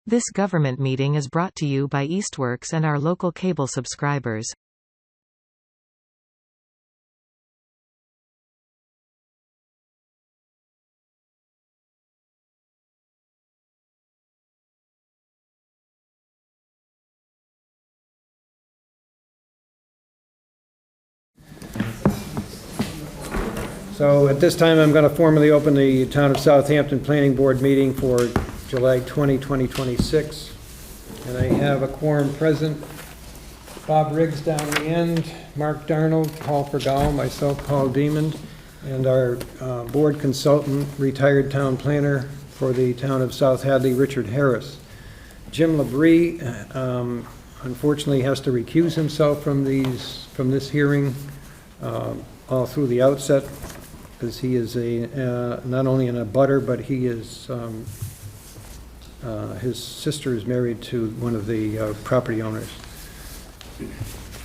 This government meeting is brought to you by Eastworks and our local cable subscribers. So at this time, I'm going to formally open the Town of Southampton Planning Board meeting for July 20, 2026. And I have a quorum present. Bob Riggs down the end, Mark Darnold, Paul Fergal, myself, Paul Demond, and our board consultant, retired town planner for the Town of South Hadley, Richard Harris. Jim Labrie, unfortunately, has to recuse himself from this hearing all through the outset, because he is not only an abutter, but he is his sister is married to one of the property owners.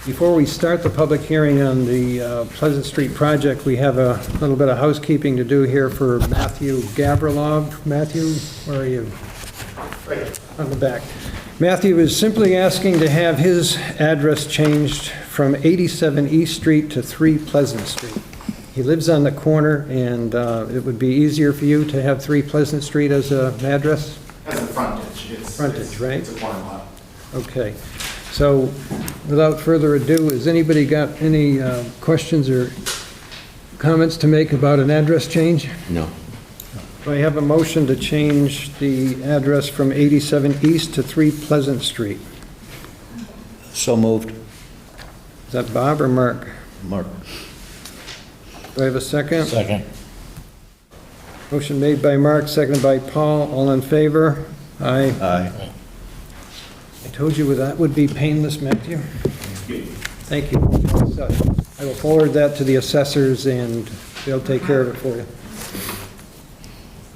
Before we start the public hearing on the Pleasant Street project, we have a little bit of housekeeping to do here for Matthew Gabrilov. Matthew, where are you? Right on the back. Matthew is simply asking to have his address changed from 87 East Street to 3 Pleasant Street. He lives on the corner, and it would be easier for you to have 3 Pleasant Street as an address? As a frontage. Frontage, right? It's a corner lot. Okay. So, without further ado, has anybody got any questions or comments to make about an address change? No. Do I have a motion to change the address from 87 East to 3 Pleasant Street? So moved. Is that Bob or Mark? Mark. Do I have a second? Second. Motion made by Mark, seconded by Paul. All in favor? Aye. Aye. I told you that would be painless, Matthew. Thank you. So, I will forward that to the assessors, and they'll take care of it for you.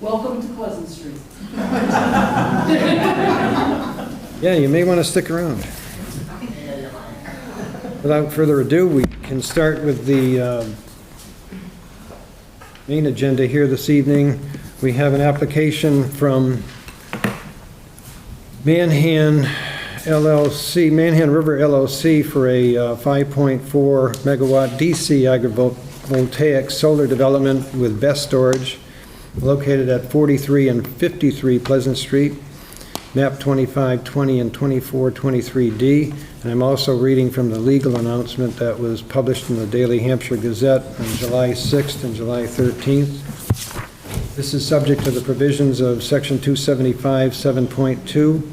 Welcome to Pleasant Street. Yeah, you may want to stick around. Without further ado, we can start with the main agenda here this evening. We have an application from Manhan LLC, Manhan River LLC, for a 5.4 megawatt DC agrivoltaic solar development with BESS storage located at 43 and 53 Pleasant Street, map 2520 and 2423D. And I'm also reading from the legal announcement that was published in the Daily Hampshire Gazette on July 6th and July 13th. This is subject to the provisions of Section 275, 7.2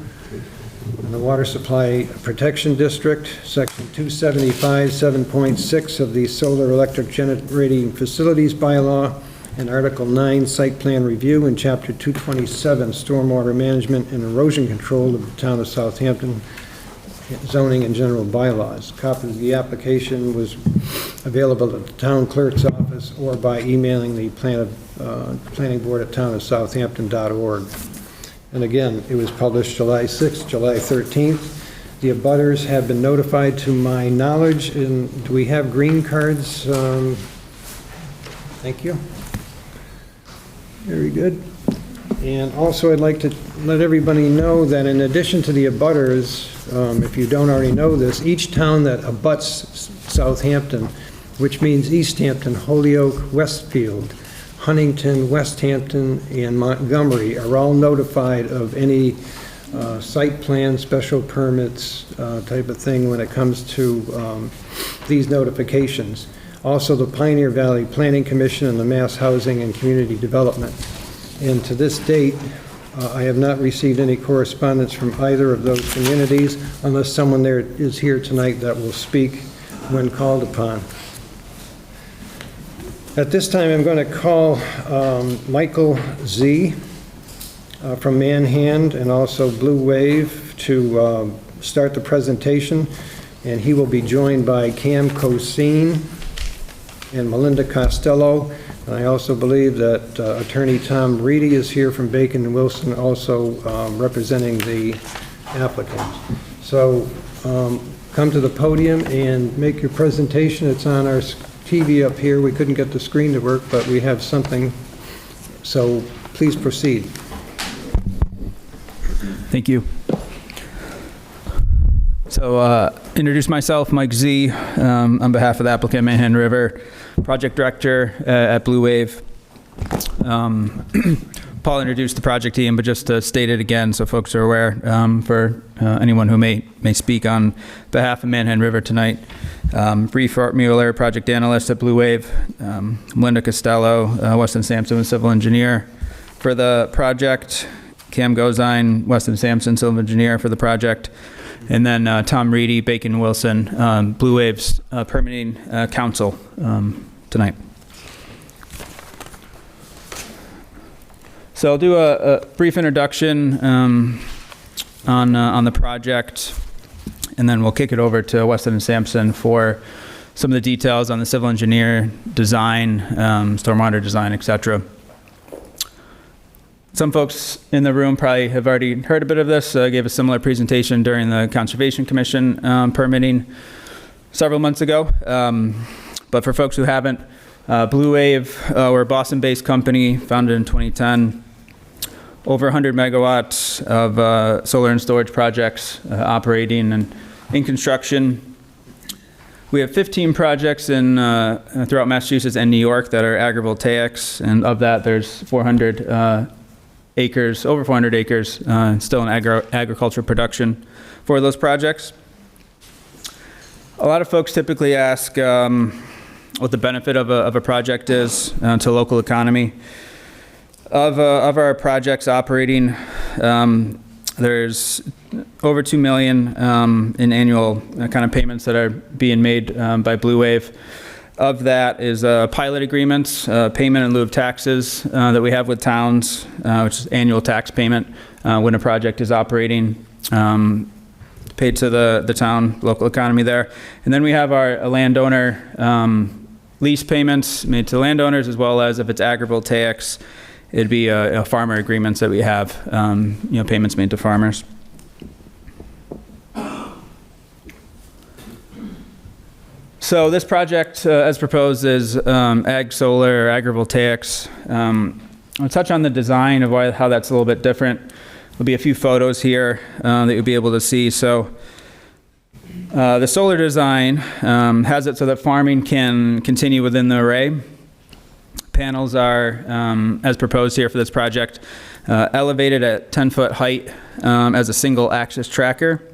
in the Water Supply Protection District, Section 275, 7.6 of the Solar Electric Generating Facilities Bylaw, and Article 9, Site Plan Review, and Chapter 227, Stormwater Management and Erosion Control of the Town of Southampton, Zoning and General Bylaws. A copy of the application was available at the Town Clerk's office or by emailing the Planning Board at townofsouthampton.org. And again, it was published July 6th, July 13th. The abutters have been notified to my knowledge. And do we have green cards? Thank you. Very good. And also, I'd like to let everybody know that in addition to the abutters, if you don't already know this, each town that abuts Southampton, which means Easthampton, Holyoke, Westfield, Huntington, Westhampton, and Montgomery, are all notified of any site plan, special permits type of thing when it comes to these notifications. Also, the Pioneer Valley Planning Commission and the Mass Housing and Community Development. And to this date, I have not received any correspondence from either of those communities, unless someone there is here tonight that will speak when called upon. At this time, I'm going to call Michael Z. From Manhan and also Blue Wave to start the presentation, and he will be joined by Cam Cosine and Melinda Costello. And I also believe that Attorney Tom Reedy is here from Bacon & Wilson, also representing the applicant. So come to the podium and make your presentation. It's on our TV up here. We couldn't get the screen to work, but we have something. So please proceed. Thank you. So, introduce myself, Mike Z, on behalf of the applicant, Manhattan River, project director at Blue Wave. Paul introduced the project team, but just to state it again so folks are aware, for anyone who may speak on behalf of Manhattan River tonight. Bree Mueller, project analyst at Blue Wave. Linda Costello, Weston Sampson, civil engineer for the project. Cam Gozine, Weston Sampson, civil engineer for the project. And then Tom Reedy, Bacon Wilson, Blue Wave's permitting counsel tonight. So I'll do a brief introduction on the project, and then we'll kick it over to Weston and Sampson for some of the details on the civil engineer design, stormwater design, etc. Some folks in the room probably have already heard a bit of this. I gave a similar presentation during the Conservation Commission permitting several months ago. But for folks who haven't, Blue Wave, we're a Boston-based company founded in 2010. Over 100 megawatts of solar and storage projects operating and in construction. We have 15 projects throughout Massachusetts and New York that are agrivoltaics, and of that there's 400 acres, over 400 acres, still in agriculture production for those projects. A lot of folks typically ask what the benefit of a project is to local economy. Of our projects operating, there's over $2 million in annual kind of payments that are being made by Blue Wave. Of that is pilot agreements, payment in lieu of taxes that we have with towns, which is annual tax payment when a project is operating, paid to the town, local economy there. And then we have our landowner lease payments made to landowners, as well as if it's agrivoltaics, it'd be farmer agreements that we have, payments made to farmers. So this project, as proposed, is ag solar or agrivoltaics. I'll touch on the design of how that's a little bit different. There'll be a few photos here that you'll be able to see. So the solar design has it so that farming can continue within the array. Panels are, as proposed here for this project, elevated at 10-foot height as a single axis tracker.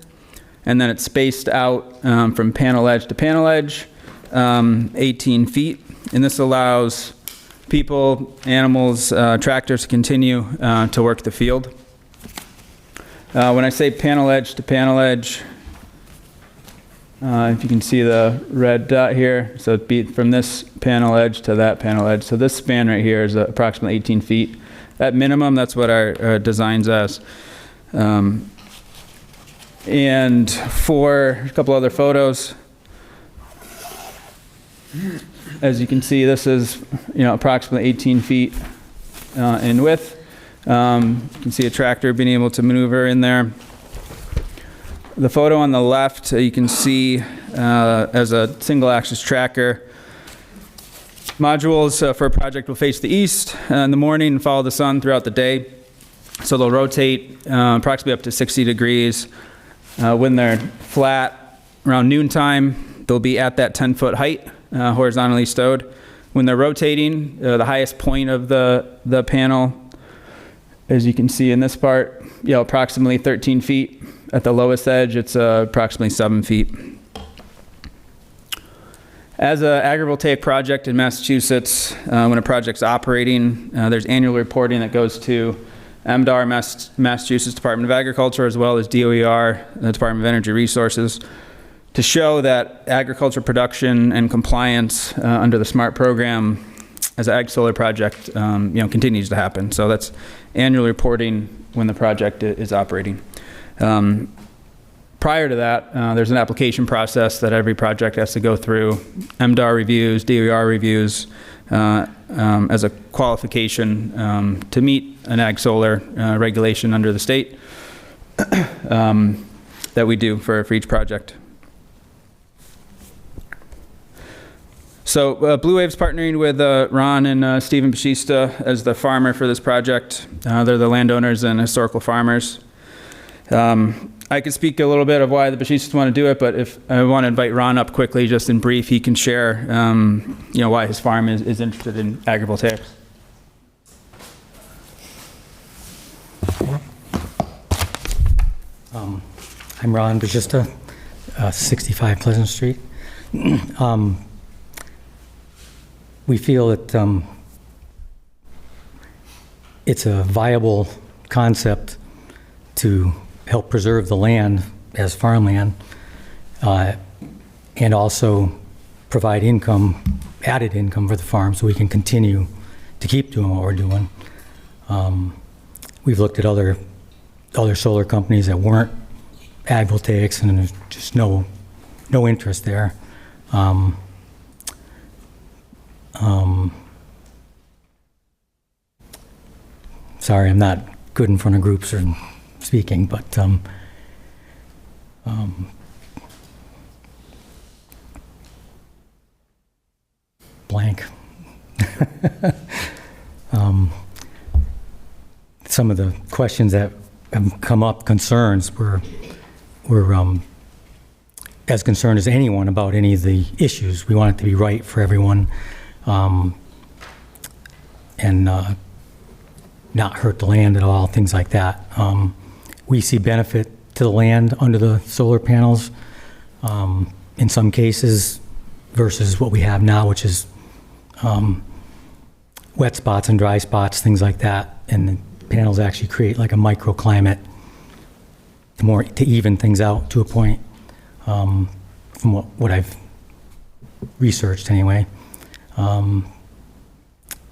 And then it's spaced out from panel edge to panel edge, 18 feet. And this allows people, animals, tractors to continue to work the field. When I say panel edge to panel edge, if you can see the red dot here, so it'd be from this panel edge to that panel edge. So this span right here is approximately 18 feet. At minimum, that's what our design says. And for a couple other photos, as you can see, this is approximately 18 feet in width. You can see a tractor being able to maneuver in there. The photo on the left, you can see as a single axis tracker. Modules for a project will face the east in the morning and follow the sun throughout the day. So they'll rotate approximately up to 60 degrees. When they're flat around noontime, they'll be at that 10-foot height, horizontally stowed. When they're rotating, the highest point of the panel, as you can see in this part, approximately 13 feet. At the lowest edge, it's approximately 7 feet. As an agrivoltaic project in Massachusetts, when a project's operating, there's annual reporting that goes to MDAR, Massachusetts Department of Agriculture, as well as DOER, the Department of Energy Resources, to show that agriculture production and compliance under the SMART program as an ag solar project continues to happen. So that's annual reporting when the project is operating. Prior to that, there's an application process that every project has to go through, MDAR reviews, DOER reviews, as a qualification to meet an ag solar regulation under the state that we do for each project. So Blue Wave's partnering with Ron and Stephen Bashista as the farmer for this project. They're the landowners and historical farmers. I could speak a little bit of why the Bashistas want to do it, but if I want to invite Ron up quickly, just in brief, he can share, why his farm is interested in agrivoltaics. I'm Ron Bashista, 65 Pleasant Street. We feel that it's a viable concept to help preserve the land as farmland and also provide income, added income for the farm so we can continue to keep doing what we're doing. We've looked at other solar companies that weren't agrivoltaics, and there's just no interest there. Sorry, I'm not good in front of groups or speaking, but blank. Some of the questions that have come up, concerns, we're as concerned as anyone about any of the issues. We want it to be right for everyone, and not hurt the land at all, things like that. We see benefit to the land under the solar panels in some cases versus what we have now, which is wet spots and dry spots, things like that. And the panels actually create like a microclimate to even things out to a point, from what I've researched anyway.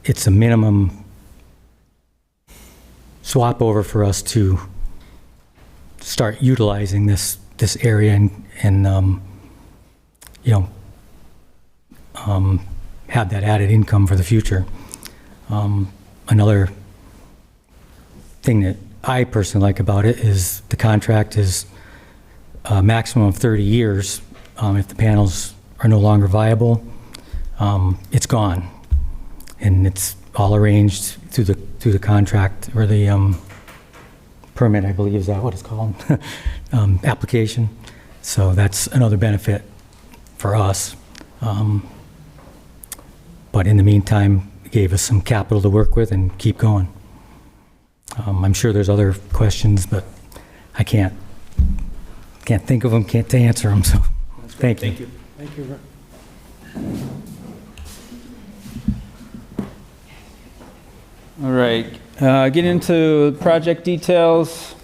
It's a minimum swap over for us to start utilizing this area and have that added income for the future. Another thing that I personally like about it is the contract is a maximum of 30 years. If the panels are no longer viable, it's gone, and it's all arranged through the contract or the permit, I believe, is that what it's called, application. So that's another benefit for us. But in the meantime, it gave us some capital to work with and keep going. I'm sure there's other questions, but I can't think of them, can't answer them. So, thank you. Thank you. Thank you. All right, get into project details.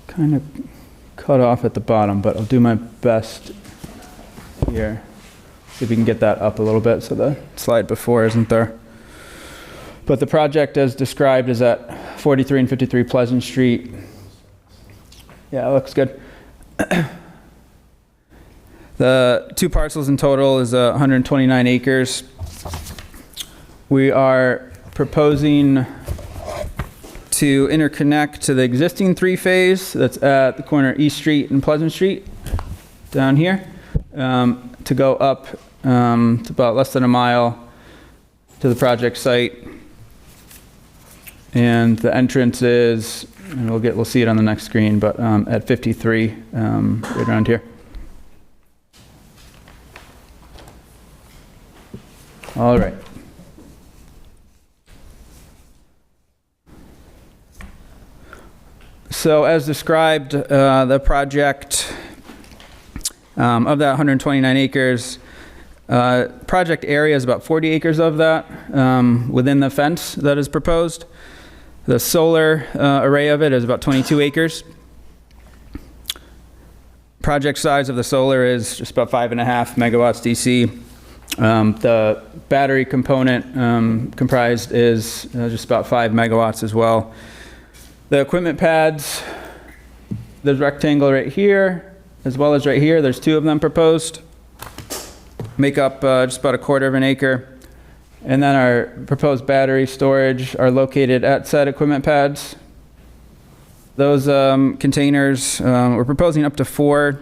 Kind of cut off at the bottom, but I'll do my best here. See if we can get that up a little bit so the slide before isn't there. But the project as described is at 43 and 53 Pleasant Street. Yeah, it looks good. The two parcels in total is 129 acres. We are proposing to interconnect to the existing three-phase that's at the corner of East Street and Pleasant Street down here, to go up to about less than a mile to the project site. And the entrance is, and we'll see it on the next screen, but at 53, right around here. All right. So as described, the project of that 129 acres, project area is about 40 acres of that within the fence that is proposed. The solar array of it is about 22 acres. Project size of the solar is just about 5.5 megawatts DC. The battery component comprised is just about 5 megawatts as well. The equipment pads, there's rectangle right here, as well as right here. There's two of them proposed. Make up just about 1/4 of an acre. And then our proposed battery storage are located at said equipment pads. Those containers, we're proposing up to 4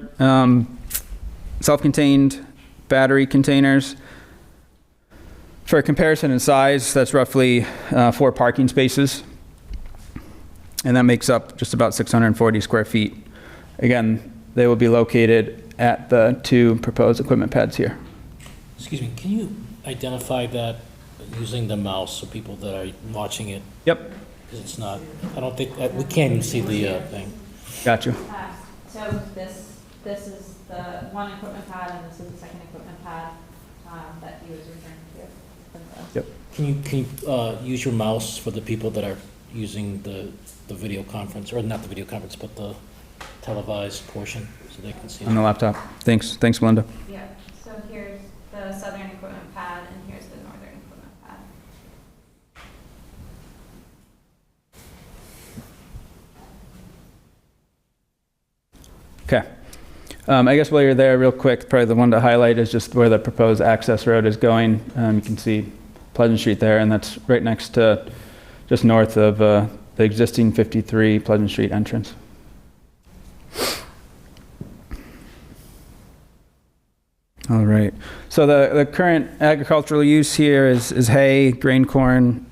self-contained battery containers. For comparison in size, that's roughly 4 parking spaces. and that makes up just about 640 square feet. Again, they will be located at the 2 proposed equipment pads here. Excuse me, can you identify that using the mouse so people that are watching it? Yep, Because it's not, I don't think, we can't even see the thing. got you. So this is the one equipment pad, and this is the second equipment pad that he was referring to. Yep. Can you use your mouse for the people that are using the video conference, or not the video conference, but the televised portion, so they can see On the it? laptop. Thanks, Melinda. Yeah, so here's the southern equipment pad, and here's the northern equipment pad. Okay. I guess while you're there, real quick, probably the one to highlight is just where the proposed access road is going. You can see Pleasant Street there, and that's right next to, just north of the existing 53 Pleasant Street entrance. All right. So the current agricultural use here is hay, grain, corn.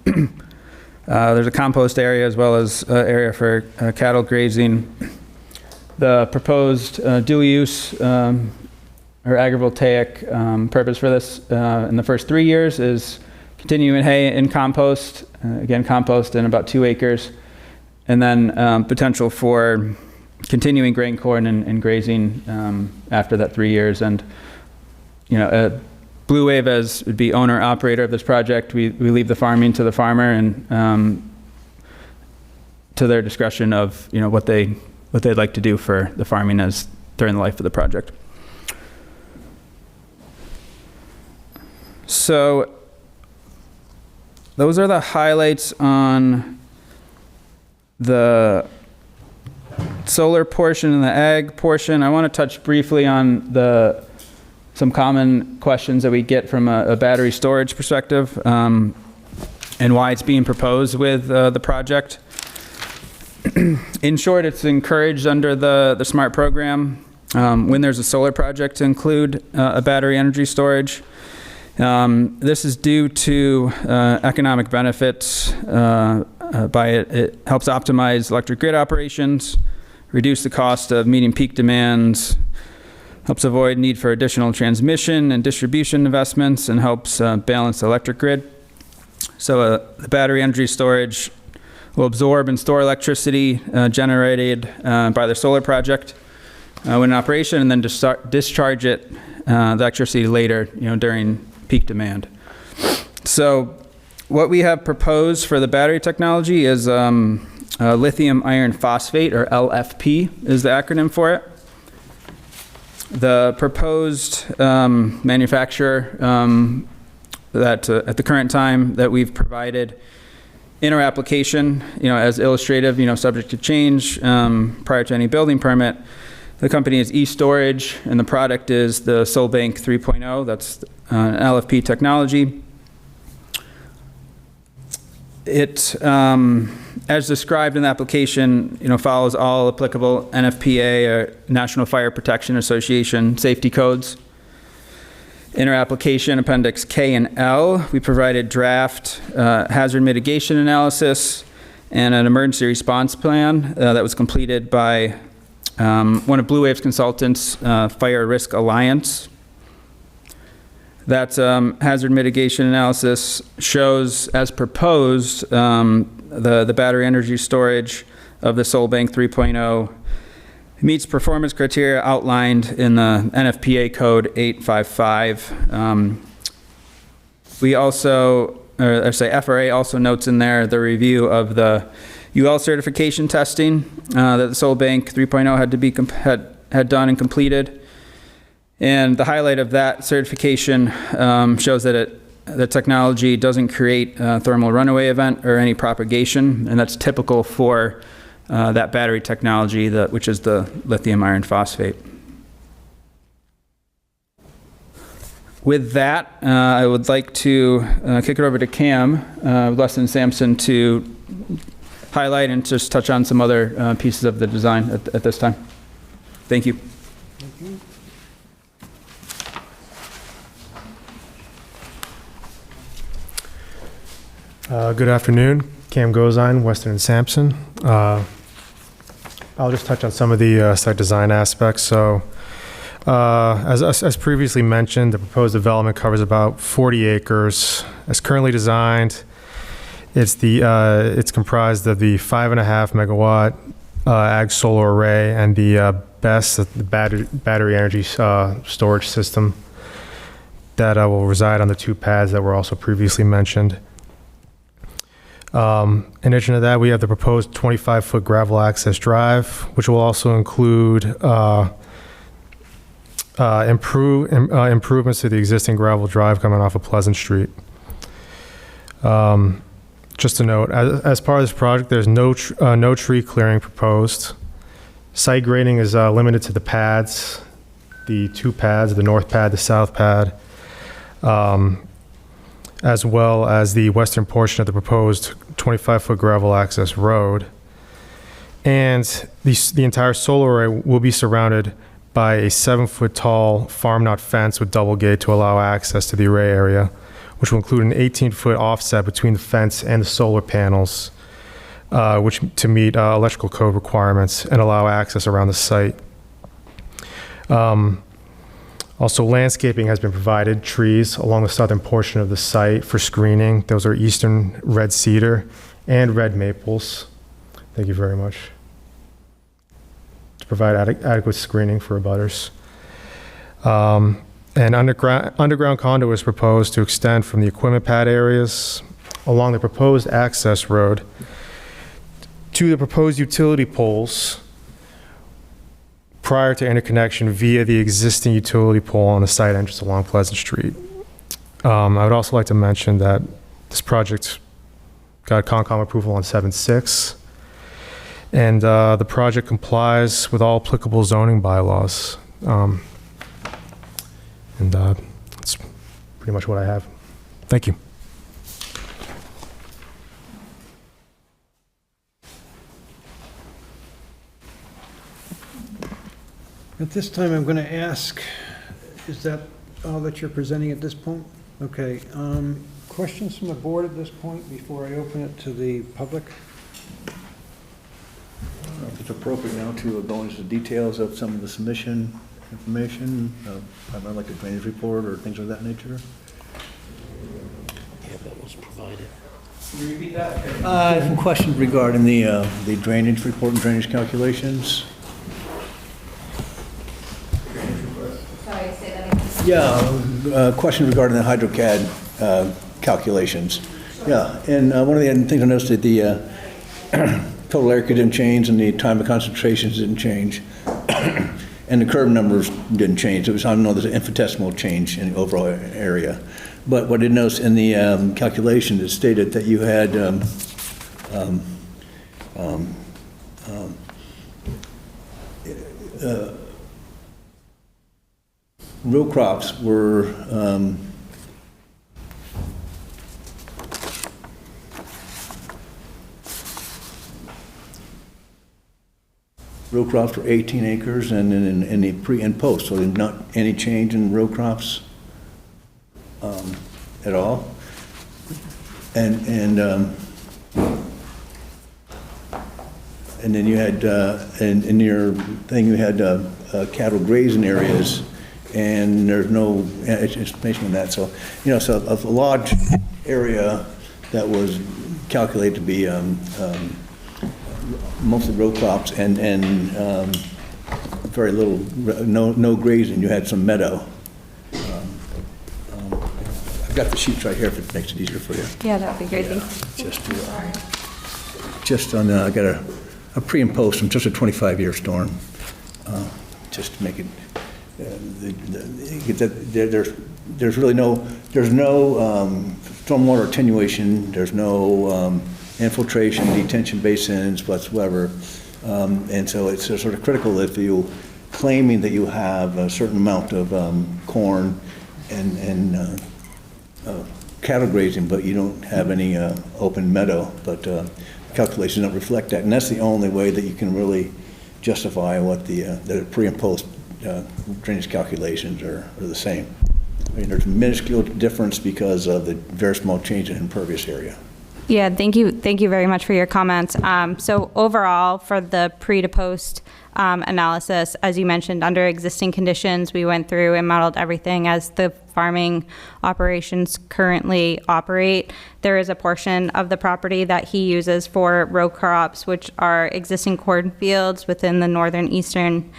There's a compost area as well as area for cattle grazing. The proposed dual use or agrivoltaic purpose for this in the first 3 years is continuing hay and compost, again compost in about 2 acres, and then potential for continuing grain, corn, and grazing after that 3 years. And Blue Wave as would be owner operator of this project. We leave the farming to the farmer and to their discretion of what they'd like to do for the farming as during the life of the project. So those are the highlights on the solar portion and the ag portion. I want to touch briefly on some common questions that we get from a battery storage perspective and why it's being proposed with the project. In short, it's encouraged under the SMART program when there's a solar project to include a battery energy storage. This is due to economic benefits by it helps optimize electric grid operations, reduce the cost of meeting peak demands, helps avoid need for additional transmission and distribution investments, and helps balance the electric grid. So the battery energy storage will absorb and store electricity generated by the solar project when in operation, and then discharge it, the electricity later, during peak demand. So what we have proposed for the battery technology is lithium iron phosphate, or LFP is the acronym for it. The proposed manufacturer that at the current time that we've provided in our application, as illustrative, subject to change prior to any building permit, the company is E-Storage, and the product is the SolBank 3.0. That's an LFP technology. It, as described in the application, follows all applicable NFPA or National Fire Protection Association safety codes. In our application, Appendix K and L, we provided draft hazard mitigation analysis and an emergency response plan that was completed by one of Blue Wave's consultants, Fire Risk Alliance. That hazard mitigation analysis shows, as proposed, the battery energy storage of the SolBank 3.0 meets performance criteria outlined in the NFPA code 855. We also, FRA also notes in there the review of the UL certification testing that the SolBank 3.0 had done and completed. And the highlight of that certification shows that the technology doesn't create a thermal runaway event or any propagation, and that's typical for that battery technology, which is the lithium iron phosphate. With that, I would like to kick it over to Cam, Leston Sampson, to highlight and just touch on some other pieces of the design at this time. Thank you. Good afternoon. Cam Gozine, Western and Sampson. I'll just touch on some of the site design aspects. So, as previously mentioned, the proposed development covers about 40 acres. As currently designed, it's comprised of the 5.5 megawatt ag solar array and the BESS, the battery energy storage system that will reside on the 2 pads that were also previously mentioned. In addition to that, we have the proposed 25-foot gravel access drive, which will also include improvements to the existing gravel drive coming off of Pleasant Street. Just to note, as part of this project, there's no tree clearing proposed. Site grading is limited to the pads, the 2 pads, the north pad, the south pad, as well as the western portion of the proposed 25-foot gravel access road. And the entire solar array will be surrounded by a 7-foot tall farm knot fence with double gate to allow access to the array area, which will include an 18-foot offset between the fence and the solar panels, which to meet electrical code requirements and allow access around the site. Also, landscaping has been provided, trees along the southern portion of the site for screening. Those are eastern red cedar and red maples. Thank you very much. To provide adequate screening for abutters. An underground conduit is proposed to extend from the equipment pad areas along the proposed access road to the proposed utility poles prior to interconnection via the existing utility pole on the site entrance along Pleasant Street. I would also like to mention that this project got Concom approval on 7/6, and the project complies with all applicable zoning bylaws. And that's pretty much what I have. Thank you. At this time, I'm going to ask, is that all that you're presenting at this point? Okay. Questions from the board at this point before I open it to the public? If it's appropriate now to go into the details of some of the submission information, like a drainage report or things of that nature. Yeah, that was provided. Can you repeat that? Some questions regarding the drainage report and drainage calculations. Sorry, say that again. Yeah, question regarding the HydroCAD calculations. Yeah, and one of the things I noticed that the total area didn't change and the time of concentrations didn't change. And the curve numbers didn't change. It was, I don't know, there's an infinitesimal change in the overall area. But what I did notice in the calculation, it stated that you had row crops were row crops for 18 acres, and then in the pre and post, so there's not any change in row crops at all. And then you had in your thing you had cattle grazing areas, and there's no information on that. So so a large area that was calculated to be mostly row crops and very little, no grazing. You had some meadow. I've got the sheets right here if it makes it easier for you. Yeah, that would be great, thank you. Just on, I got a pre and post from just a 25-year storm, just to make it, there's really no stormwater attenuation, there's no infiltration, detention basins whatsoever. And so it's sort of critical if you claiming that you have a certain amount of corn and cattle grazing, but you don't have any open meadow, but calculations don't reflect that. And that's the only way that you can really justify what the pre and post drainage calculations are the same. I mean, there's minuscule difference because of the very small change in impervious area. Yeah, thank you very much for your comments. So overall, for the pre to post analysis, as you mentioned, under existing conditions, we went through and modeled everything as the farming operations currently operate. There is a portion of the property that he uses for row crops, which are existing cornfields within the northern, eastern,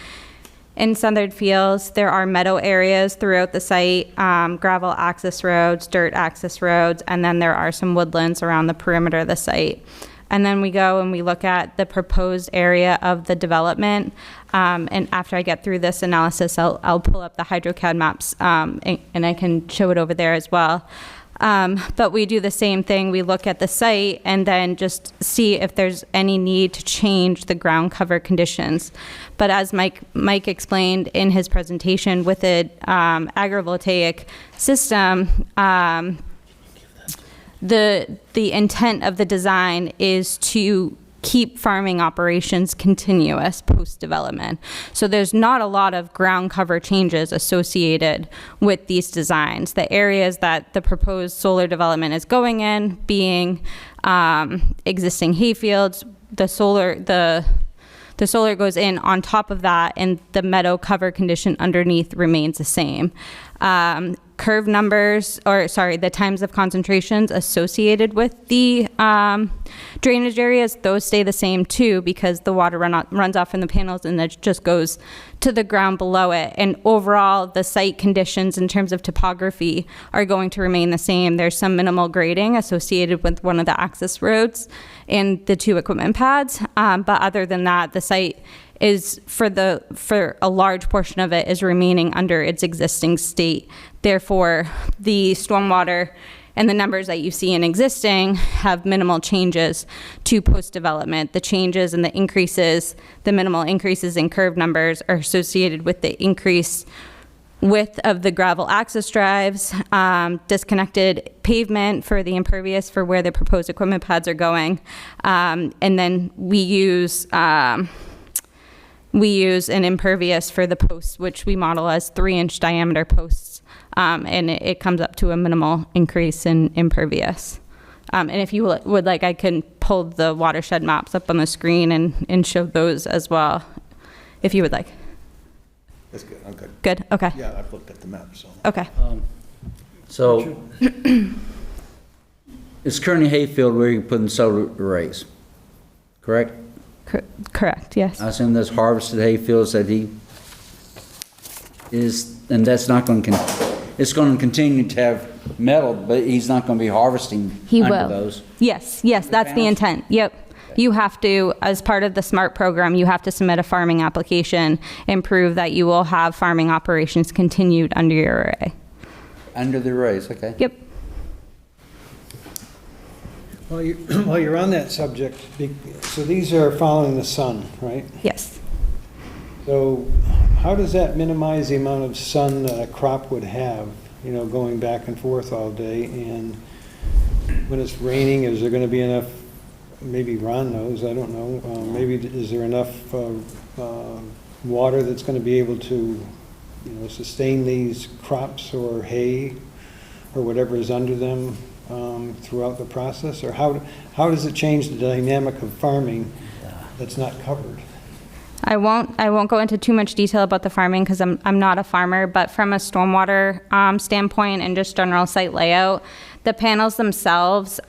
and southern fields. There are meadow areas throughout the site, gravel access roads, dirt access roads, and then there are some woodlands around the perimeter of the site. And then we go and we look at the proposed area of the development. And after I get through this analysis, I'll pull up the HydroCAD maps and I can show it over there as well. But we do the same thing. We look at the site and then just see if there's any need to change the ground cover conditions. But as Mike explained in his presentation, with an agrivoltaic system, the intent of the design is to keep farming operations continuous post-development. So there's not a lot of ground cover changes associated with these designs. The areas that the proposed solar development is going in being existing hayfields, the solar goes in on top of that, and the meadow cover condition underneath remains the same. Curve numbers, the times of concentrations associated with the drainage areas, those stay the same too, because the water runs off from the panels and it just goes to the ground below it. And overall, the site conditions in terms of topography are going to remain the same. There's some minimal grading associated with one of the access roads and the 2 equipment pads. But other than that, the site is, for a large portion of it, is remaining under its existing state. Therefore, the stormwater and the numbers that you see in existing have minimal changes to post-development. The changes and the minimal increases in curve numbers are associated with the increased width of the gravel access drives, disconnected pavement for the impervious for where the proposed equipment pads are going, and then we use an impervious for the posts, which we model as 3-inch diameter posts, and it comes up to a minimal increase in impervious. And if you would like, I can pull the watershed maps up on the screen and show those as well, if you would like. That's good, I'm good. Good, okay. Yeah, I've looked at the map, so. Okay. So it's currently hayfield where you're putting solar arrays, correct? Correct, yes. I assume there's harvested hayfields that he is, and that's not going to, it's going to continue to have metal, but he's not going to be harvesting under those. Yes, that's the intent. Yep. You have to, as part of the SMART program, you have to submit a farming application and prove that you will have farming operations continued under your array. Under the arrays, okay. Yep. While you're on that subject, so these are following the sun, right? Yes. So how does that minimize the amount of sun that a crop would have, going back and forth all day? And when it's raining, is there going to be enough, maybe Ron knows, I don't know, maybe is there enough water that's going to be able to sustain these crops or hay or whatever is under them throughout the process? Or how does it change the dynamic of farming that's not covered? I won't go into too much detail about the farming because I'm not a farmer, but from a stormwater standpoint and just general site layout, the panels themselves,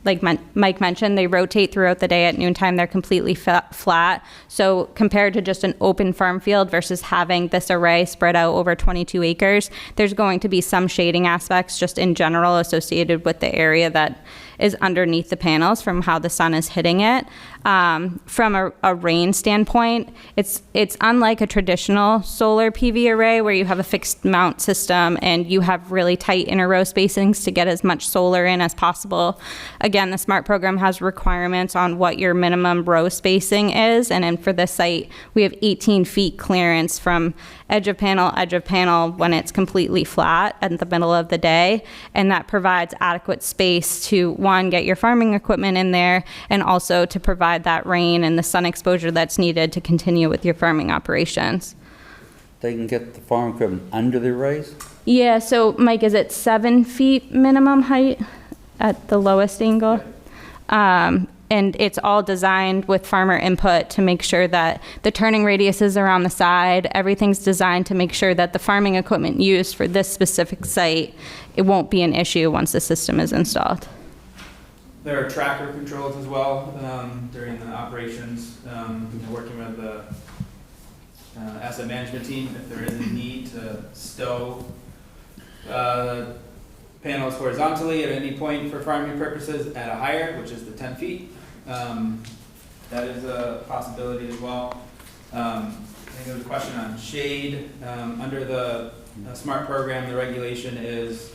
like Mike mentioned, they rotate throughout the day. At noontime, they're completely flat. So compared to just an open farm field versus having this array spread out over 22 acres, there's going to be some shading aspects just in general associated with the area that is underneath the panels from how the sun is hitting it. From a rain standpoint, it's unlike a traditional solar PV array where you have a fixed mount system and you have really tight inner row spacings to get as much solar in as possible. Again, the SMART program has requirements on what your minimum row spacing is, and then for this site, we have 18 feet clearance from edge of panel when it's completely flat at the middle of the day, and that provides adequate space to, one, get your farming equipment in there, and also to provide that rain and the sun exposure that's needed to continue with your farming operations. They can get the farm equipment under the arrays? Yeah, so Mike, is it 7 feet minimum height? at the lowest angle. And it's all designed with farmer input to make sure that the turning radiuses are on the side. Everything's designed to make sure that the farming equipment used for this specific site, it won't be an issue once the system is installed. There are tracker controls as well during the operations. Working with the asset management team, if there is a need to stow panels horizontally at any point for farming purposes at a higher, which is the 10 feet. That is a possibility as well. I think there was a question on shade. Under the SMART program, the regulation is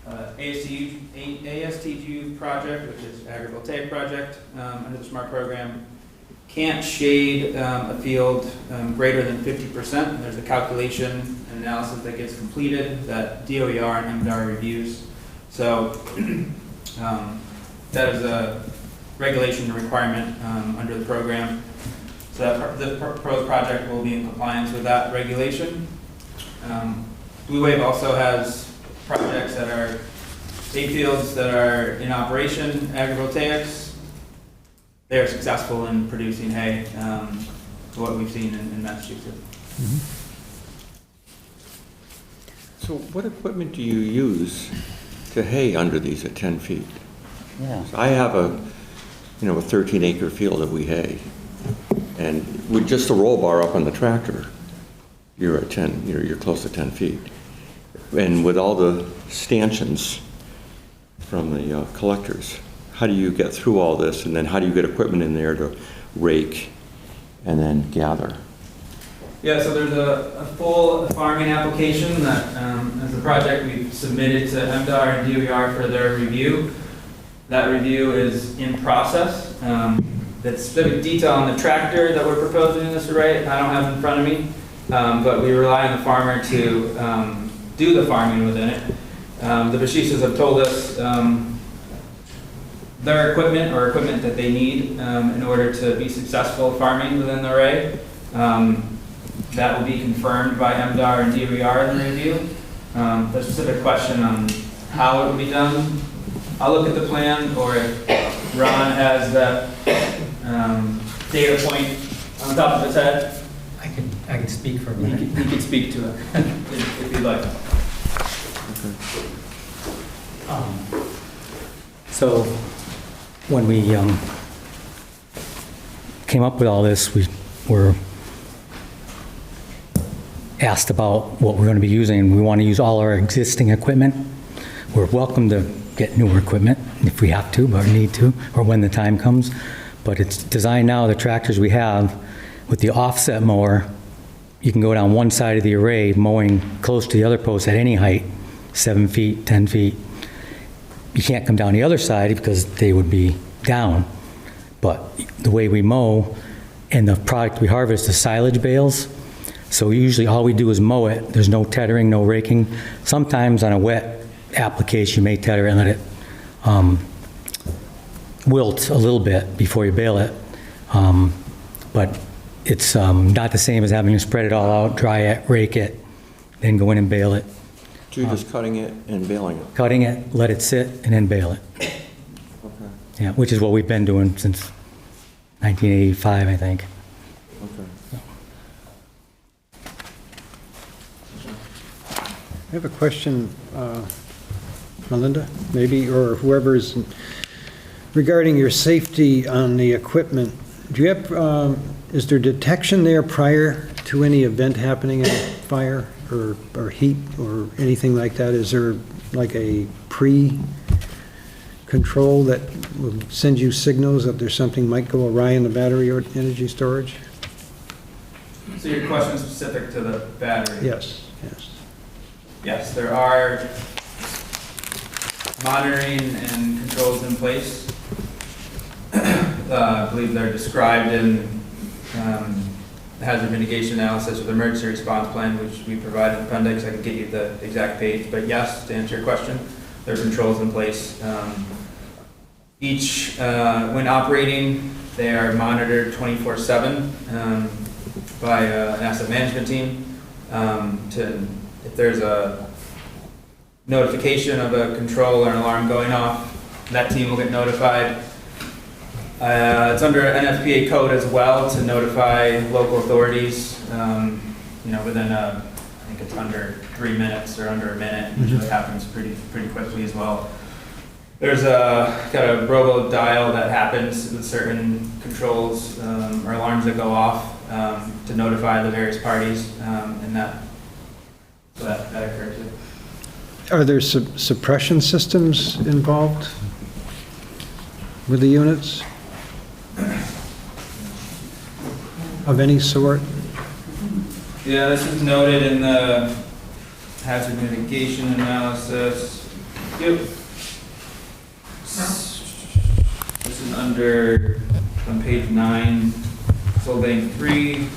ASTU project, which is agrivoltaic project, under the SMART program, can't shade a field greater than 50%. And there's a calculation and analysis that gets completed that DOER and MDR reviews. So that is a regulation requirement under the program. So that the proposed project will be in compliance with that regulation. Blue Wave also has projects that are hay fields that are in operation, agrivoltaics. They are successful in producing hay, what we've seen in Massachusetts. Mm-hmm. So what equipment do you use to hay under these at 10 feet? Yeah. So I have a 13-acre field that we hay, and with just the roll bar up on the tractor, you're at 10. You're close to 10 feet, and with all the stanchions from the collectors, how do you get through all this, and then how do you get equipment in there to rake and then gather? Yeah, so there's a full farming application that, as a project, we've submitted to MDR and DOER for their review. That review is in process. The specific detail on the tractor that we're proposing in this array, I don't have in front of me, but we rely on the farmer to do the farming within it. The Bashistas have told us their equipment or equipment that they need in order to be successful farming within the array. That will be confirmed by MDR and DOER in the review. The specific question on how it will be done, I'll look at the plan, or if Ron has that data point on top of his head. I can speak for a minute. He can speak to it if you'd like. So when we came up with all this, we were asked about what we're going to be using, and we want to use all our existing equipment. We're welcome to get newer equipment if we have to, or need to, or when the time comes. But it's designed now, the tractors we have, with the offset mower, you can go down one side of the array mowing close to the other post at any height, 7 feet, 10 feet. You can't come down the other side because they would be down. But the way we mow and the product we harvest is silage bales. So usually all we do is mow it. There's no tethering, no raking. Sometimes on a wet application, you may tether it and let it wilt a little bit before you bale it. But it's not the same as having to spread it all out, dry it, rake it, then go in and bale it. So you're just cutting it and baling it? Cutting it, let it sit, and then bale it. Okay. Yeah, which is what we've been doing since 1985, I think. Okay. I have a question, Melinda, maybe, or whoever is, regarding your safety on the equipment. Do you have, is there detection there prior to any event happening, a fire or heat or anything like that? Is there like a pre-control that will send you signals that there's something might go awry in the battery or energy storage? So your question is specific to the battery? Yes, yes. Yes, there are monitoring and controls in place. I believe they're described in the hazard mitigation analysis with emergency response plan, which we provide in the appendix. I can get you the exact page, but yes, to answer your question, there are controls in place. When operating, they are monitored 24/7 by an asset management team. If there's a notification of a control or an alarm going off, that team will get notified. It's under NFPA code as well to notify local authorities, within I think it's under 3 minutes or under a minute. It usually happens pretty quickly as well. There's got a robo dial that happens with certain controls or alarms that go off to notify the various parties, and that occurs too. Are there suppression systems involved with the units of any sort? Yeah, this is noted in the hazard mitigation analysis. Yep. This is on page 9, Solvang 3.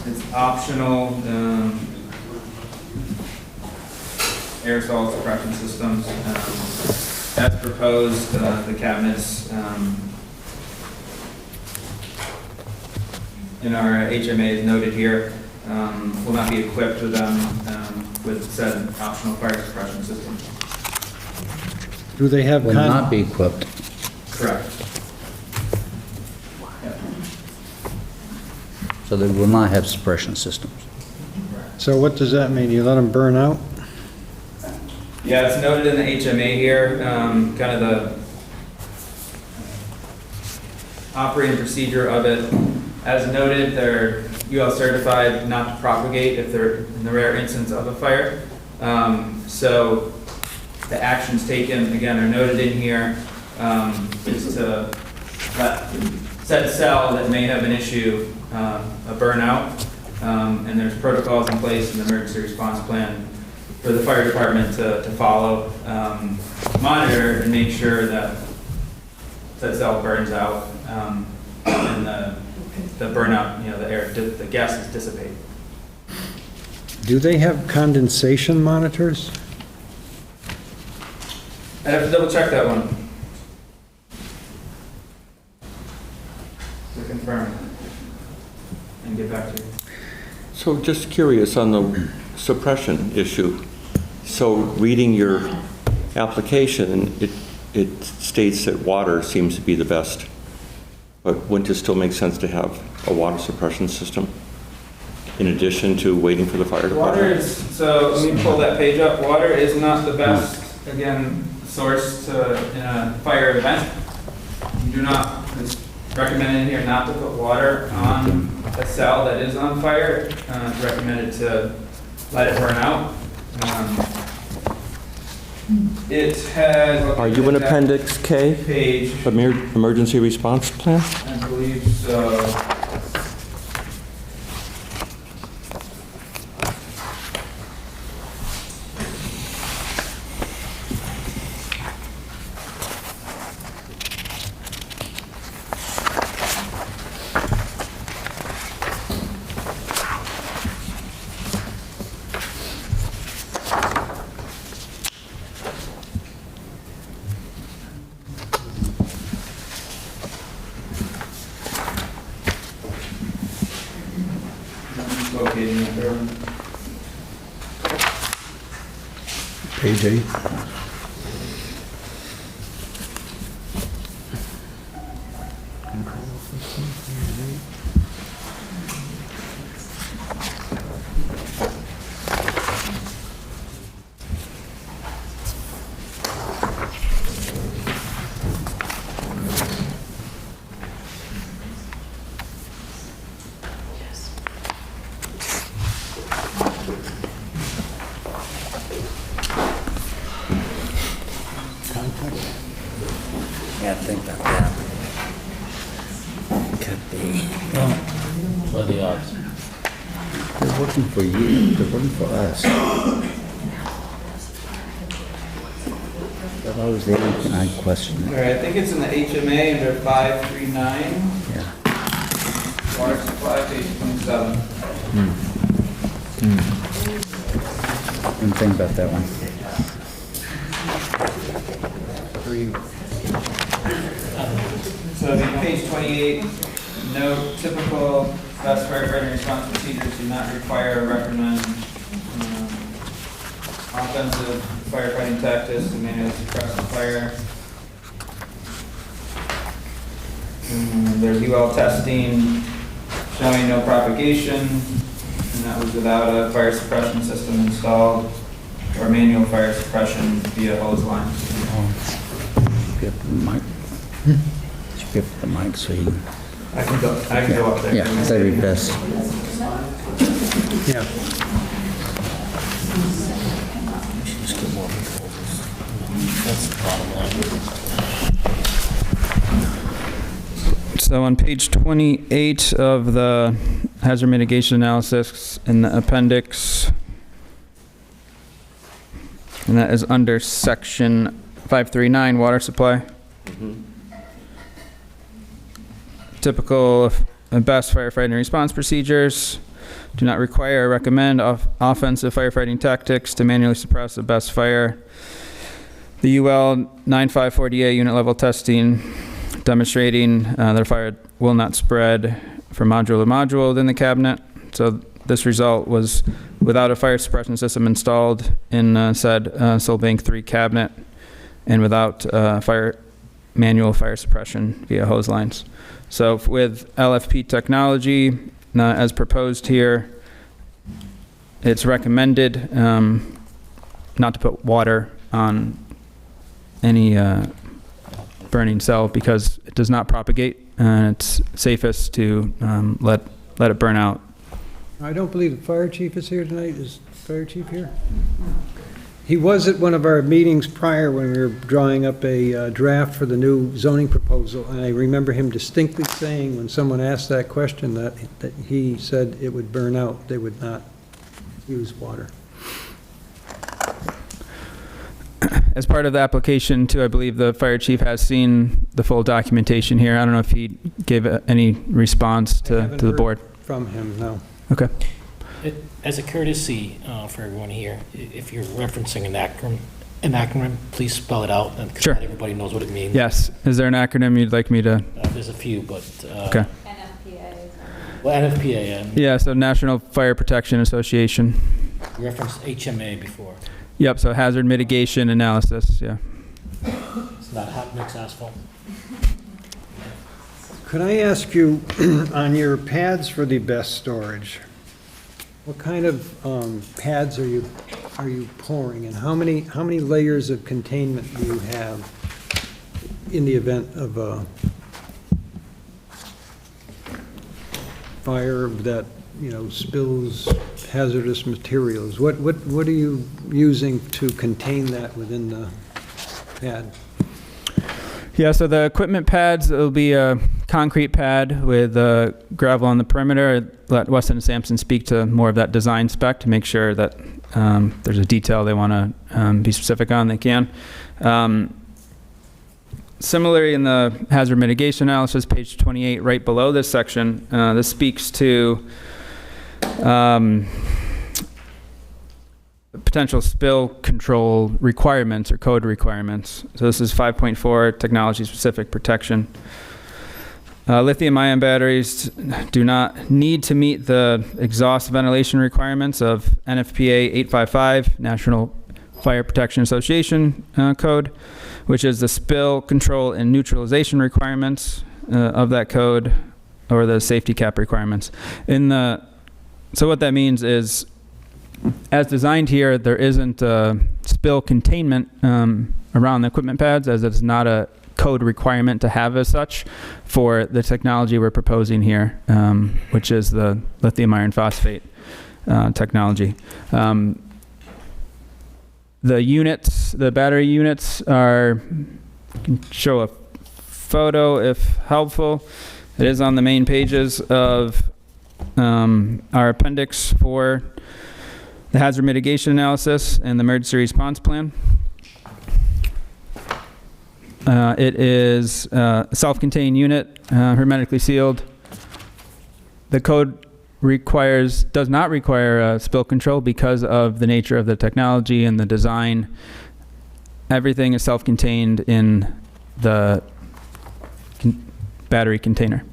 It's optional, aerosol suppression systems. As proposed, the cabinets in our HMA is noted here, will not be equipped with with said optional fire suppression system. Do they have? Will not be equipped. Correct. So they will not have suppression systems. So what does that mean? You let them burn out? Yeah, it's noted in the HMA here, kind of the operating procedure of it. As noted, they're UL certified not to propagate if they're in the rare instance of a fire. So the actions taken, again, are noted in here, is to let said cell that may have an issue, a burnout, and there's protocols in place in the emergency response plan for the fire department to follow, monitor, and make sure that said cell burns out, and the burnout, the gases dissipate. Do they have condensation monitors? I'd have to double check that one to confirm and get back to you. So just curious on the suppression issue. So reading your application, it states that water seems to be the best. But wouldn't it still make sense to have a water suppression system in addition to waiting for the fire department? Water is, so let me pull that page up. Water is not the best, again, source in a fire event. You do not, it's recommended here not to put water on a cell that is on fire. It's recommended to let it burn out. It has. Are you in Appendix K? Page. Emergency response plan? I believe so. Locating it there. Page 8. Yeah, think about that. Could be. What are the odds? They're working for you, they're working for us. That was the I question All it. right, I think it's in the HMA under 539. Yeah. Water supply, page 27. Didn't think about that one. So on page 28, note typical fast firefighting response procedures do not require or recommend offensive firefighting tactics to manually suppress the fire. There's UL testing showing no propagation, and that was without a fire suppression system installed or manual fire suppression via hose lines. Get the mic. Should get the mic so you. I can go up there. Yeah, that'd be best. Yeah. Just get more proposals. That's the bottom line. So on page 28 of the hazard mitigation analysis in the appendix, and that is under section 539, water supply. Typical best firefighting response procedures do not require or recommend offensive firefighting tactics to manually suppress a best fire. The UL 9540A unit level testing demonstrating that a fire will not spread from module to module within the cabinet. So this result was without a fire suppression system installed in said Solbank 3 cabinet and without manual fire suppression via hose lines. So with LFP technology, as proposed here, it's recommended not to put water on any burning cell because it does not propagate, and it's safest to let it burn out. I don't believe the fire chief is here tonight. Is the fire chief here? He was at one of our meetings prior when we were drawing up a draft for the new zoning proposal, and I remember him distinctly saying when someone asked that question that he said it would burn out. They would not use water. As part of the application too, I believe the fire chief has seen the full documentation here. I don't know if he gave any response to the board. From him, no. Okay. As a courtesy for everyone here, if you're referencing an acronym, please spell it out, and sure. Not everybody knows what it means. Yes. Is there an acronym you'd like me to? There's a few, but okay. NFPA. Well, NFPA. Yeah. So National Fire Protection Association. We referenced HMA before. Yep. So hazard mitigation analysis. Yeah. It's not hot mix asphalt. Could I ask you, on your pads for the best storage, what kind of pads are you pouring, and how many layers of containment do you have in the event of a fire that spills hazardous materials? What are you using to contain that within the pad? Yeah, so the equipment pads, it'll be a concrete pad with gravel on the perimeter. Let Weston and Sampson speak to more of that design spec to make sure that there's a detail they want to be specific on, they can. Similarly, in the hazard mitigation analysis, page 28, right below this section, this speaks to potential spill control requirements or code requirements. So this is 5.4, technology-specific protection. Lithium-ion batteries do not need to meet the exhaust ventilation requirements of NFPA 855, National Fire Protection Association code, which is the spill control and neutralization requirements of that code, or the safety cap requirements. So what that means is, as designed here, there isn't spill containment around the equipment pads, as it's not a code requirement to have as such for the technology we're proposing here, which is the lithium iron phosphate technology. The battery units are, I can show a photo if helpful. It is on the main pages of our appendix for the hazard mitigation analysis and the emergency response plan. It is a self-contained unit, hermetically sealed. The code does not require spill control because of the nature of the technology and the design. Everything is self-contained in the battery container.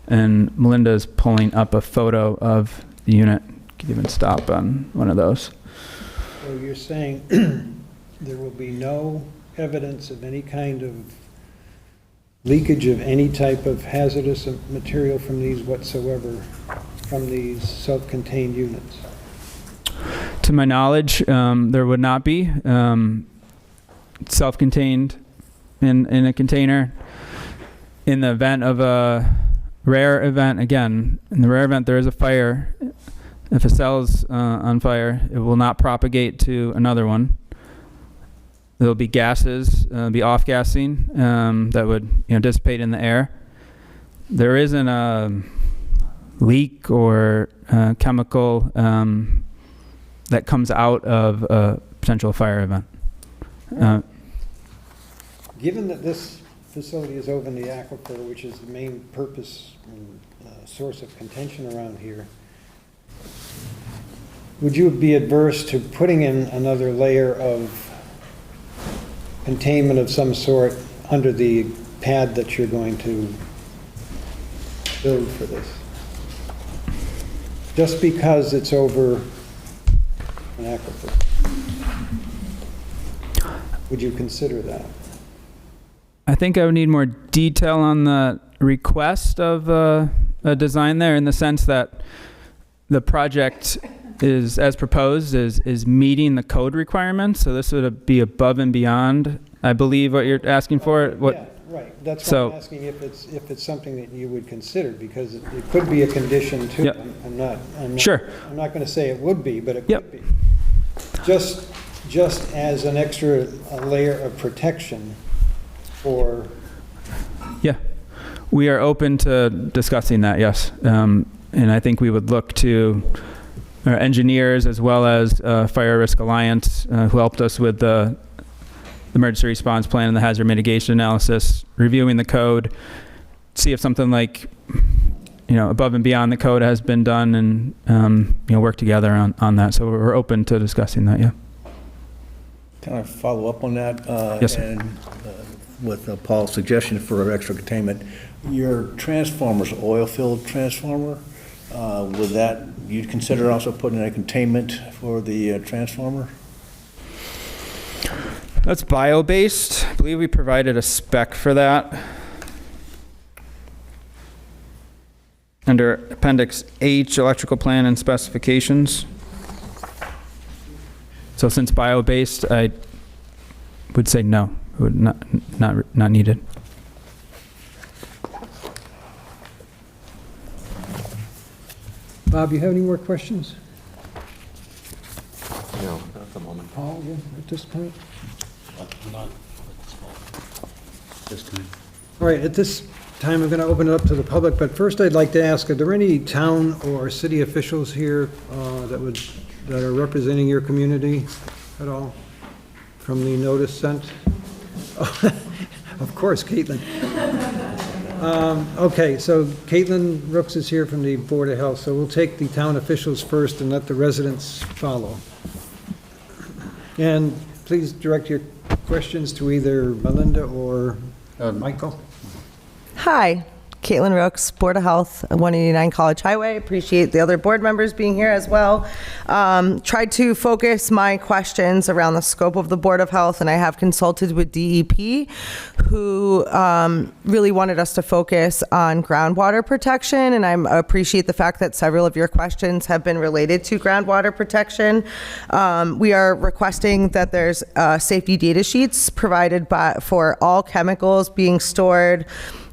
And Melinda is pulling up a photo of the unit. You can even stop on one of those. So you're saying there will be no evidence of any kind of leakage of any type of hazardous material from these whatsoever, from these self-contained units? To my knowledge, there would not be. Self-contained in a container. In the event of a rare event, again, in the rare event there is a fire, if a cell is on fire, it will not propagate to another one. There'll be gases, be off-gassing that would dissipate in the air. There isn't a leak or chemical that comes out of a potential fire event. Given that this facility is over in the aquifer, which is the main purpose and source of contention around here, would you be adverse to putting in another layer of containment of some sort under the pad that you're going to build for this? Just because it's over an aquifer. Would you consider that? I think I would need more detail on the request of a design there, in the sense that the project is, as proposed, is meeting the code requirements. So this would be above and beyond, I believe, what you're asking for. What? Yeah, right. That's why I'm asking if it's something that you would consider, because it could be a condition too. Yep. I'm not Sure. I'm not going to say it would be, but it Yep. could be. Just as an extra layer of protection for. Yeah, we are open to discussing that, yes. And I think we would look to our engineers as well as Fire Risk Alliance, who helped us with the emergency response plan and the hazard mitigation analysis, reviewing the code, see if something like, above and beyond the code has been done, and, work together on that. So we're open to discussing that, yeah. Can I follow up on that? Yes, sir. And with Paul's suggestion for extra containment, your transformer's oil-filled transformer, would that, you'd consider also putting a containment for the transformer? That's bio-based. I believe we provided a spec for that under Appendix H, Electrical Plan and Specifications. So since bio-based, I would say no, it would not needed. Bob, you have any more questions? No, not at the moment. Paul, yeah, at this point? Not This time. All right, at this time, I'm going to open it up to the public, but first I'd like to ask, are there any town or city officials here that are representing your community at all from the notice sent? Of course, Caitlin. Okay, so Caitlin Rooks is here from the Board of Health, so we'll take the town officials first and let the residents follow. And please direct your questions to either Melinda or Michael. Hi, Caitlin Rooks, Board of Health, 189 College Highway. Appreciate the other board members being here as well. Tried to focus my questions around the scope of the Board of Health, and I have consulted with DEP, who really wanted us to focus on groundwater protection, and I appreciate the fact that several of your questions have been related to groundwater protection. We are requesting that there's safety data sheets provided for all chemicals being stored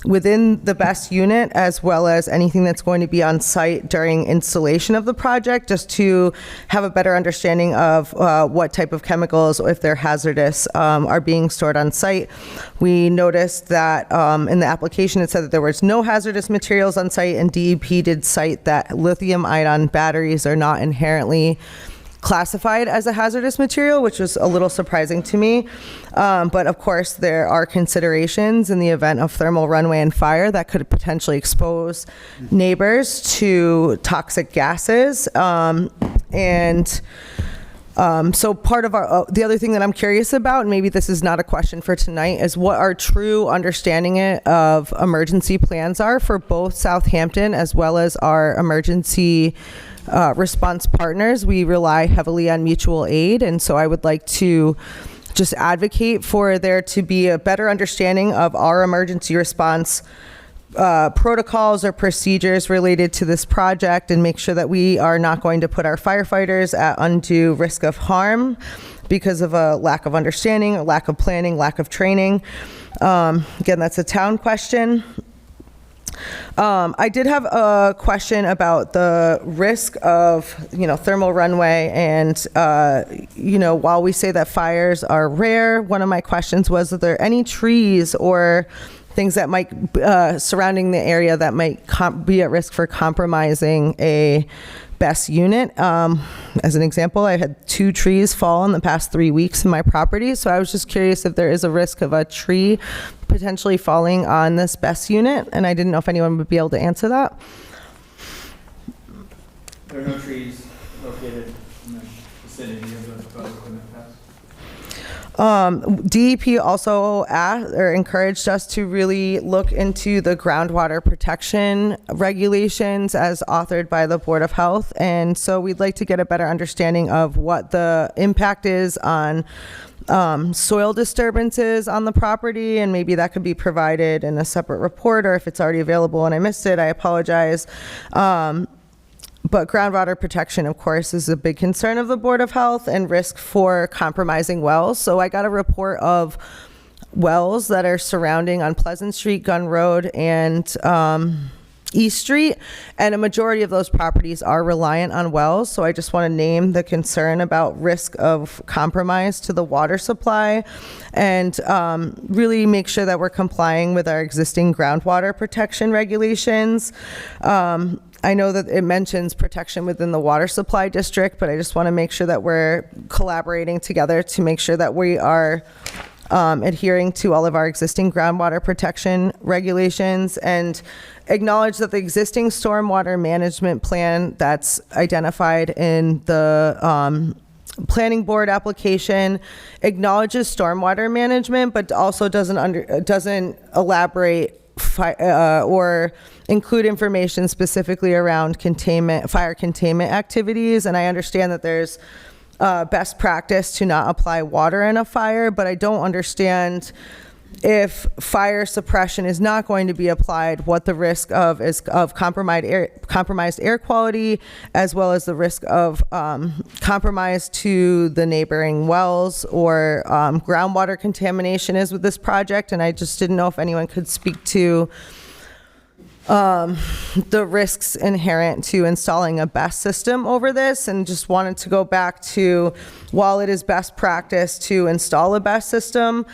within the BEST unit, as well as anything that's going to be on site during installation of the project, just to have a better understanding of what type of chemicals, if they're hazardous, are being stored on site. We noticed that in the application it said that there was no hazardous materials on site, and DEP did cite that lithium-ion batteries are not inherently classified as a hazardous material, which was a little surprising to me. But of course, there are considerations in the event of thermal runaway and fire that could potentially expose neighbors to toxic gases. And So part of our, the other thing that I'm curious about, and maybe this is not a question for tonight, is what our true understanding of emergency plans are for both Southampton as well as our emergency response partners. We rely heavily on mutual aid, and so I would like to just advocate for there to be a better understanding of our emergency response protocols or procedures related to this project, and make sure that we are not going to put our firefighters at undue risk of harm because of a lack of understanding, a lack of planning, lack of training. Again, that's a town question. I did have a question about the risk of, thermal runway, and, while we say that fires are rare, one of my questions was, are there any trees or things that might surrounding the area that might be at risk for compromising a BESS unit? As an example, I had 2 trees fall in the past 3 weeks in my property, so I was just curious if there is a risk of a tree potentially falling on this BESS unit, and I didn't know if anyone would be able to answer that. There are no trees located in the vicinity of the proposed equipment pass. DEP also encouraged us to really look into the groundwater protection regulations as authored by the Board of Health. And so we'd like to get a better understanding of what the impact is on soil disturbances on the property, and maybe that could be provided in a separate report, or if it's already available and I missed it, I apologize. But groundwater protection, of course, is a big concern of the Board of Health, and risk for compromising wells. So I got a report of wells that are surrounding on Pleasant Street, Gun Road, and East Street, and a majority of those properties are reliant on wells. So I just want to name the concern about risk of compromise to the water supply, and really make sure that we're complying with our existing groundwater protection regulations. I know that it mentions protection within the water supply district, but I just want to make sure that we're collaborating together to make sure that we are adhering to all of our existing groundwater protection regulations, and acknowledge that the existing stormwater management plan that's identified in the planning board application acknowledges stormwater management, but also doesn't elaborate or include information specifically around fire containment activities. And I understand that there's best practice to not apply water in a fire, but I don't understand, if fire suppression is not going to be applied, what the risk of is of compromised air quality, as well as the risk of compromise to the neighboring wells or groundwater contamination is with this project. And I just didn't know if anyone could speak to the risks inherent to installing a BESS system over this, and just wanted to go back to, while it is best practice to install a BESS system,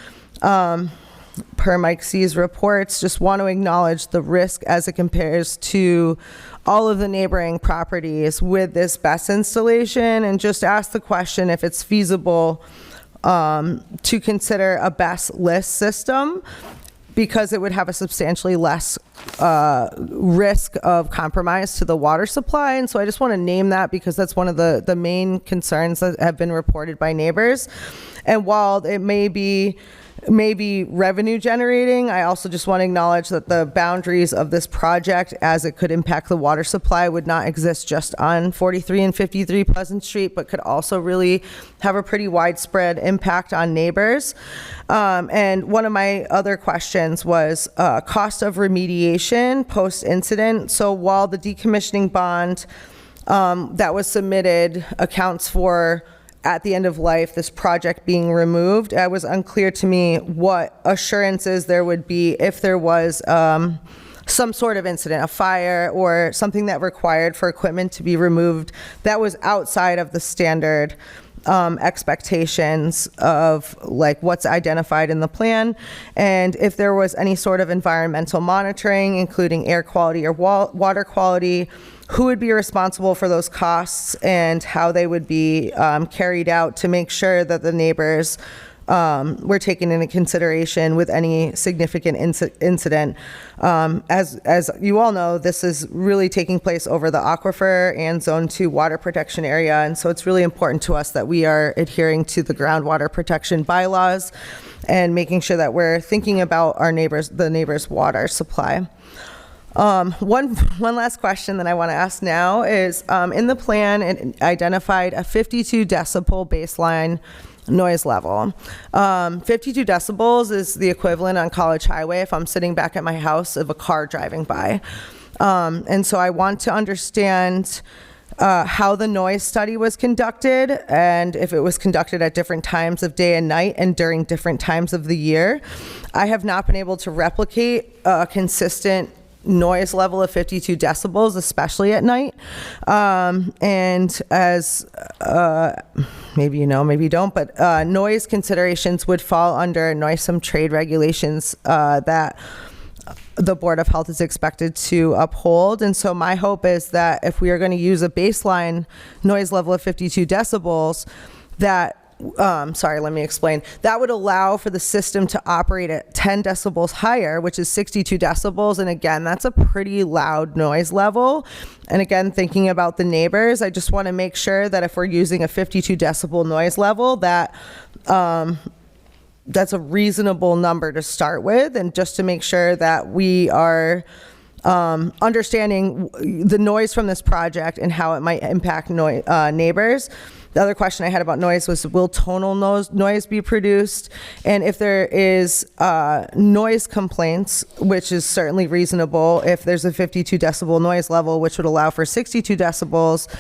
per Mike C's reports, just want to acknowledge the risk as it compares to all of the neighboring properties with this BESS installation, and just ask the question if it's feasible to consider a BESS-less system, because it would have a substantially less risk of compromise to the water supply. And so I just want to name that, because that's one of the main concerns that have been reported by neighbors. And while it may be revenue generating, I also just want to acknowledge that the boundaries of this project, as it could impact the water supply, would not exist just on 43 and 53 Pleasant Street, but could also really have a pretty widespread impact on neighbors. And one of my other questions was cost of remediation post-incident. So while the decommissioning bond that was submitted accounts for, at the end of life, this project being removed, it was unclear to me what assurances there would be if there was some sort of incident, a fire or something that required for equipment to be removed that was outside of the standard expectations of like what's identified in the plan, and if there was any sort of environmental monitoring, including air quality or water quality, who would be responsible for those costs, and how they would be carried out to make sure that the neighbors we're taking into consideration with any significant incident. As you all know, this is really taking place over the aquifer and Zone 2 water protection area, and so it's really important to us that we are adhering to the groundwater protection bylaws and making sure that we're thinking about our the neighbors' water supply. One last question that I want to ask now is, in the plan, it identified a 52 decibel baseline noise level. 52 decibels is the equivalent on College Highway if I'm sitting back at my house of a car driving by. And so I want to understand how the noise study was conducted, and if it was conducted at different times of day and night and during different times of the year. I have not been able to replicate a consistent noise level of 52 decibels, especially at night. And as maybe you know, maybe you don't, but noise considerations would fall under noisome trade regulations that the Board of Health is expected to uphold. And so my hope is that if we are going to use a baseline noise level of 52 decibels, that let me explain. That would allow for the system to operate at 10 decibels higher, which is 62 decibels. And again, that's a pretty loud noise level. And again, thinking about the neighbors, I just want to make sure that if we're using a 52 decibel noise level, that that's a reasonable number to start with, and just to make sure that we are understanding the noise from this project and how it might impact neighbors. The other question I had about noise was, will tonal noise be produced? And if there is noise complaints, which is certainly reasonable, if there's a 52 decibel noise level, which would allow for 62 decibels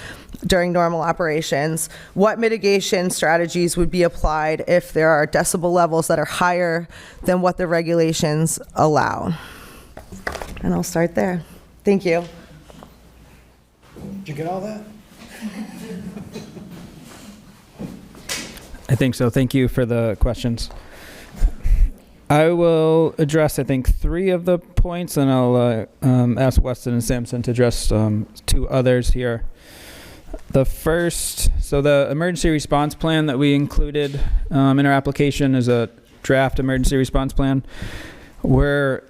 during normal operations, what mitigation strategies would be applied if there are decibel levels that are higher than what the regulations allow? And I'll start there. Thank you. Did you get all that? I think so. Thank you for the questions. I will address, I think, 3 of the points, and I'll ask Weston and Sampson to address 2 others here. The first, so the emergency response plan that we included in our application is a draft emergency response plan, where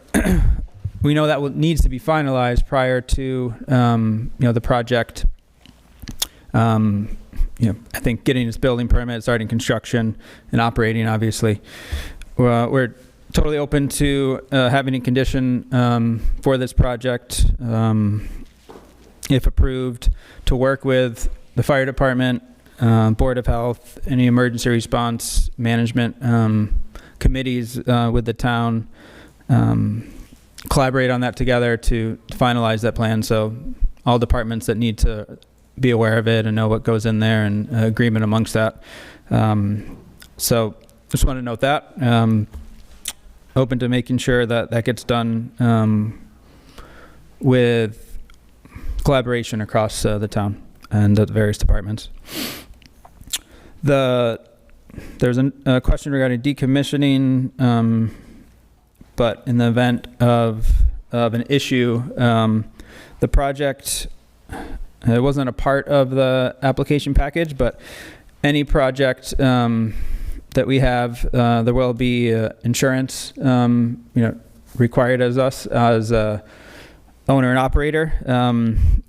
we know that needs to be finalized prior to the project. I think getting its building permit, starting construction, and operating, obviously. We're totally open to having a condition for this project, if approved, to work with the fire department, Board of Health, any emergency response management committees with the town, collaborate on that together to finalize that plan. So all departments that need to be aware of it and know what goes in there, and agreement amongst that. So just want to note that. Open to making sure that that gets done with collaboration across the town and the various departments. There's a question regarding decommissioning, but in the event of an issue, the project, it wasn't a part of the application package, but any project that we have, there will be insurance, required as us as a owner and operator.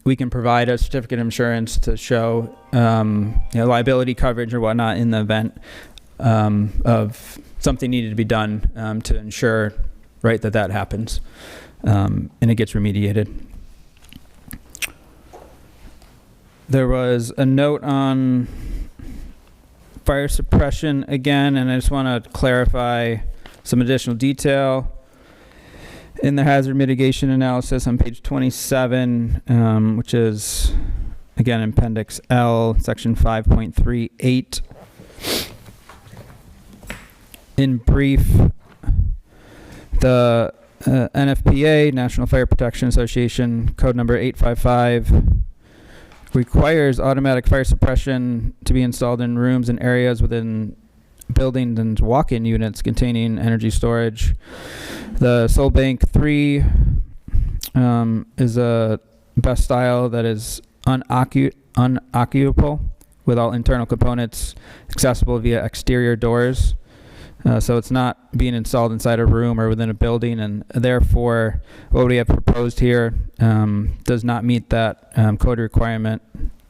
We can provide a certificate of insurance to show liability coverage or whatnot in the event of something needed to be done to ensure that happens and it gets remediated. There was a note on fire suppression again, and I just want to clarify some additional detail. In the hazard mitigation analysis on page 27, which is, again, in Appendix L, Section 5.38. In brief, the NFPA, National Fire Protection Association, code number 855, requires automatic fire suppression to be installed in rooms and areas within buildings and walk-in units containing energy storage. The Solbank 3 is a best style that is unoccupable with all internal components accessible via exterior doors. So it's not being installed inside a room or within a building, and therefore what we have proposed here does not meet that code requirement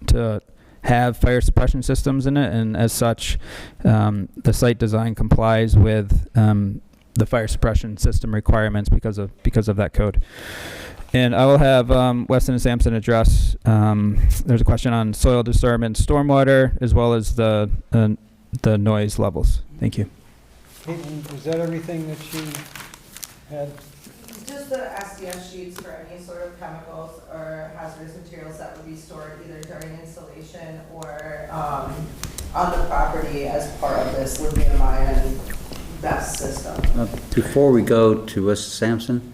to have fire suppression systems in it, and as such, the site design complies with the fire suppression system requirements because of that code. And I will have Weston and Sampson address, there's a question on soil disturbance, stormwater, as well as the noise levels. Thank you. Caitlin, was that everything that you had? Just the SDS sheets for any sort of chemicals or hazardous materials that would be stored either during installation or on the property as part of this lithium-ion BESS system. Before we go to Mr. Sampson,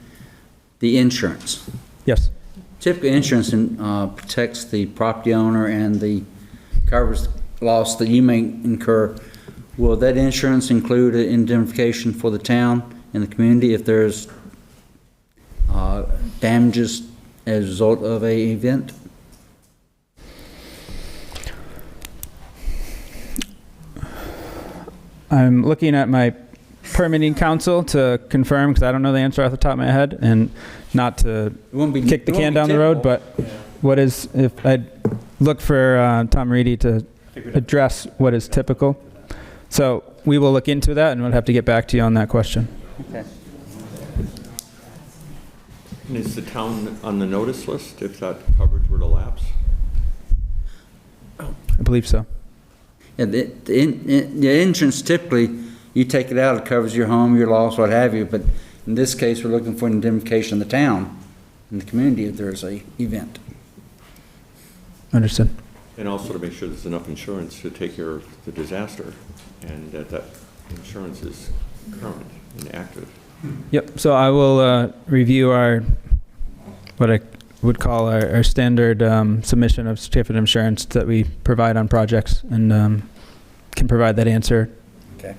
the insurance. Yes. Typically, insurance protects the property owner and covers loss that you may incur. Will that insurance include an indemnification for the town and the community if there's damages as a result of an event? I'm looking at my permitting counsel to confirm, because I don't know the answer off the top of my head, and not to kick the can down the road, but what is, if I'd look for Tom Reedy to address what is typical. So we will look into that, and we'll have to get back to you on that question. Okay. And is the town on the notice list if that coverage were to lapse? I believe so. Yeah, the insurance typically, you take it out, it covers your home, your loss, what have you, but in this case, we're looking for an indemnification of the town and the community if there's a event. Understood. And also to make sure there's enough insurance to take care of the disaster and that insurance is current and active. Yep. So I will review what I would call our standard submission of certificate of insurance that we provide on projects, and can provide that answer. Okay.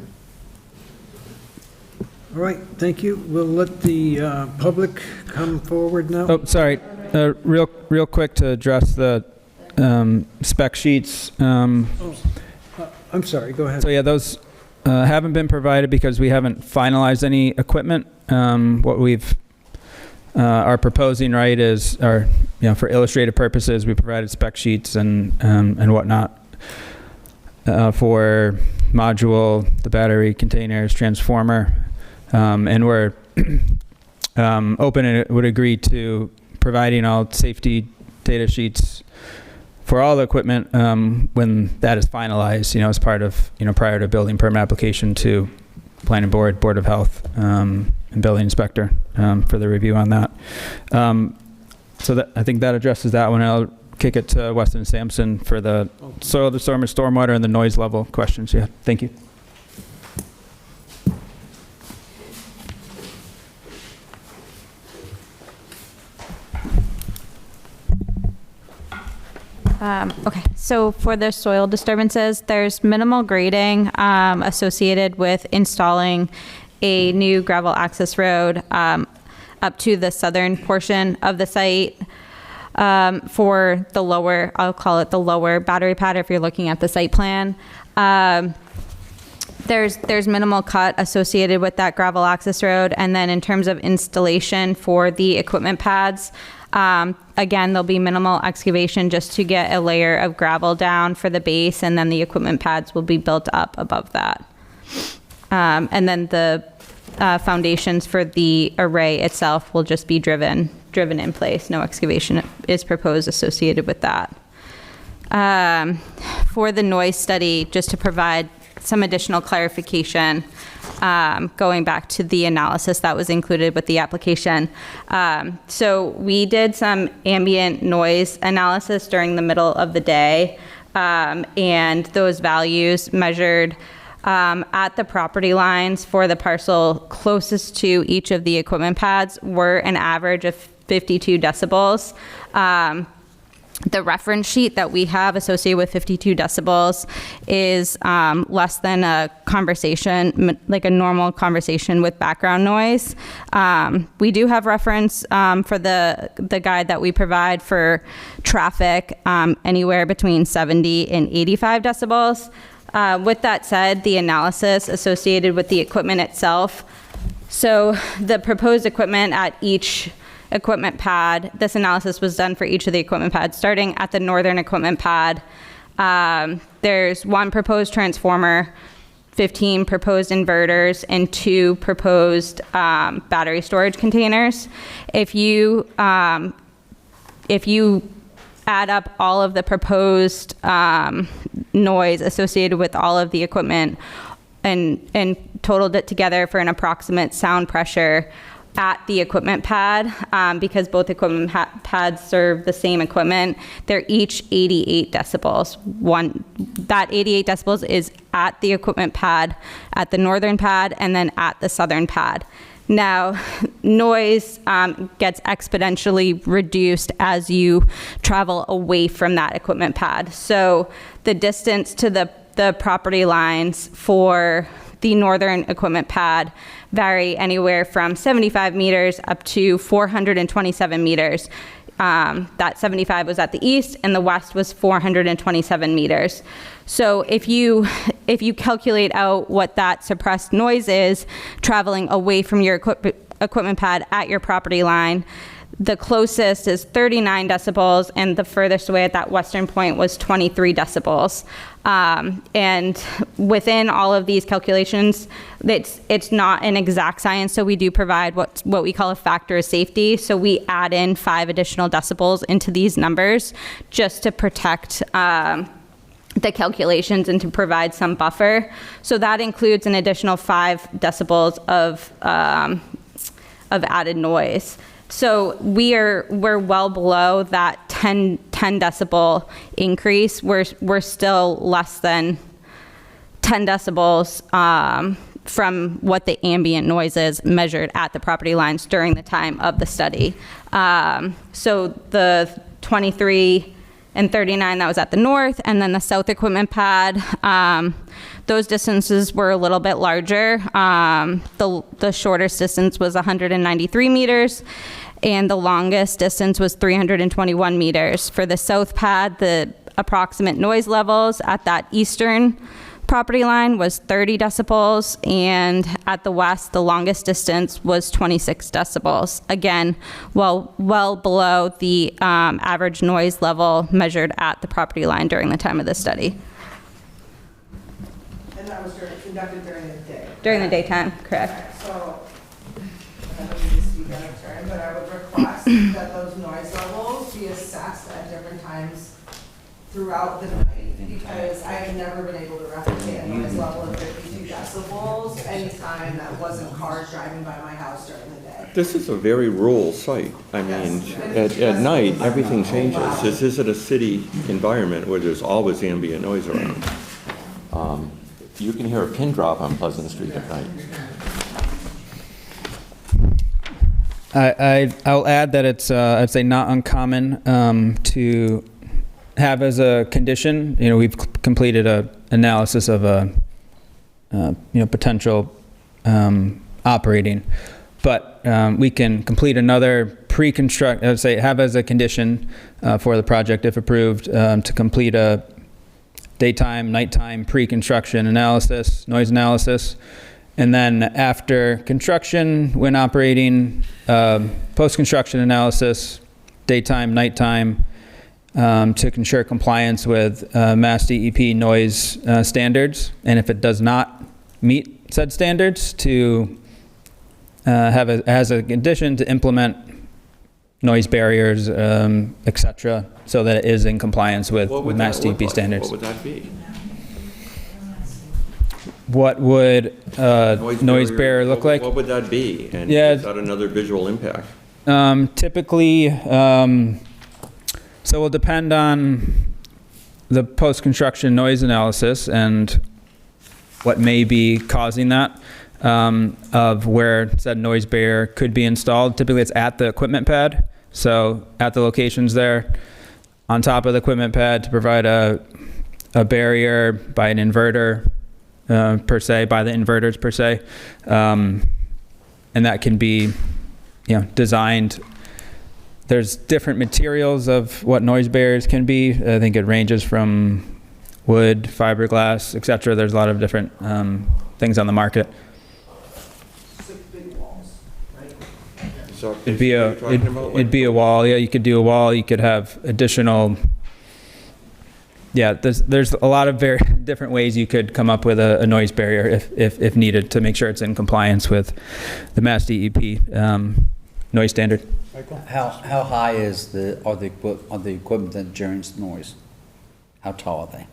All right, thank you. We'll let the public come forward now. Oh, sorry. Real quick to address the spec sheets. I'm sorry, go ahead. So yeah, those haven't been provided because we haven't finalized any equipment. What we've are proposing, right, is, or for illustrative purposes, we provided spec sheets and whatnot for module, the battery, containers, transformer, and we're open and would agree to providing all safety data sheets for all the equipment when that is finalized, as part of, prior to building permit application to planning board, board of health, and building inspector for the review on that. So that, I think that addresses that one. I'll kick it to Weston and Sampson for the soil disturbance, stormwater, and the noise level questions. Yeah, thank you. Okay, so for the soil disturbances, there's minimal grading associated with installing a new gravel access road up to the southern portion of the site for the lower, I'll call it the lower battery pad if you're looking at the site plan. There's minimal cut associated with that gravel access road, and then in terms of installation for the equipment pads, again, there'll be minimal excavation just to get a layer of gravel down for the base, and then the equipment pads will be built up above that. And then the foundations for the array itself will just be driven in place. No excavation is proposed associated with that. For the noise study, just to provide some additional clarification, going back to the analysis that was included with the application. So we did some ambient noise analysis during the middle of the day, and those values measured at the property lines for the parcel closest to each of the equipment pads were an average of 52 decibels. The reference sheet that we have associated with 52 decibels is less than a conversation, like a normal conversation with background noise. We do have reference for the guide that we provide for traffic anywhere between 70 and 85 decibels. With that said, the analysis associated with the equipment itself, so the proposed equipment at each equipment pad, this analysis was done for each of the equipment pads. Starting at the northern equipment pad, there's 1 proposed transformer, 15 proposed inverters, and 2 proposed battery storage containers. If you add up all of the proposed noise associated with all of the equipment and totaled it together for an approximate sound pressure at the equipment pad, because both equipment pads serve the same equipment, they're each 88 decibels. That 88 decibels is at the equipment pad, at the northern pad, and then at the southern pad. Now, noise gets exponentially reduced as you travel away from that equipment pad. So the distance to the property lines for the northern equipment pad vary anywhere from 75 meters up to 427 meters. That 75 was at the east, and the west was 427 meters. So if you calculate out what that suppressed noise is traveling away from your equipment pad at your property line, the closest is 39 decibels, and the furthest away at that western point was 23 decibels. And within all of these calculations, it's not an exact science, so we do provide what we call a factor of safety. So we add in 5 additional decibels into these numbers just to protect the calculations and to provide some buffer. So that includes an additional 5 decibels of added noise. So we're well below that 10 decibel increase. We're still less than 10 decibels from what the ambient noise is measured at the property lines during the time of the study. So the 23 and 39, that was at the north, and then the south equipment pad, those distances were a little bit larger. The shortest distance was 193 meters, and the longest distance was 321 meters. For the south pad, the approximate noise levels at that eastern property line was 30 decibels, and at the west, the longest distance was 26 decibels. Again, well below the average noise level measured at the property line during the time of the study. And that was conducted during the day? During the daytime, correct. Okay, so, I don't need to speak out of turn, but I would request that those noise levels be assessed at different times throughout the night, because I have never been able to replicate a noise level of 52 decibels anytime that wasn't cars driving by my house during the day. This is a very rural site. I mean, at night, everything changes. This isn't a city environment where there's always ambient noise around. You can hear a pin drop on Pleasant Street at night. I'll add that it's, I'd say, not uncommon to have as a condition, we've completed a analysis of a, potential operating, but we can complete another pre-construct, I'd say have as a condition for the project, if approved, to complete a daytime, nighttime pre-construction analysis, noise analysis, and then after construction, when operating, post-construction analysis, daytime, nighttime, to ensure compliance with Mass DEP noise standards, and if it does not meet said standards, to have as a condition to implement noise barriers, etc., so that it is in compliance with Mass DEP standards. What would that be? What would noise barrier look like? What would that be? And yeah, is that another visual impact? Typically, so it will depend on the post-construction noise analysis and what may be causing that, of where said noise barrier could be installed. Typically, it's at the equipment pad. So at the locations there, on top of the equipment pad, to provide a barrier by an inverter, per se, by the inverters per se. And that can be, designed. There's different materials of what noise barriers can be. I think it ranges from wood, fiberglass, et cetera. There's a lot of different things on the market. So It'd be a wall. Yeah, you could do a wall. You could have additional. Yeah, there's a lot of very different ways you could come up with a noise barrier if needed to make sure it's in compliance with the Mass DEP noise standard. How high is the equipment that generates noise? How tall are they?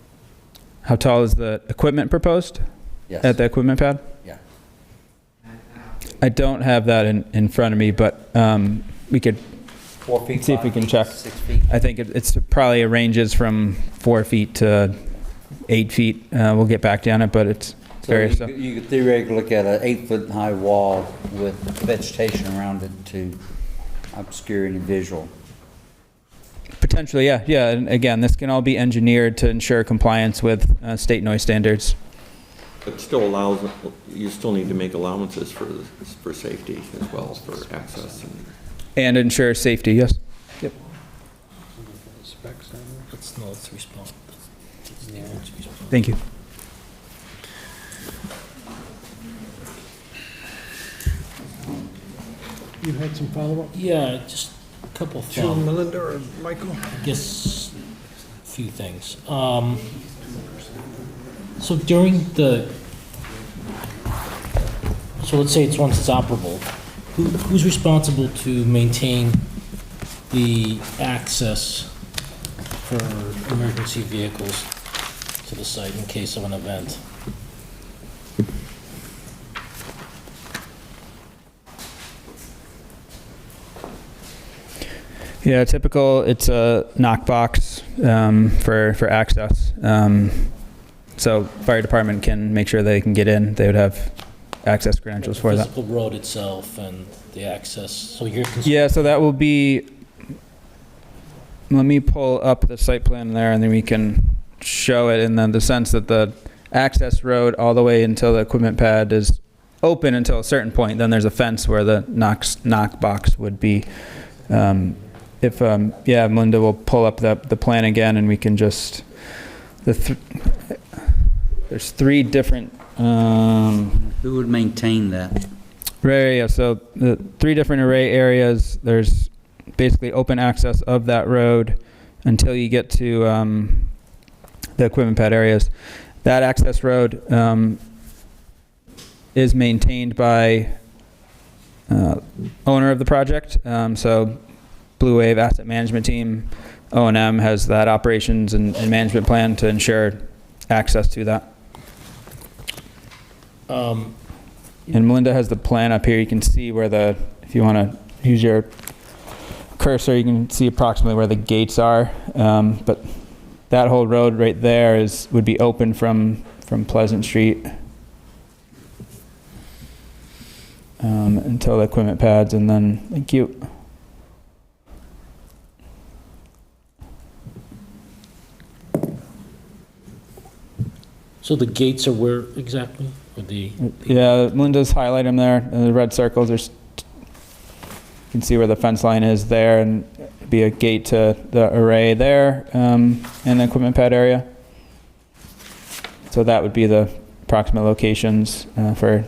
How tall is the equipment proposed? Yes. At the equipment pad? Yeah. I don't have that in front of me, but we could 4 feet, see if we 5 can feet, check. 6 feet? I think it's probably ranges from 4 feet to 8 feet. We'll get back to you on it, but it's So various. you could theoretically look at an 8-foot high wall with vegetation around it to obscure any visual. Potentially, yeah, yeah. And again, this can all be engineered to ensure compliance with state noise standards. It still allows, you still need to make allowances for safety as well as for access. And ensure safety, yes. Yep. That's no, it's response. Thank you. You had some follow-up? Yeah, just a couple of To Melinda or Michael? I guess a few things. So during the, so let's say once it's operable, who's responsible to maintain the access for emergency vehicles to the site in case of an event? Yeah, typical, it's a knock box for access. So fire department can make sure they can get in. They would have access credentials for The that. physical road itself and the access, so you're concerned. Yeah, so that will be, let me pull up the site plan there and then we can show it in the sense that the access road all the way until the equipment pad is open until a certain point. Then there's a fence where the knock box would be. Yeah, Melinda will pull up the plan again and we can just, there's 3 different, Who would maintain that? array area. So the 3 different array areas, there's basically open access of that road until you get to the equipment pad areas. That access road is maintained by owner of the project. So Blue Wave Asset Management Team, O&M has that operations and management plan to ensure access to that. And Melinda has the plan up here. You can see where if you want to use your cursor, you can see approximately where the gates are. But that whole road right there would be open from Pleasant Street until the equipment pads, and then, thank you. So the gates are where exactly? Or Yeah, Melinda's highlight them there. The red circles. You can see where the fence line is there, and it'd be a gate to the array there, and the equipment pad area. So that would be the approximate locations for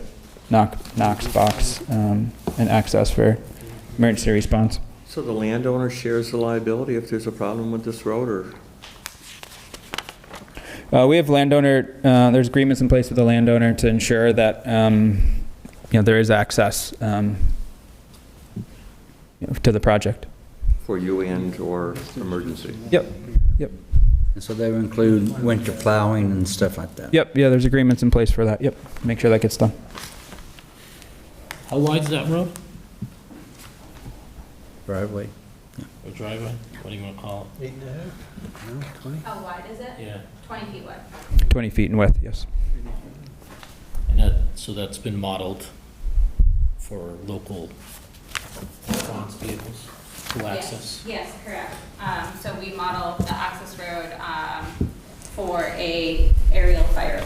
Knox box and access for emergency response. So the landowner shares the liability if there's a problem with this road, or? We have landowner, there's agreements in place with the landowner to ensure that, there is access to the project. For you or emergency? Yep. And so they would include winter plowing and stuff like that? Yep, yeah, there's agreements in place for that. Yep, make sure that gets done. how wide is that road? Driveway. Or driveway? What do you want to call it? 8.5? No, 20? How wide is it? Yeah. 20 feet wide. 20 feet in width, yes. And so that's been modeled for local response vehicles to access? Yes, correct. So we modeled the access road for an aerial fire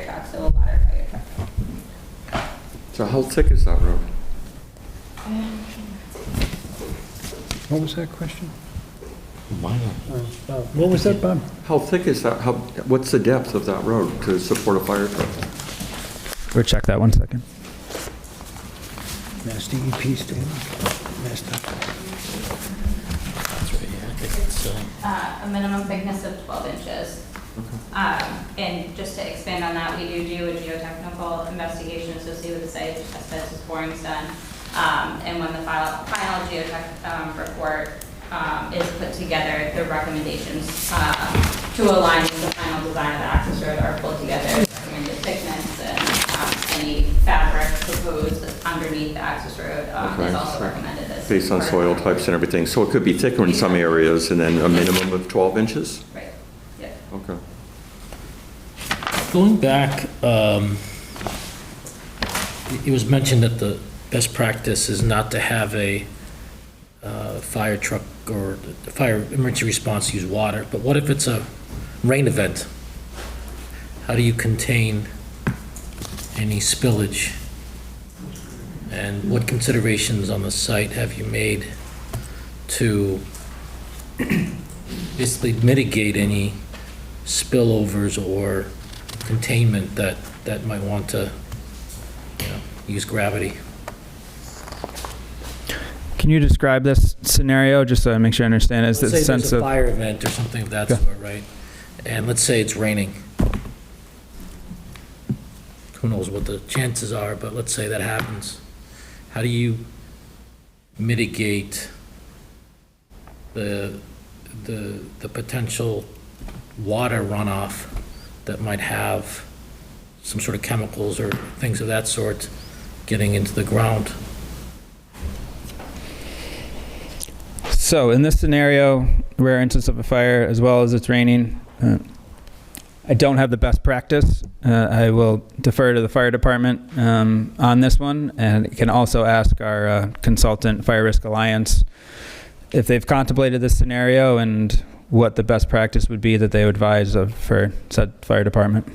truck, so a ladder fire truck. So how thick is that road? What was that question? What was that, Bob? How thick is that? What's the depth of that road to support a fire truck? We'll check that 1 second. Mass DEP standard. Mass DEP. That's right, yeah, I think it's, A minimum thickness of 12 inches. And just to expand on that, we do a geotechnical investigation associated with the site, asbestos borings done. And when the final geotech report is put together, the recommendations to align with the final design of the access road are pulled together. Recommended thickness and any fabric proposed underneath the access road is also recommended as Based on soil types and everything. So it could be thicker in some areas and then a minimum of 12 inches? Right, yeah. Okay. going back, it was mentioned that the best practice is not to have a fire truck or the fire emergency response use water, but what if it's a rain event? How do you contain any spillage? And what considerations on the site have you made to basically mitigate any spillovers or containment that might want to, use gravity? Can you describe this scenario, just so I make sure I understand? Is the Let's say sense there's a of fire event or something of that Okay. sort, right? And let's say it's raining. Who knows what the chances are, but let's say that happens. How do you mitigate the potential water runoff that might have some sort of chemicals or things of that sort getting into the ground? So in this scenario, rare instance of a fire, as well as it's raining, I don't have the best practice. I will defer to the fire department on this one, and can also ask our consultant, Fire Risk Alliance, if they've contemplated this scenario and what the best practice would be that they would advise of for said fire department.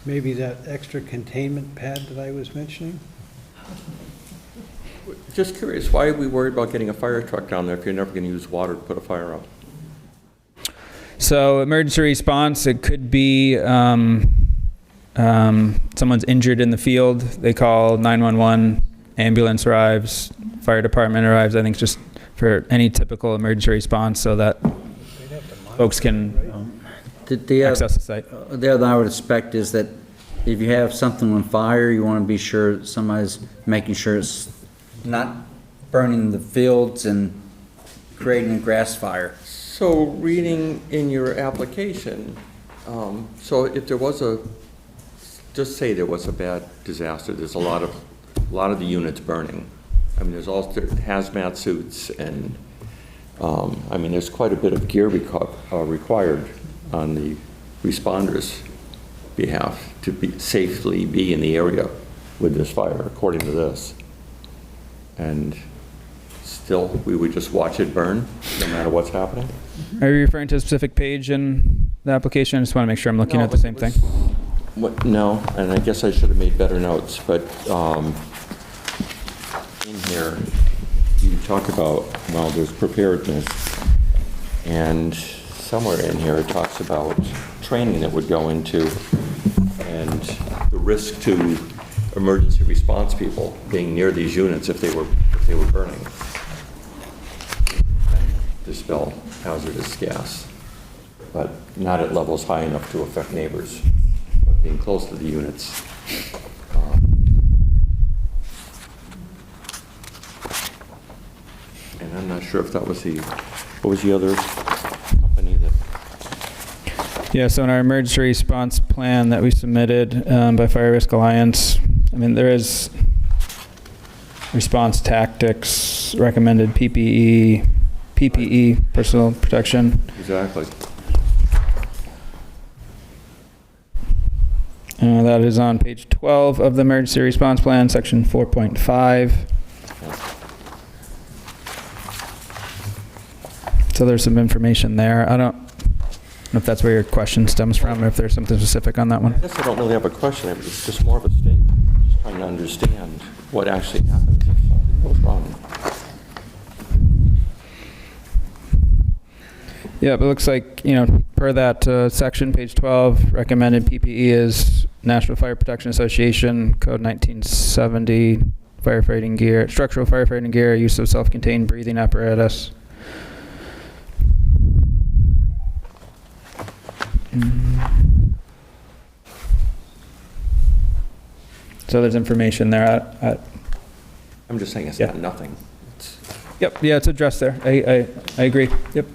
Maybe that extra containment pad that I was mentioning? Just curious, why are we worried about getting a fire truck down there if you're never going to use water to put a fire out? So emergency response, it could be someone's injured in the field. They call 911, ambulance arrives, fire department arrives. I think just for any typical emergency response so that folks can access the site. The other I would expect is that if you have something on fire, you want to be sure somebody's making sure it's not burning the fields and creating a grass fire. So reading in your application, so if there was just say there was a bad disaster, there's a lot of the units burning. I mean, there's also hazmat suits and, there's quite a bit of gear required on the responders' behalf to safely be in the area with this fire, according to this. And still, we would just watch it burn, no matter what's happening? Are you referring to a specific page in the application? I just want to make sure I'm looking at the same thing. No, and I guess I should have made better notes, but in here, you talk about, well, there's preparedness, and somewhere in here it talks about training that would go into, and the risk to emergency response people being near these units if they were burning. Dispel hazardous gas, but not at levels high enough to affect neighbors, but being close to the units. And I'm not sure if that was what was the other company that? Yeah, so in our emergency response plan that we submitted by Fire Risk Alliance, there is response tactics, recommended PPE, personal protection. Exactly. That is on page 12 of the emergency response plan, section 4.5. So there's some information there. I don't know if that's where your question stems from, or if there's something specific on that one. I guess I don't really have a question. It's just more of a statement. Just trying to understand what actually happens if something goes wrong. Yeah, but it looks like, per that section, page 12, recommended PPE is National Fire Protection Association, Code 1970, firefighting gear, structural firefighting gear, use of self-contained breathing apparatus. So there's information there. I'm just saying it's Yeah. not nothing. Yep, yeah, it's addressed there. I agree. Yep.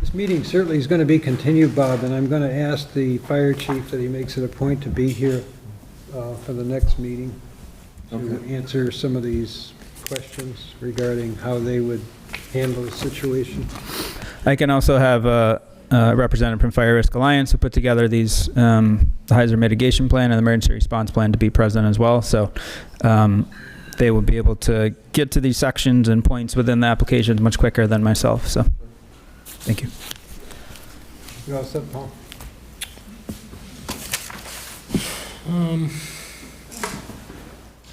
This meeting certainly is going to be continued, Bob, and I'm going to ask the fire chief that he makes it a point to be here for the next meeting to answer some of these questions regarding how they would handle the situation. I can also have a representative from Fire Risk Alliance who put together these, the hazard mitigation plan and the emergency response plan to be present as well. So they will be able to get to these sections and points within the applications much quicker than myself. So thank you. You all set, Paul? I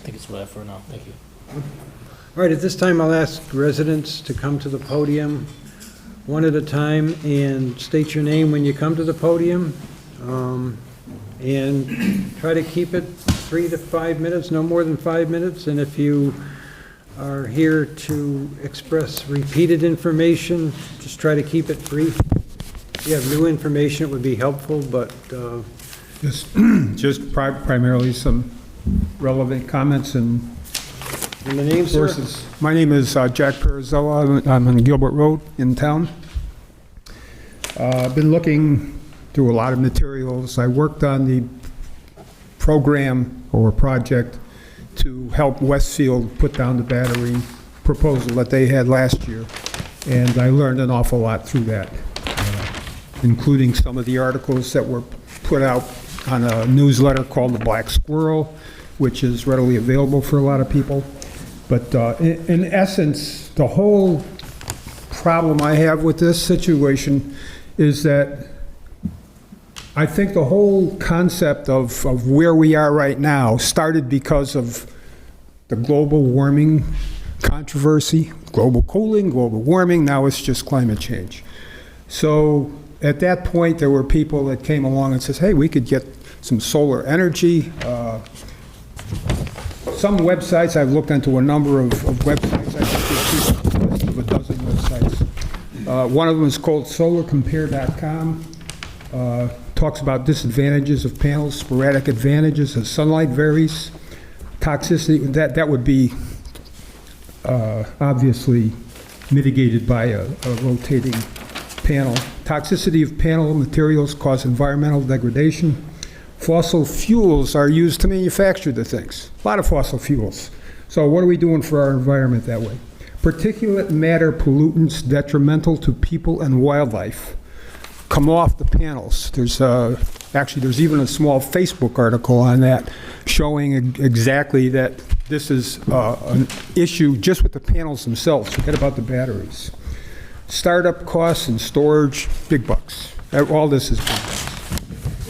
think it's what I have for now. Thank you. All right, at this time, I'll ask residents to come to the podium one at a time and state your name when you come to the podium. And try to keep it 3 to 5 minutes, no more than 5 minutes. And if you are here to express repeated information, just try to keep it brief. If you have new information, it would be helpful, but Just primarily some relevant comments and the name, sir? sources. My name is Jack Perizella. I'm on Gilbert Road in town. I've been looking through a lot of materials. I worked on the program or project to help Westfield put down the battery proposal that they had last year, and I learned an awful lot through that, including some of the articles that were put out on a newsletter called The Black Squirrel, which is readily available for a lot of people. But in essence, the whole problem I have with this situation is that I think the whole concept of where we are right now started because of the global warming controversy, global cooling, global warming, now it's just climate change. So at that point, there were people that came along and says, hey, we could get some solar energy. Some websites, I've looked into a number of websites, I think there's a list of a dozen websites. One of them is called solarcompare.com. Talks about disadvantages of panels, sporadic advantages as sunlight varies, toxicity, that would be obviously mitigated by a rotating panel. Toxicity of panel materials cause environmental degradation. Fossil fuels are used to manufacture the things. A lot of fossil fuels. So what are we doing for our environment that way? Particulate matter pollutants detrimental to people and wildlife come off the panels. There's actually there's even a small Facebook article on that showing exactly that this is an issue just with the panels themselves. Forget about the batteries. Startup costs and storage, big bucks. All this is big bucks.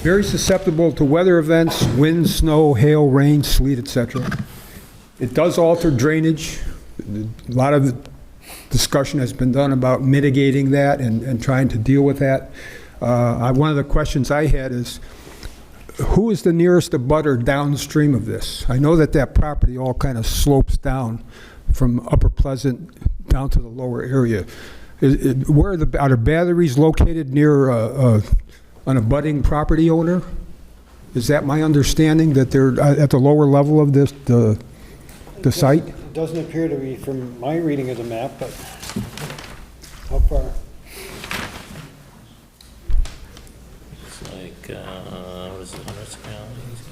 Very susceptible to weather events, wind, snow, hail, rain, sleet, etc. It does alter drainage. A lot of discussion has been done about mitigating that and trying to deal with that. One of the questions I had is, who is the nearest abutter downstream of this? I know that property all kind of slopes down from Upper Pleasant down to the lower area. Are the batteries located near an abutting property owner? Is that my understanding, that they're at the lower level of this, the site? It doesn't appear to be from my reading of the map, but how far? It's like, what is it, 100 counties?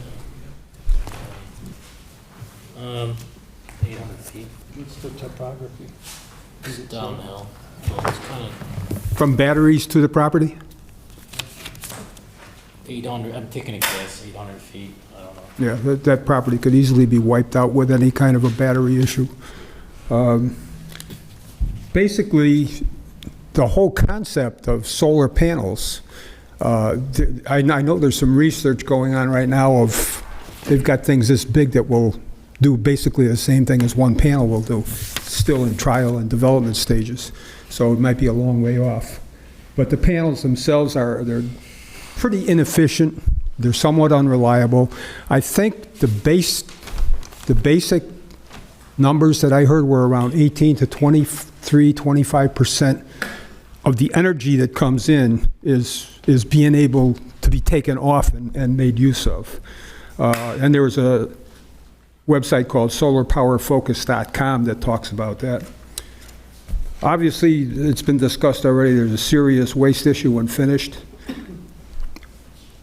800 feet. What's the topography? It's downhill. So it's kind of From batteries to the property? 800, I'm taking a guess, 800 feet, I don't know. Yeah, that property could easily be wiped out with any kind of a battery issue. Basically, the whole concept of solar panels, I know there's some research going on right now of, they've got things this big that will do basically the same thing as one panel will do, still in trial and development stages. So it might be a long way off. But the panels themselves they're pretty inefficient. They're somewhat unreliable. I think the basic numbers that I heard were around 18 to 23, 25% of the energy that comes in is being able to be taken off and made use of. And there was a website called solarpowerfocus.com that talks about that. Obviously, it's been discussed already, there's a serious waste issue when finished.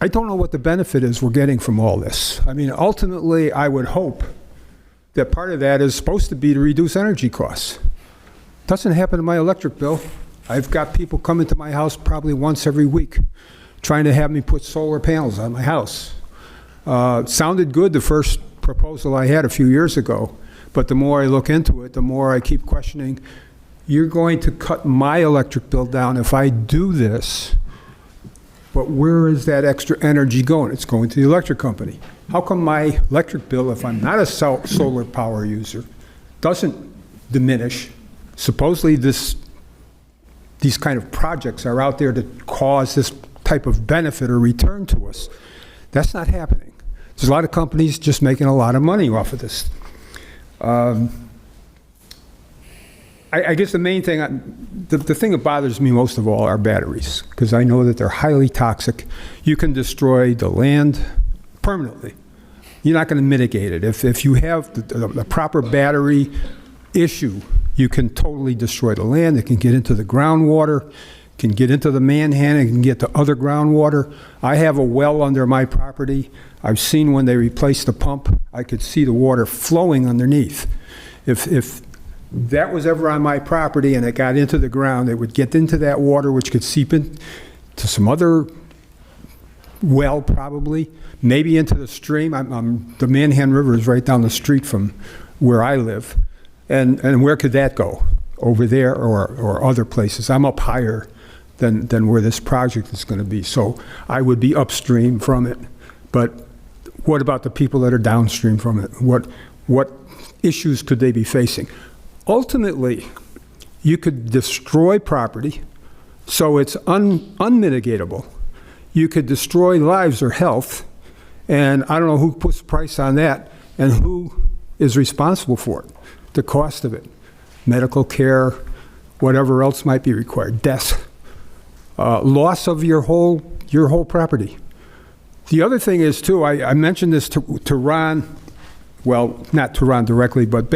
I don't know what the benefit is we're getting from all this. I mean, ultimately, I would hope that part of that is supposed to be to reduce energy costs. Doesn't happen to my electric bill. I've got people coming to my house probably once every week trying to have me put solar panels on my house. It sounded good the first proposal I had a few years ago, but the more I look into it, the more I keep questioning, you're going to cut my electric bill down if I do this, but where is that extra energy going? It's going to the electric company. How come my electric bill, if I'm not a solar power user, doesn't diminish? Supposedly these kind of projects are out there to cause this type of benefit or return to us. That's not happening. There's a lot of companies just making a lot of money off of this. I guess the main thing, the thing that bothers me most of all are batteries, because I know that they're highly toxic. You can destroy the land permanently. You're not going to mitigate it. If you have the proper battery issue, you can totally destroy the land. It can get into the groundwater, can get into the manhandle, it can get to other groundwater. I have a well under my property. I've seen when they replaced the pump, I could see the water flowing underneath. If that was ever on my property and it got into the ground, it would get into that water, which could seep into some other well, probably, maybe into the stream. The Manhan River is right down the street from where I live. And where could that go? Over there or other places? I'm up higher than where this project is going to be. So I would be upstream from it. But what about the people that are downstream from it? What issues could they be facing? Ultimately, you could destroy property so it's unmitigatable. You could destroy lives or health, and I don't know who puts the price on that and who is responsible for it, the cost of it, medical care, whatever else might be required, death, loss of your whole property. The other thing is, too, I mentioned this to Ron, well, not to Ron directly, but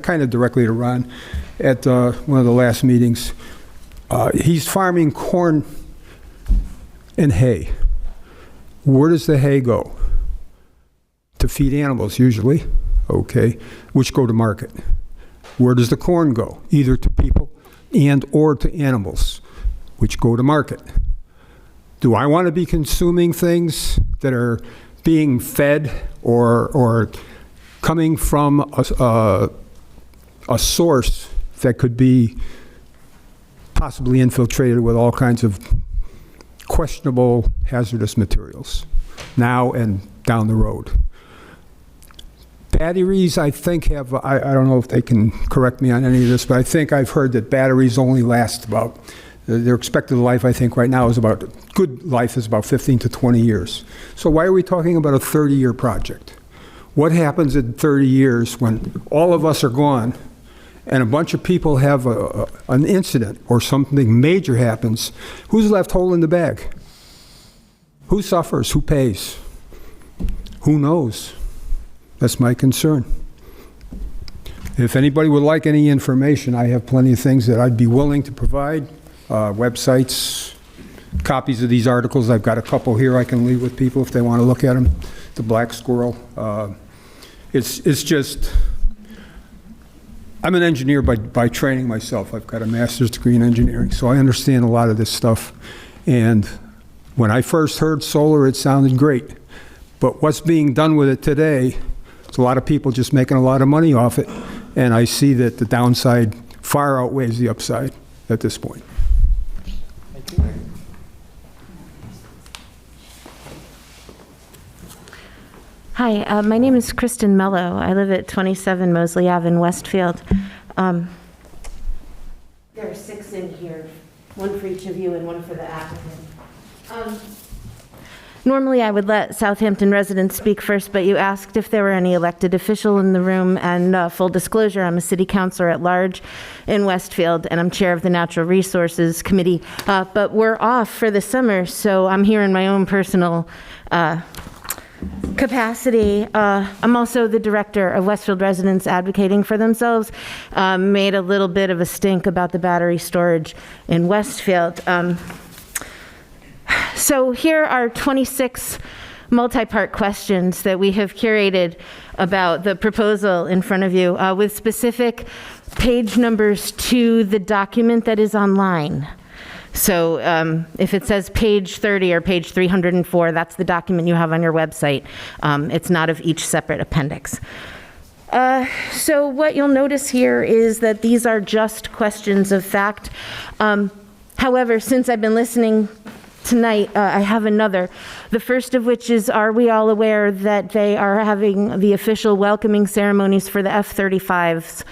kind of directly to Ron at one of the last meetings. He's farming corn and hay. Where does the hay go? To feed animals, usually, okay, which go to market. Where does the corn go? Either to people and or to animals, which go to market. Do I want to be consuming things that are being fed or coming from a source that could be possibly infiltrated with all kinds of questionable hazardous materials now and down the road? Batteries, I think, have, I don't know if they can correct me on any of this, but I think I've heard that batteries only last about, their expected life, I think, right now is about, good life is about 15 to 20 years. So why are we talking about a 30-year project? What happens in 30 years when all of us are gone and a bunch of people have an incident or something major happens? Who's left holding the bag? Who suffers? Who pays? Who knows? That's my concern. If anybody would like any information, I have plenty of things that I'd be willing to provide, websites, copies of these articles. I've got a couple here I can leave with people if they want to look at them. The Black Squirrel. It's just, I'm an engineer by training myself. I've got a master's degree in engineering, so I understand a lot of this stuff. And when I first heard solar, it sounded great. But what's being done with it today, there's a lot of people just making a lot of money off it, and I see that the downside far outweighs the upside at this point. Thank you. Hi, my name is Kristen Mello. I live at 27 Mosley Ave in Westfield. There are 6 in here, one for each of you and one for the applicant. Normally, I would let Southampton residents speak first, but you asked if there were any elected official in the room, and full disclosure, I'm a city councilor at large in Westfield, and I'm chair of the Natural Resources Committee, but we're off for the summer, so I'm here in my own personal capacity. I'm also the director of Westfield Residents Advocating for Themselves. Made a little bit of a stink about the battery storage in Westfield. So here are 26 multi-part questions that we have curated about the proposal in front of you, with specific page numbers to the document that is online. So if it says page 30 or page 304, that's the document you have on your website. It's not of each separate appendix. So what you'll notice here is that these are just questions of fact. However, since I've been listening tonight, I have another. The first of which is, are we all aware that they are having the official welcoming ceremonies for the F-35s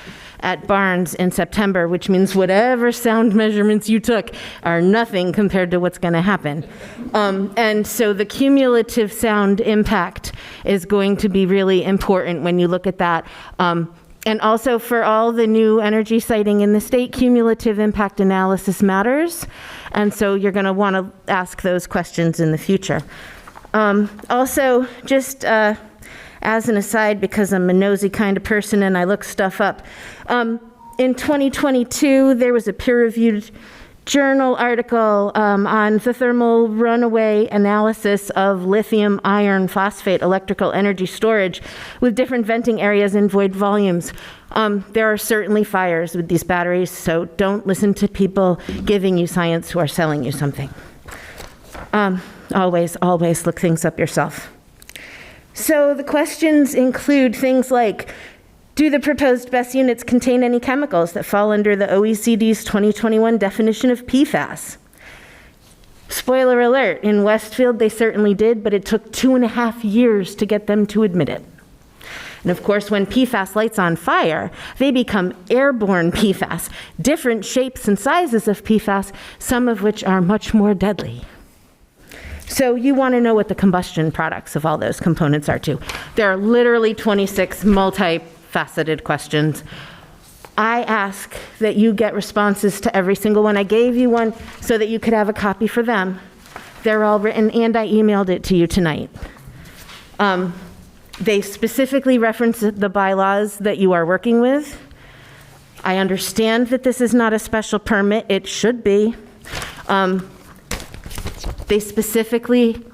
at Barnes in September, which means whatever sound measurements you took are nothing compared to what's going to happen. And so the cumulative sound impact is going to be really important when you look at that. And also for all the new energy siting in the state, cumulative impact analysis matters. And so you're going to want to ask those questions in the future. Also, just as an aside, because I'm a nosy kind of person and I look stuff up, in 2022, there was a peer-reviewed journal article on the thermal runaway analysis of lithium iron phosphate electrical energy storage with different venting areas and void volumes. There are certainly fires with these batteries, so don't listen to people giving you science who are selling you something. Always look things up yourself. So the questions include things like, do the proposed BESS units contain any chemicals that fall under the OECD's 2021 definition of PFAS? Spoiler alert, in Westfield they certainly did, but it took 2.5 years to get them to admit it. And of course, when PFAS lights on fire, they become airborne PFAS, different shapes and sizes of PFAS, some of which are much more deadly. So you want to know what the combustion products of all those components are too. There are literally 26 multifaceted questions. I ask that you get responses to every single one. I gave you one so that you could have a copy for them. They're all written, and I emailed it to you tonight. They specifically reference the bylaws that you are working with. I understand that this is not a special permit. It should be. They specifically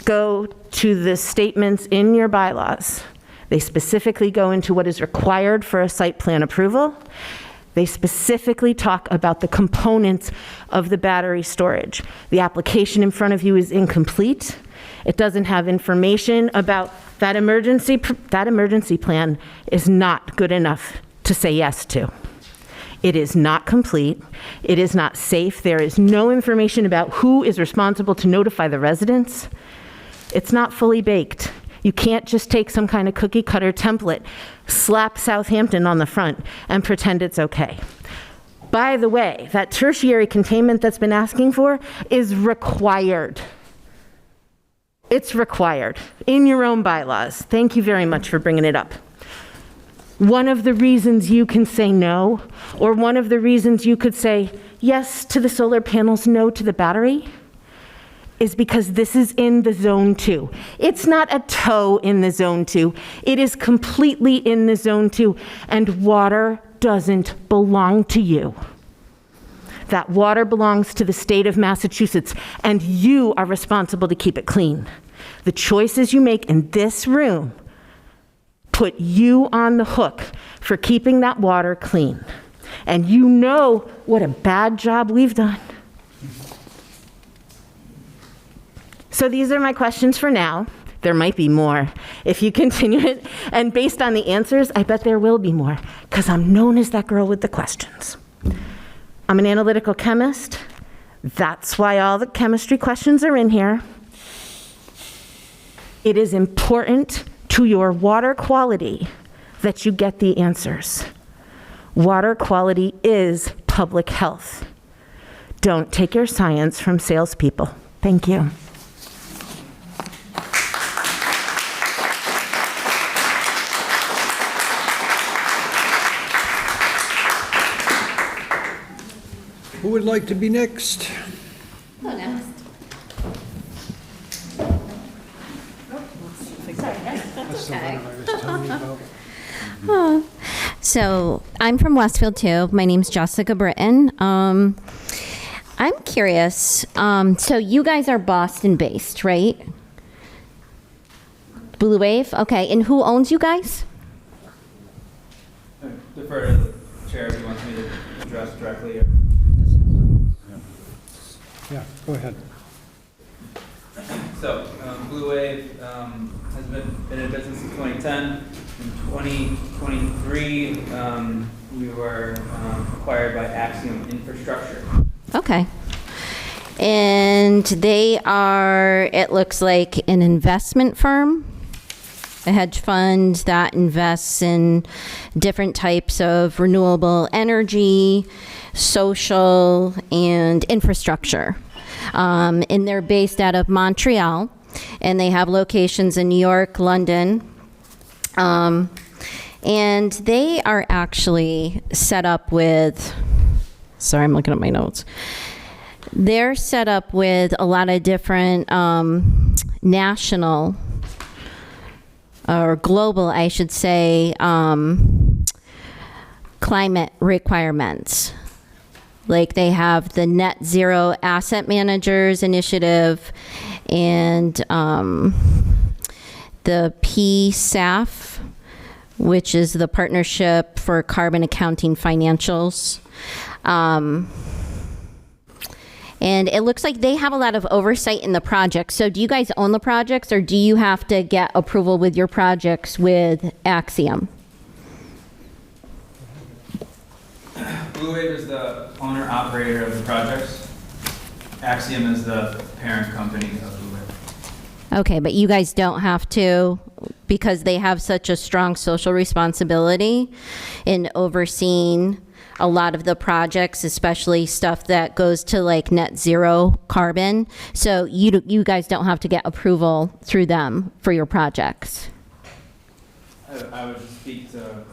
go to the statements in your bylaws. They specifically go into what is required for a site plan approval. They specifically talk about the components of the battery storage. The application in front of you is incomplete. It doesn't have information about that emergency plan is not good enough to say yes to. It is not complete. It is not safe. There is no information about who is responsible to notify the residents. It's not fully baked. You can't just take some kind of cookie cutter template, slap Southampton on the front, and pretend it's okay. By the way, that tertiary containment that's been asking for is required. It's required in your own bylaws. Thank you very much for bringing it up. One of the reasons you can say no, or one of the reasons you could say yes to the solar panels, no to the battery, is because this is in the zone 2. It's not a toe in the zone 2. It is completely in the zone 2, and water doesn't belong to you. That water belongs to the state of Massachusetts, and you are responsible to keep it clean. The choices you make in this room put you on the hook for keeping that water clean. And you know what a bad job we've done. So these are my questions for now. There might be more if you continue it. And based on the answers, I bet there will be more, because I'm known as that girl with the questions. I'm an analytical chemist. That's why all the chemistry questions are in here. It is important to your water quality that you get the answers. Water quality is public health. Don't take your science from salespeople. Thank you. Who would like to be next? So I'm from Westfield too. My name's Jessica Britton. I'm curious. So you guys are Boston based, right? Blue Wave? Okay. And who owns you guys? I defer to the chair if he wants me to address directly. Or... Yeah, go ahead. So, Blue Wave has been in business since 2010. In 2023, we were acquired by Axiom Infrastructure. Okay. And they are, it looks like, an investment firm, a hedge fund that invests in different types of renewable energy, social, and infrastructure. And they're based out of Montreal, and they have locations in New York, London, and they are actually set up with, sorry, I'm looking at my notes. They're set up with a lot of different national, or global, I should say, climate requirements. Like they have the Net Zero Asset Managers Initiative and the PSAF, which is the Partnership for Carbon Accounting Financials. And it looks like they have a lot of oversight in the project. So do you guys own the projects, or do you have to get approval with your projects with Axiom? Blue Wave is the owner-operator of the projects. Axiom is the parent company of Blue Wave. Okay, but you guys don't have to, because they have such a strong social responsibility in overseeing a lot of the projects, especially stuff that goes to like net zero carbon. So you guys don't have to get approval through them for your projects. I would speak to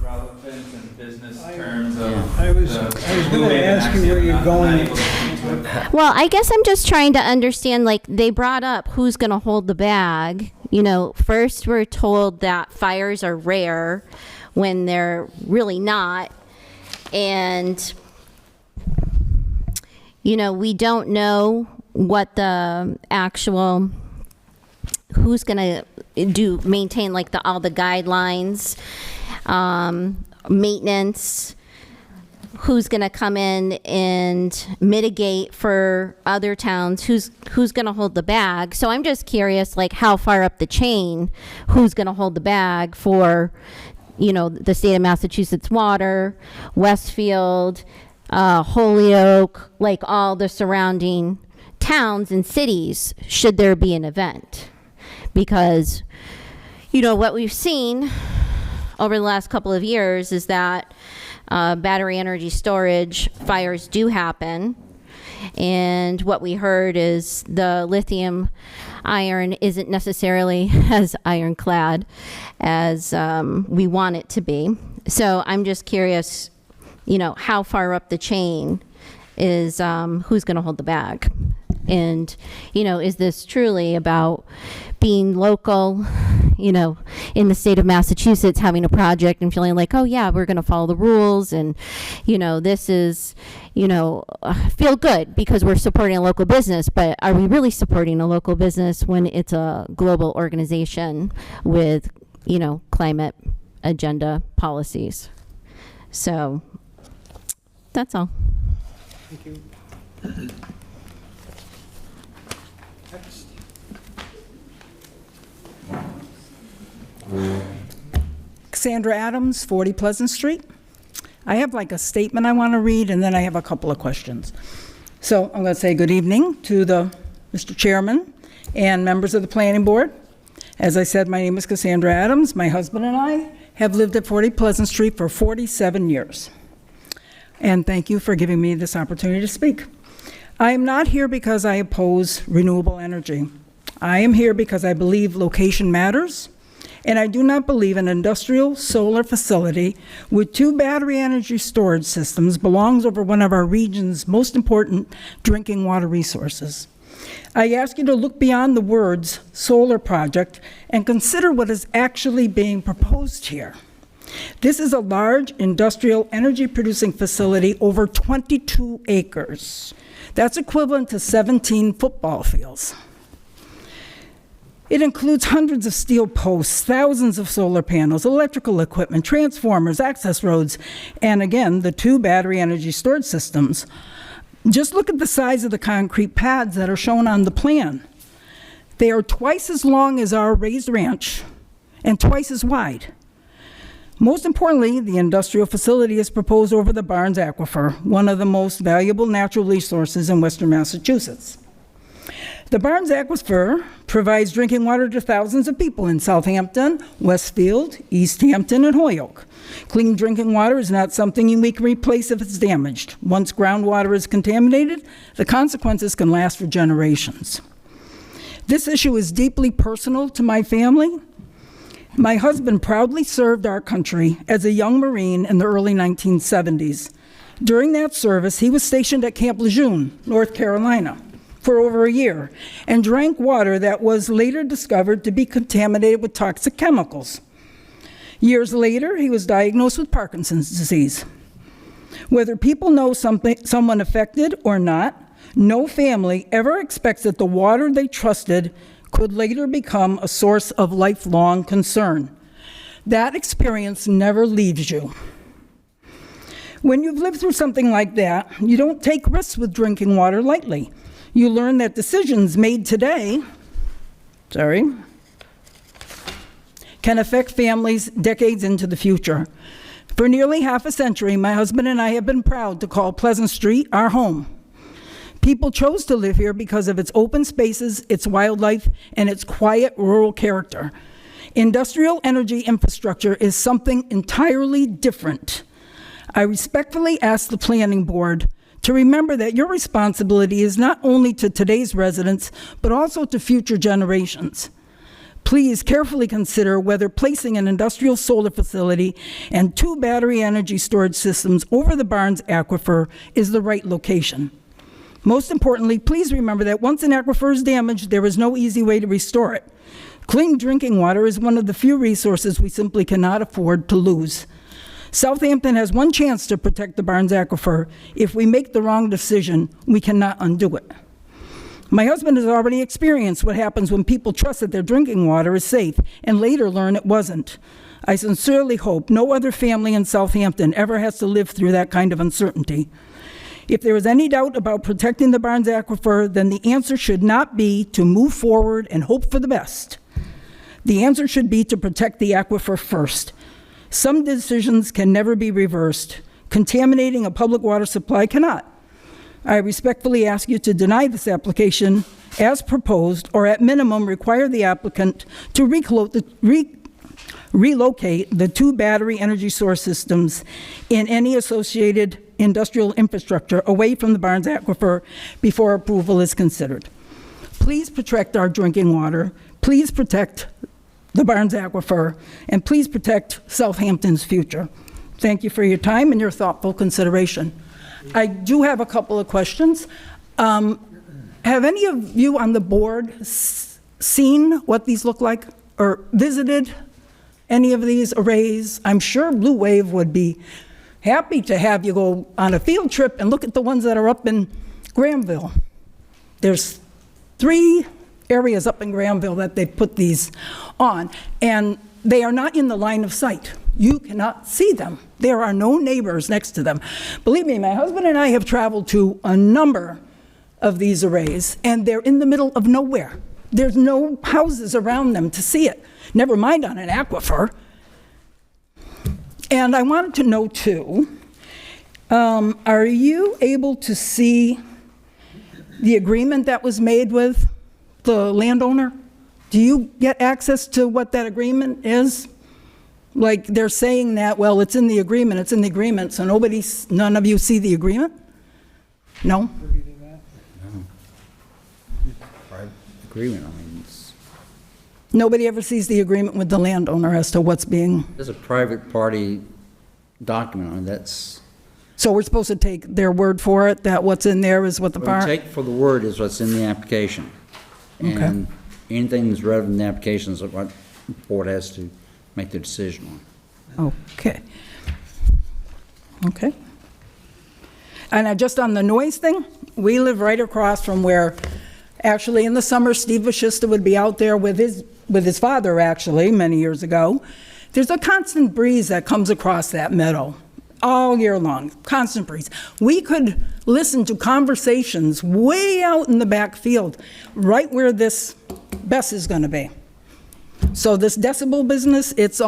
relevance and business terms of I was going to ask you where you're going. Well, I guess I'm just trying to understand, like, they brought up who's going to hold the bag. You know, first we're told that fires are rare when they're really not. And, you know, we don't know what the actual, who's going to maintain like all the guidelines, maintenance, who's going to come in and mitigate for other towns, who's going to hold the bag. So I'm just curious, like, how far up the chain, who's going to hold the bag for, you know, the state of Massachusetts Water, Westfield, Holyoke, like all the surrounding towns and cities, should there be an event. Because, you know, what we've seen over the last couple of years is that battery energy storage fires do happen. And what we heard is the lithium iron isn't necessarily as ironclad as we want it to be. So I'm just curious, you know, how far up the chain is who's going to hold the bag? And, you know, is this truly about being local, you know, in the state of Massachusetts, having a project and feeling like, oh yeah, we're going to follow the rules, and, you know, this is, you know, feel good because we're supporting a local business, but are we really supporting a local business when it's a global organization with, you know, climate agenda policies? So that's all. Thank you. Cassandra Adams, 40 Pleasant Street. I have like a statement I want to read, and then I have a couple of questions. So I'm going to say good evening to the Mr. Chairman and members of the Planning Board. As I said, my name is Cassandra Adams. My husband and I have lived at 40 Pleasant Street for 47 years. And thank you for giving me this opportunity to speak. I am not here because I oppose renewable energy. I am here because I believe location matters, and I do not believe an industrial solar facility with 2 battery energy storage systems belongs over one of our region's most important drinking water resources. I ask you to look beyond the words solar project and consider what is actually being proposed here. This is a large industrial energy producing facility over 22 acres. That's equivalent to 17 football fields. It includes hundreds of steel posts, thousands of solar panels, electrical equipment, transformers, access roads, and again, the 2 battery energy storage systems. Just look at the size of the concrete pads that are shown on the plan. They are twice as long as our raised ranch and twice as wide. Most importantly, the industrial facility is proposed over the Barnes Aquifer, one of the most valuable natural resources in western Massachusetts. The Barnes Aquifer provides drinking water to thousands of people in Southampton, Westfield, Easthampton, and Holyoke. Clean drinking water is not something we can replace if it's damaged. Once groundwater is contaminated, the consequences can last for generations. This issue is deeply personal to my family. My husband proudly served our country as a young Marine in the early 1970s. During that service, he was stationed at Camp Lejeune, North Carolina, for over a year, and drank water that was later discovered to be contaminated with toxic chemicals. Years later, he was diagnosed with Parkinson's disease. Whether people know someone affected or not, no family ever expects that the water they trusted could later become a source of lifelong concern. That experience never leaves you. When you've lived through something like that, you don't take risks with drinking water lightly. You learn that decisions made today, can affect families decades into the future. For nearly half a century, my husband and I have been proud to call Pleasant Street our home. People chose to live here because of its open spaces, its wildlife, and its quiet rural character. Industrial energy infrastructure is something entirely different. I respectfully ask the planning board to remember that your responsibility is not only to today's residents, but also to future generations. Please carefully consider whether placing an industrial solar facility and 2 battery energy storage systems over the Barnes Aquifer is the right location. Most importantly, please remember that once an aquifer is damaged, there is no easy way to restore it. Clean drinking water is one of the few resources we simply cannot afford to lose. Southampton has one chance to protect the Barnes Aquifer. If we make the wrong decision, we cannot undo it. My husband has already experienced what happens when people trust that their drinking water is safe and later learn it wasn't. I sincerely hope no other family in Southampton ever has to live through that kind of uncertainty. If there is any doubt about protecting the Barnes Aquifer, then the answer should not be to move forward and hope for the best. The answer should be to protect the aquifer first. Some decisions can never be reversed. Contaminating a public water supply cannot. I respectfully ask you to deny this application as proposed, or at minimum require the applicant to relocate the 2 battery energy source systems in any associated industrial infrastructure away from the Barnes Aquifer before approval is considered. Please protect our drinking water. Please protect the Barnes Aquifer, and please protect Southampton's future. Thank you for your time and your thoughtful consideration. I do have a couple of questions. Have any of you on the board seen what these look like or visited any of these arrays? I'm sure Blue Wave would be happy to have you go on a field trip and look at the ones that are up in Granville. There's 3 areas up in Granville that they put these on, and they are not in the line of sight. You cannot see them. There are no neighbors next to them. Believe me, my husband and I have traveled to a number of these arrays, and they're in the middle of nowhere. There's no houses around them to see it, never mind on an aquifer. And I wanted to know, too, are you able to see the agreement that was made with the landowner? Do you get access to what that agreement is? Like, they're saying that, well, it's in the agreement, so none of you see the agreement? No? Private agreement, I mean, Nobody ever sees the agreement with the landowner as to what's being... it's a private party document, I mean, that's... So we're supposed to take their word for it, that what's in there is what the What we take for the word is what's in the application. Okay. And anything that's read in the application is what the board has to make the decision on. Okay. Okay. And just on the noise thing, we live right across from where, actually, in the summer, Steve Vashista would be out there with his father, actually, many years ago. There's a constant breeze that comes across that meadow all year long, constant breeze. We could listen to conversations way out in the back field, right where this Bess is going to be. So this decibel business, it's,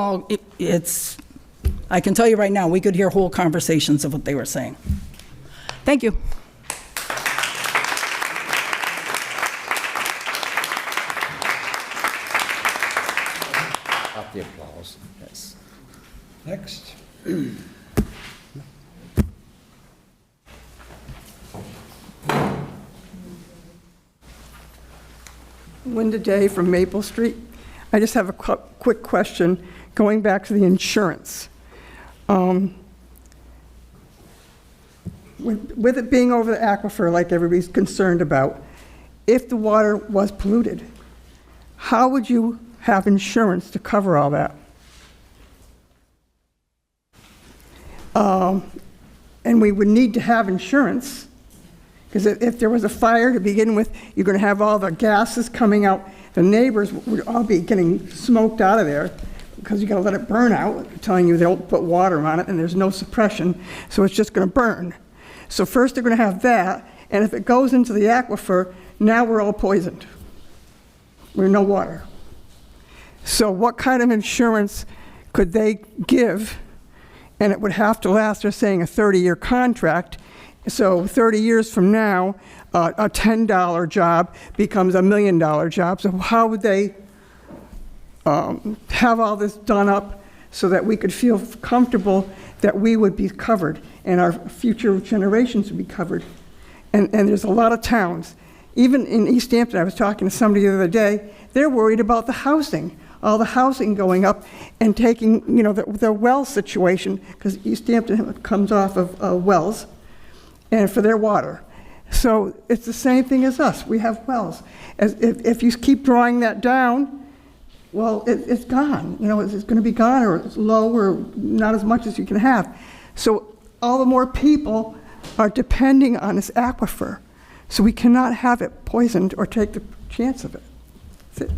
I can tell you right now, we could hear whole conversations of what they were saying. Thank you. Stop the applause, yes. Next. Linda Day from Maple Street. I just have a quick question going back to the insurance. With it being over the aquifer like everybody's concerned about, if the water was polluted, how would you have insurance to cover all that? And we would need to have insurance, because if there was a fire to begin with, you're going to have all the gases coming out. The neighbors would all be getting smoked out of there because you got to let it burn out. They're telling you they don't put water on it and there's no suppression, so it's just going to burn. So first they're going to have that, and if it goes into the aquifer, now we're all poisoned. We're no water. So what kind of insurance could they give? And it would have to last, they're saying, a 30-year contract. So 30 years from now, a $10 job becomes a $1 million job. So how would they have all this done up so that we could feel comfortable that we would be covered and our future generations would be covered? And there's a lot of towns. Even in Easthampton, I was talking to somebody the other day, they're worried about the housing, all the housing going up and taking, you know, the well situation, because Easthampton comes off of wells, and for their water. So it's the same thing as us. We have wells. If you keep drawing that down, well, it's gone. You know, it's going to be gone, or it's low, or not as much as you can have. So all the more people are depending on this aquifer. So we cannot have it poisoned or take the chance of it. That's it.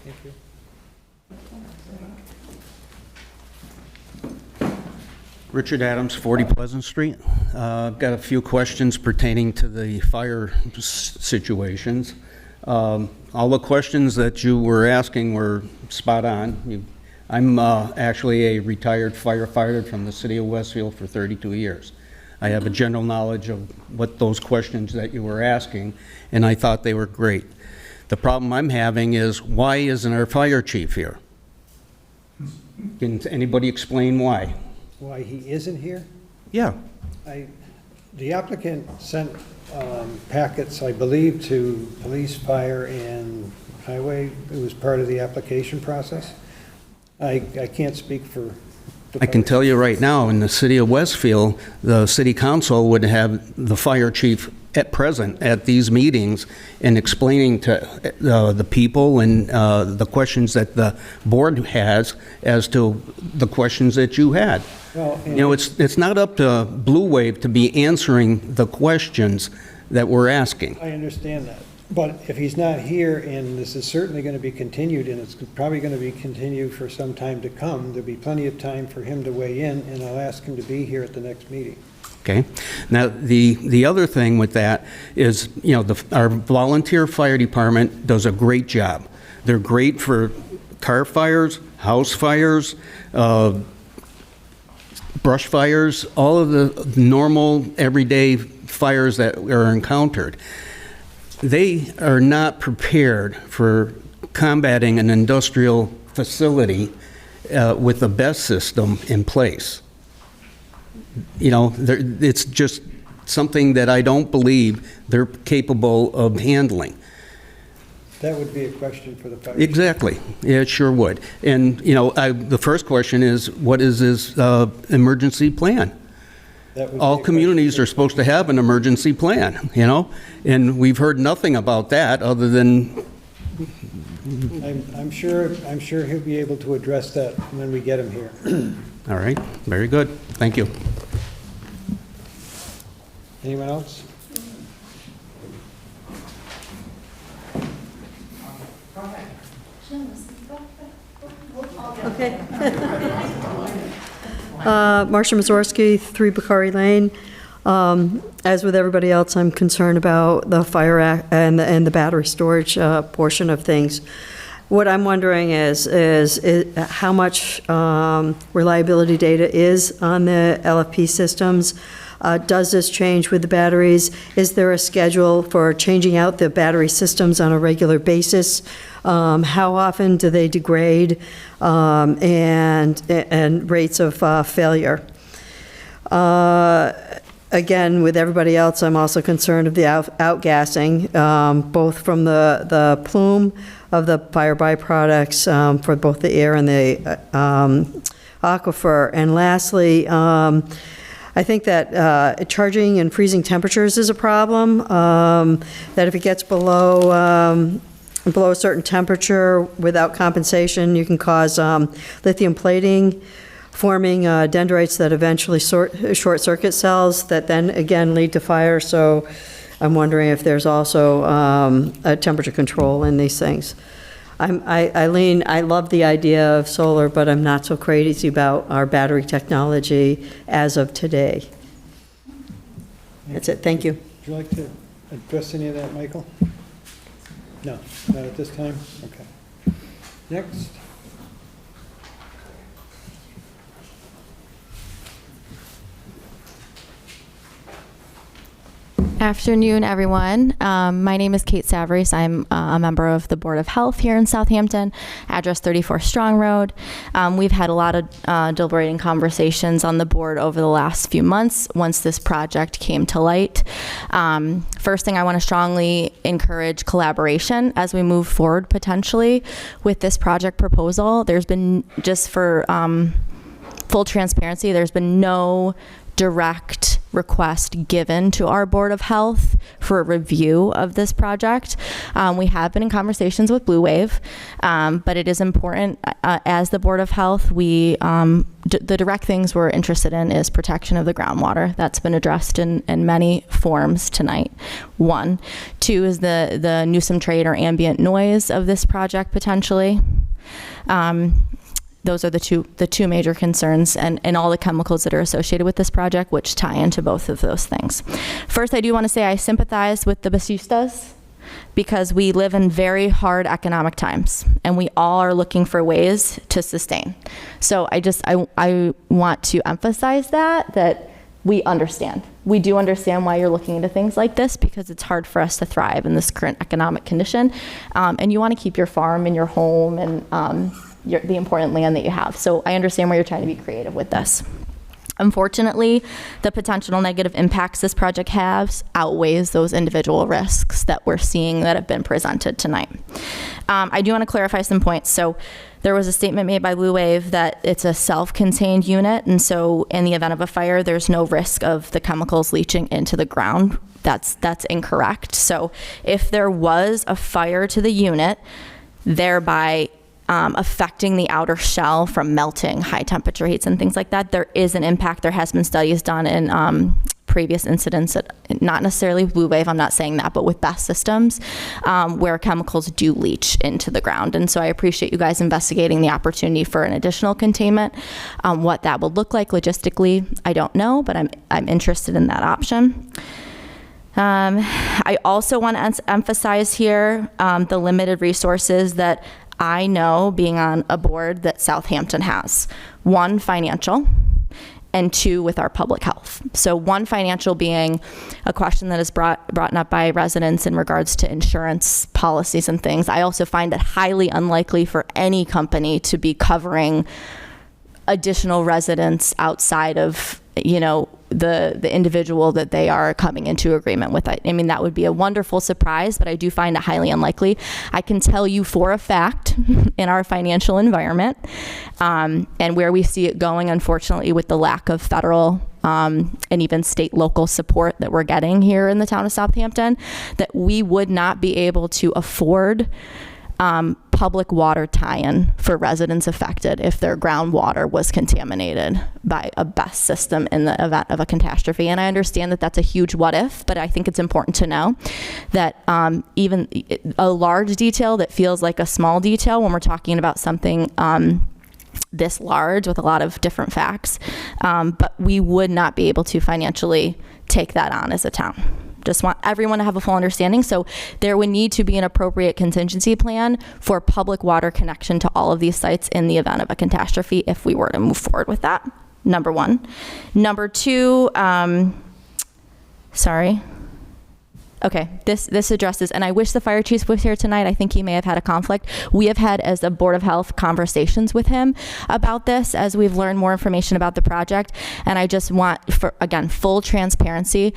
Thank you. Richard Adams, 40 Pleasant Street. I've got a few questions pertaining to the fire situations. All the questions that you were asking were spot on. I'm actually a retired firefighter from the city of Westfield for 32 years. I have a general knowledge of what those questions that you were asking, and I thought they were great. The problem I'm having is, why isn't our fire chief here? Can anybody explain why? Why he isn't here? Yeah. The applicant sent packets, I believe, to police, fire, and highway. It was part of the application process. I can't speak for... I can tell you right now, in the city of Westfield, the city council would have the fire chief present at these meetings and explaining to the people and the questions that the board has as to the questions that you had. Well, you know, it's not up to Blue Wave to be answering the questions that we're asking. I understand that. But if he's not here, and this is certainly going to be continued, and it's probably going to be continued for some time to come, there'll be plenty of time for him to weigh in, and I'll ask him to be here at the next meeting. Okay. Now, the other thing with that is, you know, our volunteer fire department does a great job. They're great for car fires, house fires, brush fires, all of the normal, everyday fires that are encountered. they are not prepared for combating an industrial facility with the BESS system in place. You know, it's just something that I don't believe they're capable of handling. That would be a question for the fire. Exactly. Yeah, it sure would. And, you know, the first question is, what is this emergency plan? All communities are supposed to have an emergency plan, you know? And we've heard nothing about that other than... I'm sure he'll be able to address that when we get him here. All right, very good. Thank you. Anyone else? Okay. Marcia Mazorski, 3 Bakari Lane. As with everybody else, I'm concerned about the fire and the battery storage portion of things. What I'm wondering is how much reliability data is on the LFP systems. Does this change with the batteries? Is there a schedule for changing out the battery systems on a regular basis? How often do they degrade, and rates of failure? Again, with everybody else, I'm also concerned of the outgassing, both from the plume of the fire byproducts for both the air and the aquifer. And lastly, I think that charging and freezing temperatures is a problem, that if it gets below a certain temperature without compensation, you can cause lithium plating, forming dendrites that eventually short-circuit cells that then again lead to fire. So I'm wondering if there's also a temperature control in these things. I love the idea of solar, but I'm not so crazy about our battery technology as of today. That's it. Thank you. Would you like to address any of that, Michael? No, not at this time? Okay. Next. Afternoon, everyone. My name is Kate Savarese. I'm a member of the Board of Health here in Southampton, address 34 Strong Road. We've had a lot of deliberating conversations on the board over the last few months once this project came to light. First thing, I want to strongly encourage collaboration as we move forward potentially with this project proposal. There's been, just for full transparency, there's been no direct request given to our Board of Health for a review of this project. We have been in conversations with Blue Wave, but it is important as the Board of Health, the direct things we're interested in is protection of the groundwater. That's been addressed in many forms tonight. 1. 2 is the nuisance trade or ambient noise of this project potentially. Those are the two major concerns, and all the chemicals that are associated with this project, which tie into both of those things. First, I do want to say I sympathize with the Basustas because we live in very hard economic times, and we all are looking for ways to sustain. So I want to emphasize that we understand. We do understand why you're looking into things like this, because it's hard for us to thrive in this current economic condition, and you want to keep your farm and your home and the important land that you have. So I understand why you're trying to be creative with this. Unfortunately, the potential negative impacts this project has outweighs those individual risks that we're seeing that have been presented tonight. I do want to clarify some points. So there was a statement made by Blue Wave that it's a self-contained unit, and so in the event of a fire, there's no risk of the chemicals leaching into the ground. That's incorrect. So if there was a fire to the unit, thereby affecting the outer shell from melting, high temperature heats and things like that, there is an impact. There has been studies done in previous incidents, not necessarily Blue Wave, I'm not saying that, but with BESS systems, where chemicals do leach into the ground. And so I appreciate you guys investigating the opportunity for an additional containment. What that would look like logistically, I don't know, but I'm interested in that option. I also want to emphasize here the limited resources that I know, being on a board, that Southampton has. 1, financial, and two, with our public health. So one, financial being a question that is brought up by residents in regards to insurance policies and things. I also find it highly unlikely for any company to be covering additional residents outside of, you know, the individual that they are coming into agreement with. I mean, that would be a wonderful surprise, but I do find it highly unlikely. I can tell you for a fact in our financial environment, and where we see it going, unfortunately, with the lack of federal and even state local support that we're getting here in the town of Southampton, that we would not be able to afford public water tie-in for residents affected if their groundwater was contaminated by a BESS system in the event of a catastrophe. And I understand that that's a huge what if, but I think it's important to know that even a large detail that feels like a small detail when we're talking about something this large with a lot of different facts, but we would not be able to financially take that on as a town. Just want everyone to have a full understanding. So there would need to be an appropriate contingency plan for public water connection to all of these sites in the event of a catastrophe if we were to move forward with that, number one. Number two, sorry. Okay, this addresses, and I wish the fire chief was here tonight. I think he may have had a conflict. We have had, as a Board of Health, conversations with him about this as we've learned more information about the project. And I just want, for again, full transparency.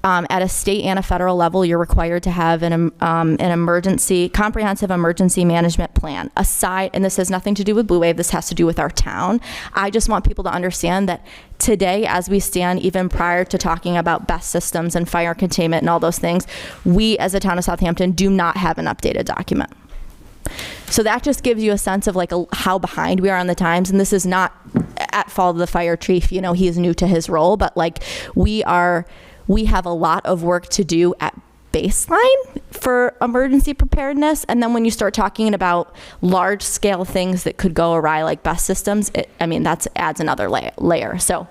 At a state and a federal level, you're required to have an comprehensive emergency management plan. Aside, and this has nothing to do with Blue Wave, this has to do with our town. I just want people to understand that today, as we stand, even prior to talking about BESS systems and fire containment and all those things, we as a town of Southampton do not have an updated document. So that just gives you a sense of like how behind we are on the times. And this is not at fault of the fire chief, you know, he is new to his role, but like we have a lot of work to do at baseline for emergency preparedness. And then when you start talking about large scale things that could go awry, like BESS systems, that adds another layer. So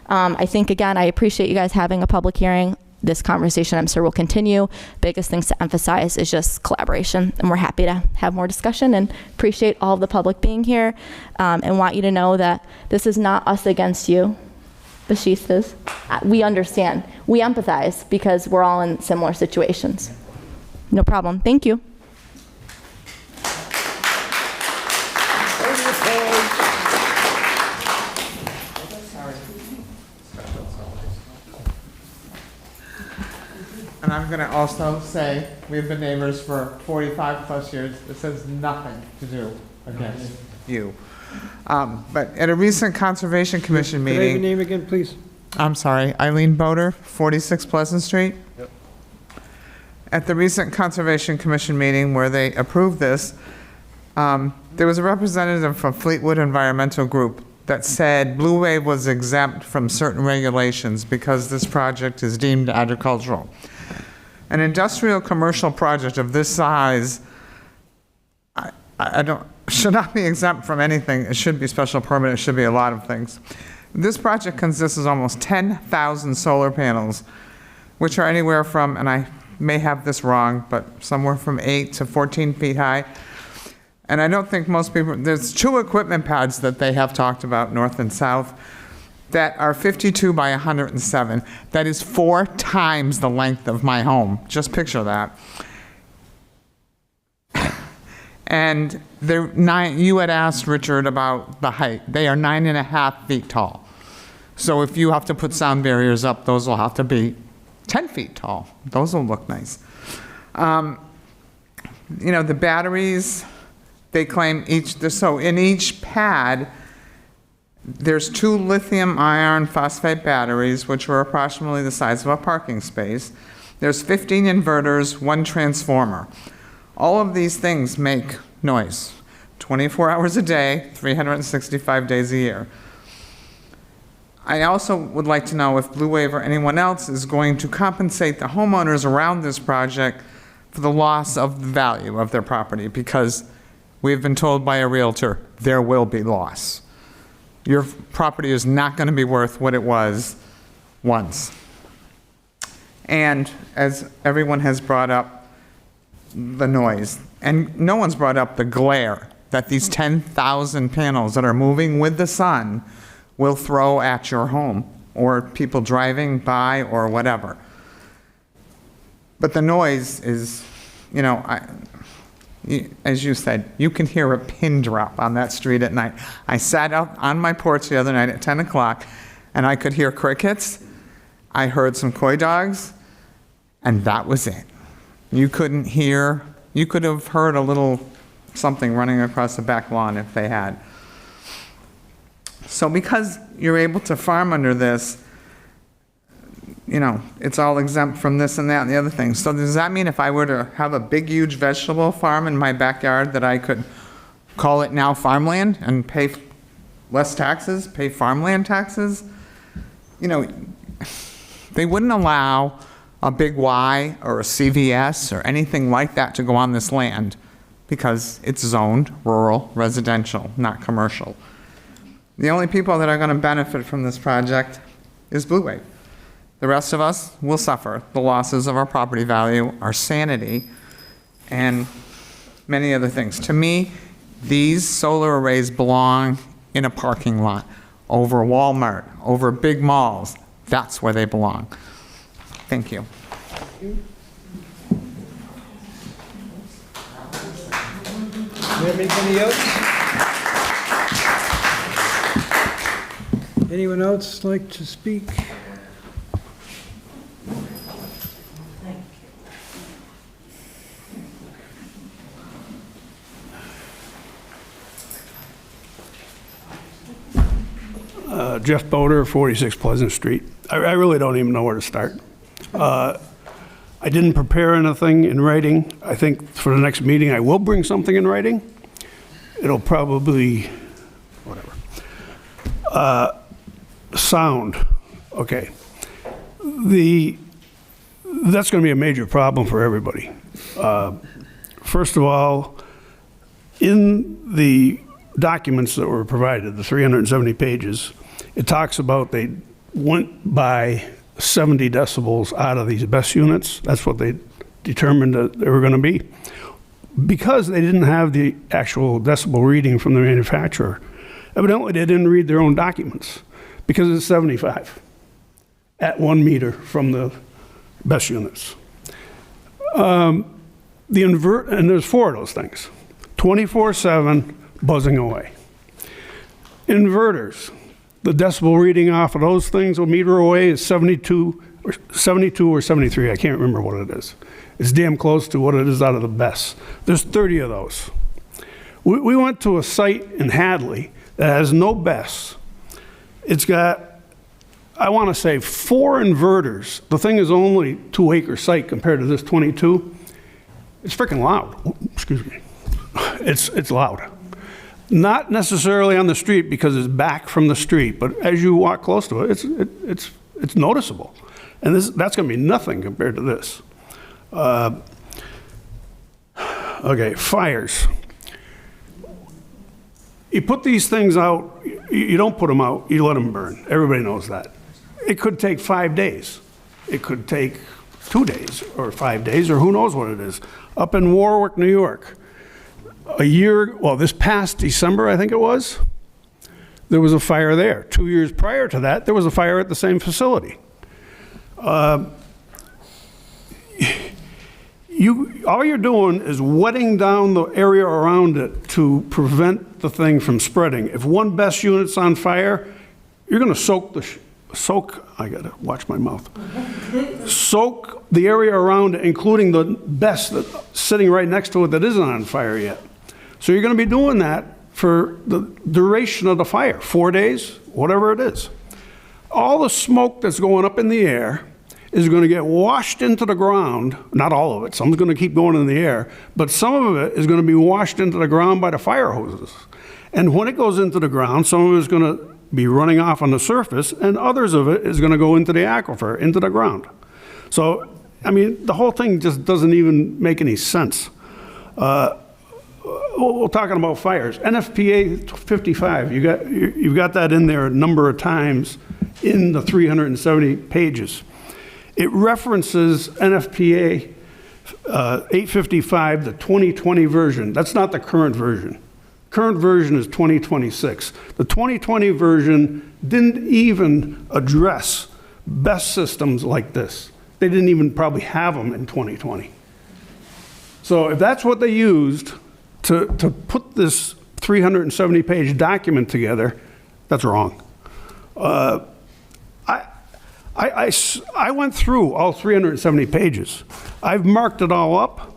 I think, again, I appreciate you guys having a public hearing. This conversation, I'm sure, will continue. Biggest things to emphasize is just collaboration. And we're happy to have more discussion and appreciate all of the public being here, and want you to know that this is not us against you. Bashistas. We understand. We empathize because we're all in similar situations. No problem. Thank you. And I'm going to also say we've been neighbors for 45 plus years. This has nothing to do against you. But at a recent Conservation Commission meeting... Could I have your name again, please? I'm sorry, Eileen Boder, 46 Pleasant Street. Yep. At the recent Conservation Commission meeting where they approved this, there was a representative from Fleetwood Environmental Group that said Blue Wave was exempt from certain regulations because this project is deemed agricultural. An industrial commercial project of this size, should not be exempt from anything. It should be special permit. It should be a lot of things. This project consists of almost 10,000 solar panels, which are anywhere from, and I may have this wrong, but somewhere from 8 to 14 feet high. And I don't think most people, there's 2 equipment pads that they have talked about, north and south, that are 52 by 107. That is 4 times the length of my home. Just picture that. And they're you had asked Richard about the height. They are 9.5 feet tall. So if you have to put sound barriers up, those will have to be 10 feet tall. Those will look nice. The batteries, they claim so in each pad, there's 2 lithium iron phosphate batteries, which are approximately the size of a parking space. There's 15 inverters, 1 transformer. All of these things make noise 24 hours a day, 365 days a year. I also would like to know if Blue Wave or anyone else is going to compensate the homeowners around this project for the loss of the value of their property, because we've been told by a realtor there will be loss. Your property is not going to be worth what it was once. And as everyone has brought up, the noise. And no one's brought up the glare that these 10,000 panels that are moving with the sun will throw at your home or people driving by or whatever. But the noise is, you know, as you said, you can hear a pin drop on that street at night. I sat out on my porch the other night at 10 o'clock, and I could hear crickets. I heard some coy dogs, and that was it. You could have heard a little something running across the back lawn if they had. So because you're able to farm under this, you know, it's all exempt from this and that and the other thing. So does that mean if I were to have a big, huge vegetable farm in my backyard that I could call it now farmland and pay less taxes, pay farmland taxes? You know, they wouldn't allow a Big Y or a CVS or anything like that to go on this land because it's zoned rural, residential, not commercial. The only people that are going to benefit from this project is Blue Wave. The rest of us will suffer the losses of our property value, our sanity, and many other things. To me, these solar arrays belong in a parking lot, over Walmart, over big malls. That's where they belong. Thank you. Anybody else? Anyone else like to speak? Jeff Boder, 46 Pleasant Street. I really don't even know where to start. I didn't prepare anything in writing. I think for the next meeting I will bring something in writing. It'll probably, whatever. Sound, okay. That's going to be a major problem for everybody. First of all, in the documents that were provided, the 370 pages, it talks about they went by 70 decibels out of these best units. That's what they determined that they were going to be. Because they didn't have the actual decibel reading from the manufacturer, evidently they didn't read their own documents because it's 75 at 1 meter from the best units. And there's 4 of those things, 24/7 buzzing away. Inverters, the decibel reading off of those things a meter away is 72 or 73. I can't remember what it is. It's damn close to what it is out of the best. There's 30 of those. We went to a site in Hadley that has no BESS. It's got, I want to say, 4 inverters. The thing is only 2-acre site compared to this 22. It's freaking loud. Excuse me. It's loud. Not necessarily on the street because it's back from the street, but as you walk close to it, it's noticeable. And that's going to be nothing compared to this. Okay, fires. You put these things out, you don't put them out, you let them burn. Everybody knows that. It could take 5 days. It could take 2 days or 5 days or who knows what it is. Up in Warwick, New York, this past December, I think it was, there was a fire there. 2 years prior to that, there was a fire at the same facility. All you're doing is wetting down the area around it to prevent the thing from spreading. If one BESS unit's on fire, you're going to I got to watch my mouth. Soak the area around it, including the BESS that's sitting right next to it that isn't on fire yet. So you're going to be doing that for the duration of the fire, 4 days, whatever it is. All the smoke that's going up in the air is going to get washed into the ground. Not all of it. Some's going to keep going in the air. But some of it is going to be washed into the ground by the fire hoses. And when it goes into the ground, some of it is going to be running off on the surface, and others of it is going to go into the aquifer, into the ground. So, I mean, the whole thing just doesn't even make any sense. We're talking about fires. NFPA 55, you've got that in there a number of times in the 370 pages. It references NFPA 855, the 2020 version. That's not the current version. current version is 2026. The 2020 version didn't even address best systems like this. They didn't even probably have them in 2020. So if that's what they used to put this 370-page document together, that's wrong. I went through all 370 pages. I've marked it all up.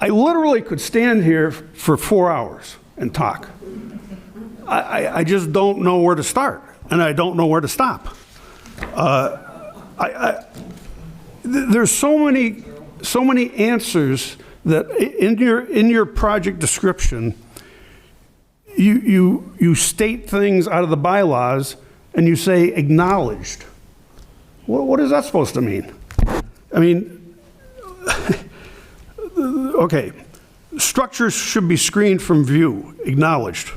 I literally could stand here for 4 hours and talk. I just don't know where to start, and I don't know where to stop. There's so many answers that in your project description, you state things out of the bylaws and you say acknowledged. What is that supposed to mean? I mean, okay, structures should be screened from view, acknowledged.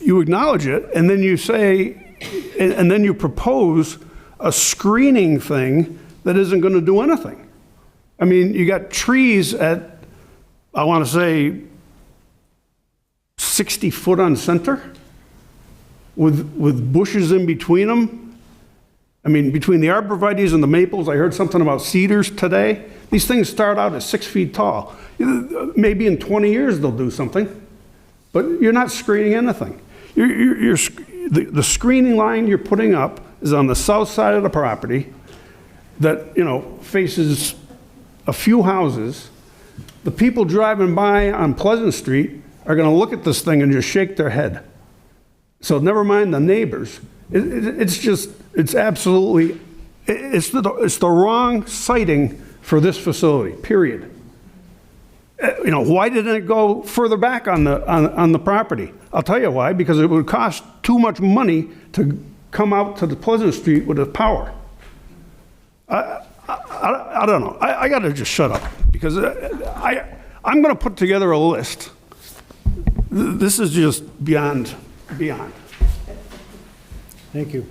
You acknowledge it, and then you say, and then you propose a screening thing that isn't going to do anything. I mean, you got trees at, I want to say, 60 foot on center with bushes in between them. I mean, between the arborvitaes and the maples, I heard something about cedars today. These things start out at 6 feet tall. Maybe in 20 years they'll do something, but you're not screening anything. The screening line you're putting up is on the south side of the property that, you know, faces a few houses. The people driving by on Pleasant Street are going to look at this thing and just shake their head. So never mind the neighbors. It's absolutely, it's the wrong siting for this facility, period. You know, why didn't it go further back on the property? I'll tell you why, because it would cost too much money to come out to the Pleasant Street with the power. I don't know. I got to just shut up, because I'm going to put together a list. This is just beyond. Thank you.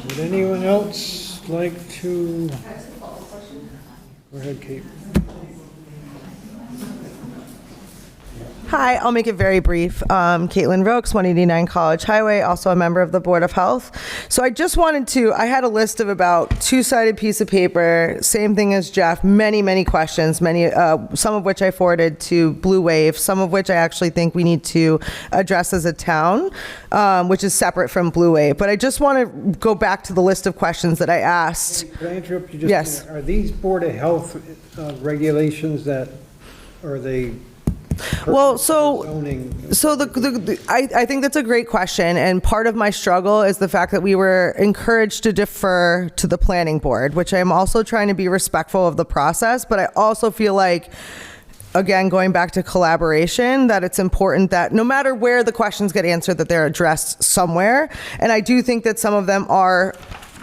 Would anyone else like to? Go ahead, Kate. Hi, I'll make it very brief. Caitlin Rokes, 189 College Highway, also a member of the Board of Health. So I just wanted to, I had a list of about two-sided piece of paper, same thing as Jeff, many questions, some of which I forwarded to Blue Wave, some of which I actually think we need to address as a town, which is separate from Blue Wave. But I just want to go back to the list of questions that I asked. Can I interrupt you just Yes. a minute? Are these Board of Health regulations that, are they? Well, I think that's a great question, and part of my struggle is the fact that we were encouraged to defer to the planning board, which I'm also trying to be respectful of the process, but I also feel like, again, going back to collaboration, that it's important that no matter where the questions get answered, that they're addressed somewhere, and I do think that some of them are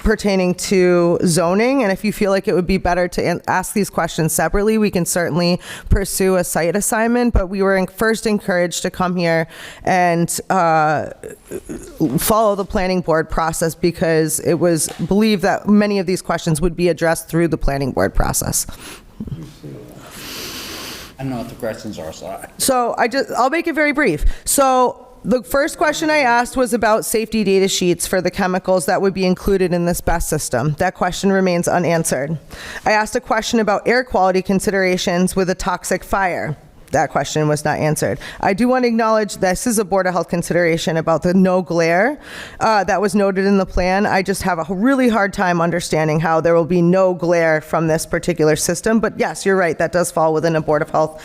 pertaining to zoning, and if you feel like it would be better to ask these questions separately, we can certainly pursue a site assignment, but we were first encouraged to come here and follow the planning board process because it was believed that many of these questions would be addressed through the planning board process. I don't know what the questions are, So I'll make it very brief. So the first question I asked was about safety data sheets for the chemicals that would be included in this BESS system. That question remains unanswered. I asked a question about air quality considerations with a toxic fire. That question was not answered. I do want to acknowledge this is a Board of Health consideration about the no glare that was noted in the plan. I just have a really hard time understanding how there will be no glare from this particular system. But yes, you're right, that does fall within a Board of Health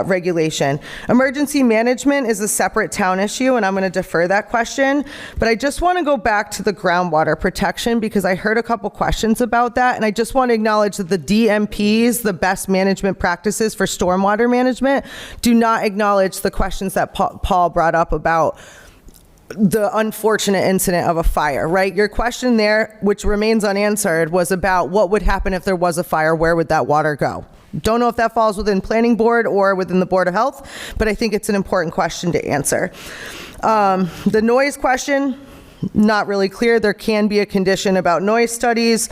regulation. Emergency management is a separate town issue, and I'm going to defer that question. But I just want to go back to the groundwater protection because I heard a couple questions about that, and I just want to acknowledge that the DMPs, the best management practices for stormwater management, do not acknowledge the questions that Paul brought up about the unfortunate incident of a fire, right? Your question there, which remains unanswered, was about what would happen if there was a fire, where would that water go? Don't know if that falls within planning board or within the Board of Health, but I think it's an important question to answer. The noise question, not really clear. There can be a condition about noise studies.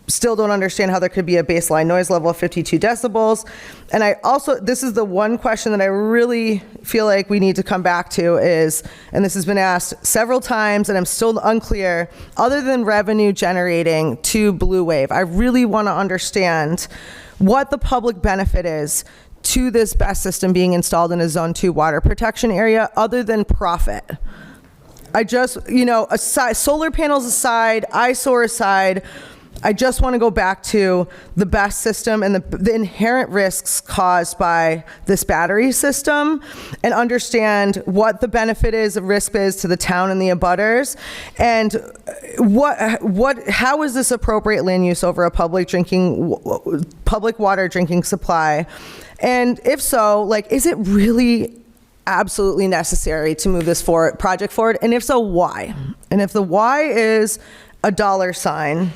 still don't understand how there could be a baseline noise level of 52 decibels. And I also, this is the one question that I really feel like we need to come back to is, and this has been asked several times and I'm still unclear, other than revenue generating to Blue Wave, I really want to understand what the public benefit is to this BESS system being installed in a Zone 2 water protection area other than profit. I just, aside, solar panels aside, eyesore aside, I just want to go back to the BESS system and the inherent risks caused by this battery system and understand what the benefit is, the risk is to the town and the abutters, and how is this appropriate land use over a public water drinking supply? And if so, is it really absolutely necessary to move this project forward? And if so, why? And if the why is a dollar sign,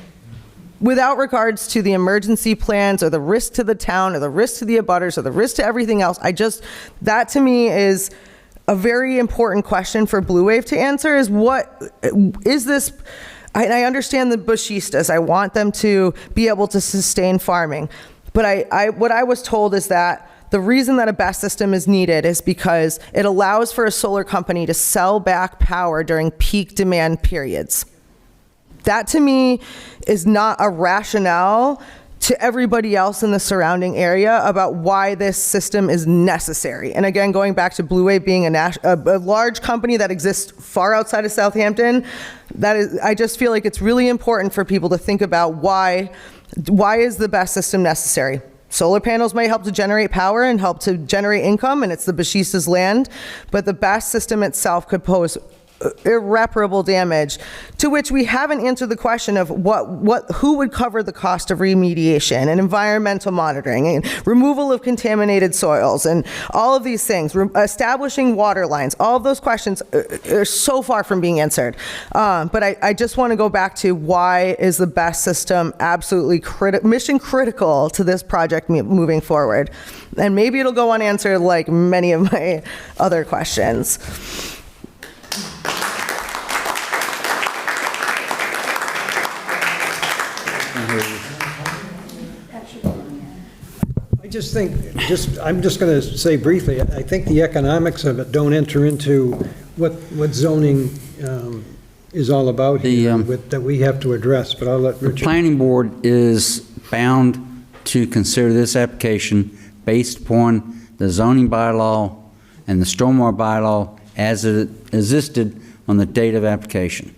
without regards to the emergency plans or the risk to the town or the risk to the abutters or the risk to everything else, that to me is a very important question for Blue Wave to answer is what is this? I understand the bushistas. I want them to be able to sustain farming. But what I was told is that the reason that a BESS system is needed is because it allows for a solar company to sell back power during peak demand periods. That to me is not a rationale to everybody else in the surrounding area about why this system is necessary. And again, going back to Blue Wave being a large company that exists far outside of Southampton, I just feel like it's really important for people to think about why is the BESS system necessary? Solar panels might help to generate power and help to generate income, and it's the Bashista's land, but the BESS system itself could pose irreparable damage, to which we haven't answered the question of who would cover the cost of remediation and environmental monitoring and removal of contaminated soils and all of these things, establishing water lines. All of those questions are so far from being answered. But I just want to go back to why is the BESS system absolutely mission critical to this project moving forward? And maybe it'll go unanswered like many of my other questions. I just think, I'm just going to say briefly, I think the economics of it don't enter into what zoning is all about here that we have to address, but I'll let Richard. The planning board is bound to consider this application based upon the zoning bylaw and the stormwater bylaw as it existed on the date of application.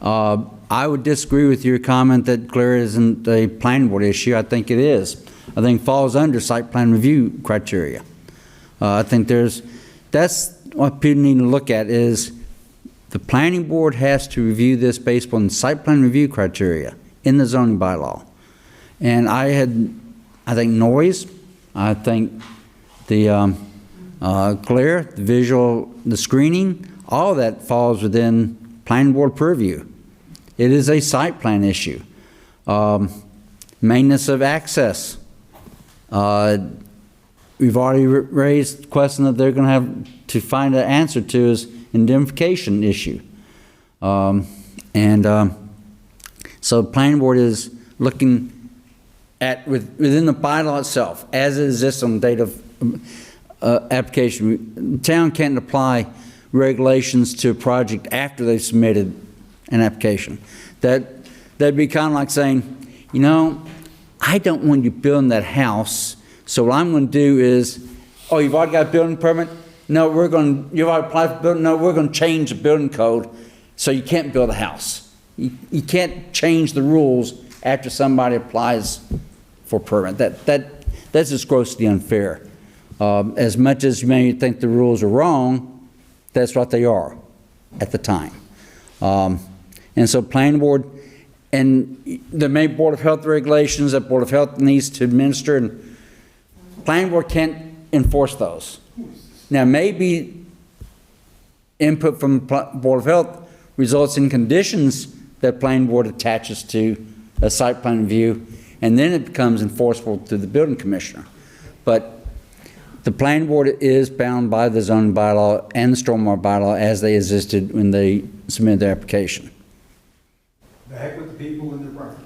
I would disagree with your comment that clear isn't a planning board issue. I think it is. I think it falls under site plan review criteria. I think that's what people need to look at is the planning board has to review this based on site plan review criteria in the zoning bylaw. And I think noise, I think the glare, the visual, the screening, all of that falls within planning board purview. It is a site plan issue. Maintenance of access. We've already raised the question that they're going to have to find an answer to is indemnification issue. So the planning board is looking at within the bylaw itself as it exists on the date of application. The town can't apply regulations to a project after they've submitted an application. That'd be kind of like saying, I don't want you building that house, so what I'm going to do is, oh, you've already got a building permit? No, you've already applied for building? No, we're going to change the building code so you can't build a house. You can't change the rules after somebody applies for a permit. That's just grossly unfair. As much as you may think the rules are wrong, that's what they are at the time. And so planning board and the main Board of Health regulations that Board of Health needs to administer, and planning board can't enforce those. Now maybe input from Board of Health results in conditions that planning board attaches to a site plan review, and then it becomes enforceable to the building commissioner. But the planning board is bound by the zoning bylaw and the stormwater bylaw as they existed when they submitted their application. The heck with the people and their property.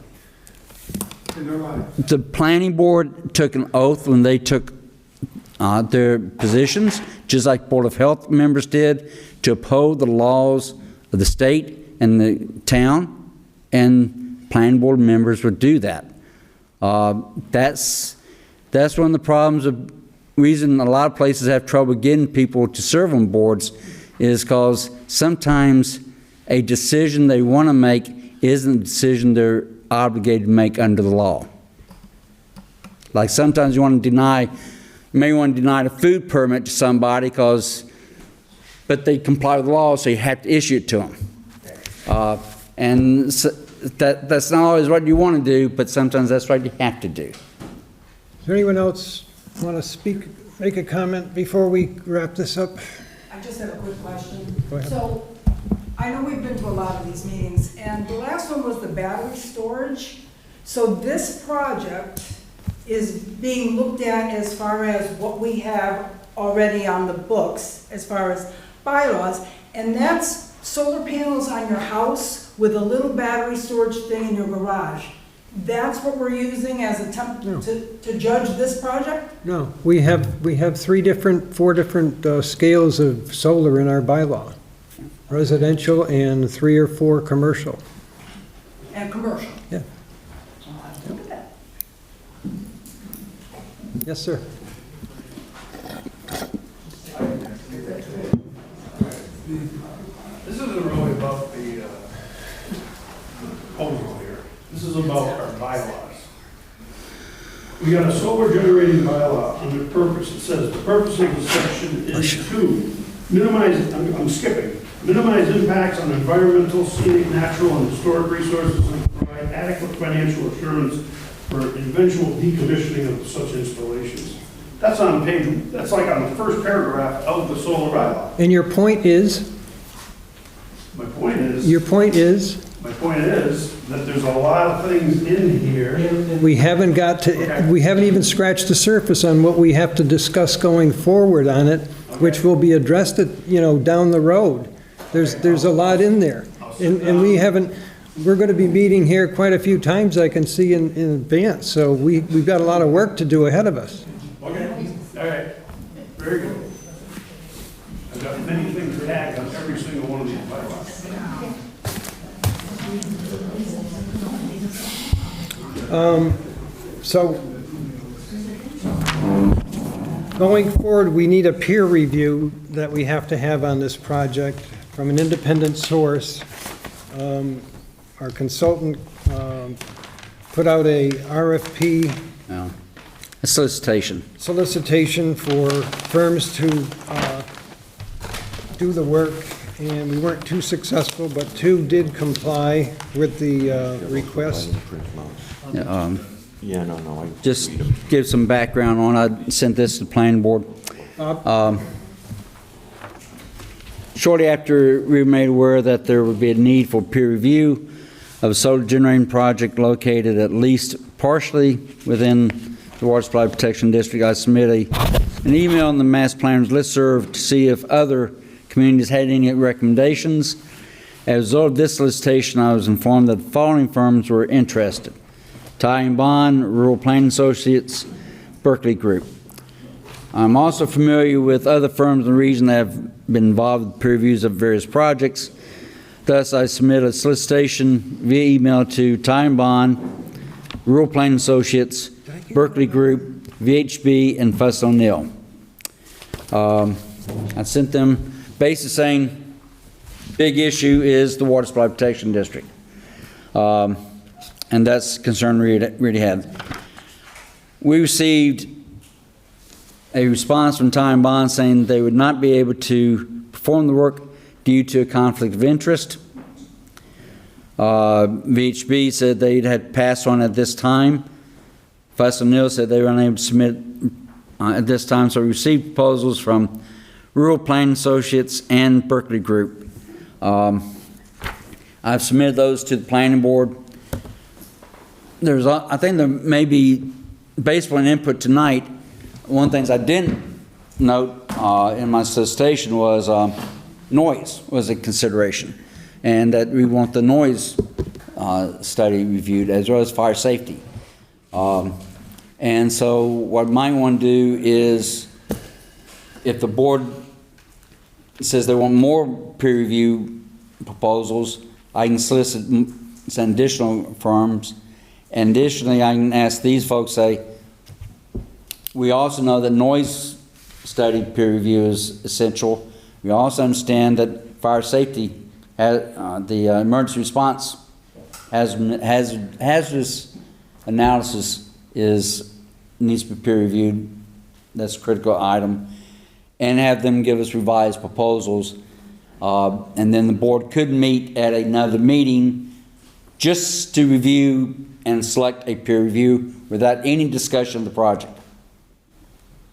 The planning board took an oath when they took their positions, just like Board of Health members did, to uphold the laws of the state and the town, and planning board members would do that. That's one of the problems of reason a lot of places have trouble getting people to serve on boards, is because sometimes a decision they want to make isn't a decision they're obligated to make under the law. Like sometimes you may want to deny a food permit to somebody but they comply with the law, so you have to issue it to them. And so that's not always what you want to do, but sometimes that's what you have to do. Is there anyone else want to speak, make a comment before we wrap this up? I just have a quick question. Go ahead. So, I know we've been to a lot of these meetings, and the last one was the battery storage. So this project is being looked at as far as what we have already on the books, as far as bylaws, and that's solar panels on your house with a little battery storage thing in your garage. That's what we're using as a to judge this project? No, we have 4 different scales of solar in our bylaw. Residential and 3 or 4 commercial. And commercial? Yeah. Look at that. Yes, sir. This isn't really about the proposal here. This is about our bylaws. We got a solar generating bylaw under purpose. It says the purpose of the section is to minimize, I'm skipping, minimize impacts on environmental, scenic, natural, and historic resources and provide adequate financial assurance for eventual decommissioning of such installations. That's on that's like on the first paragraph of the solar bylaw. And your point is? My point is? Your point is? My point is that there's a lot of things in here. We haven't we haven't even scratched the surface on what we have to discuss going forward on it, which will be addressed down the road. There's a lot in there. And we're going to be meeting here quite a few times, I can see in advance. So we've got a lot of work to do ahead of us. Okay, all right, very good. I've got many things tagged on every single one of these bylaws. So going forward, we need a peer review that we have to have on this project from an independent source. Our consultant put out a RFP. No. A solicitation. Solicitation for firms to do the work, and we weren't too successful, but 2 did comply with the request. Yeah, no. Just give some background on it. I sent this to the planning board. Shortly after we were made aware that there would be a need for peer review of a solar generating project located at least partially within the Water Supply Protection District, I submitted an email on the Mass Planners listserv to see if other communities had any recommendations. As a result of this solicitation, I was informed that the following firms were interested: Ty & Bond, Rural Planning Associates, Berkeley Group. I'm also familiar with other firms in the region that have been involved with peer reviews of various projects. Thus, I submitted a solicitation via email to Ty & Bond, Rural Planning Associates, Berkeley Group, VHB, and Fuss O'Neill. I sent them basically saying big issue is the Water Supply Protection District. And that's the concern we really had. We received a response from Ty & Bond saying they would not be able to perform the work due to a conflict of interest. VHB said they had passed on at this time. Fuss O'Neill said they were unable to submit at this time, so we received proposals from Rural Planning Associates and Berkeley Group. I've submitted those to the planning board. I think there may be, based on input tonight, one of the things I didn't note in my solicitation was noise was a consideration, and that we want the noise study reviewed as well as fire safety. And so what I might want to do is, if the board says they want more peer review proposals, I can solicit some additional firms. And additionally, I can ask these folks, say, we also know that noise study peer review is essential. We also understand that fire safety, the emergency response hazardous analysis needs to be peer reviewed. That's a critical item. And have them give us revised proposals. And then the board could meet at another meeting just to review and select a peer review without any discussion of the project.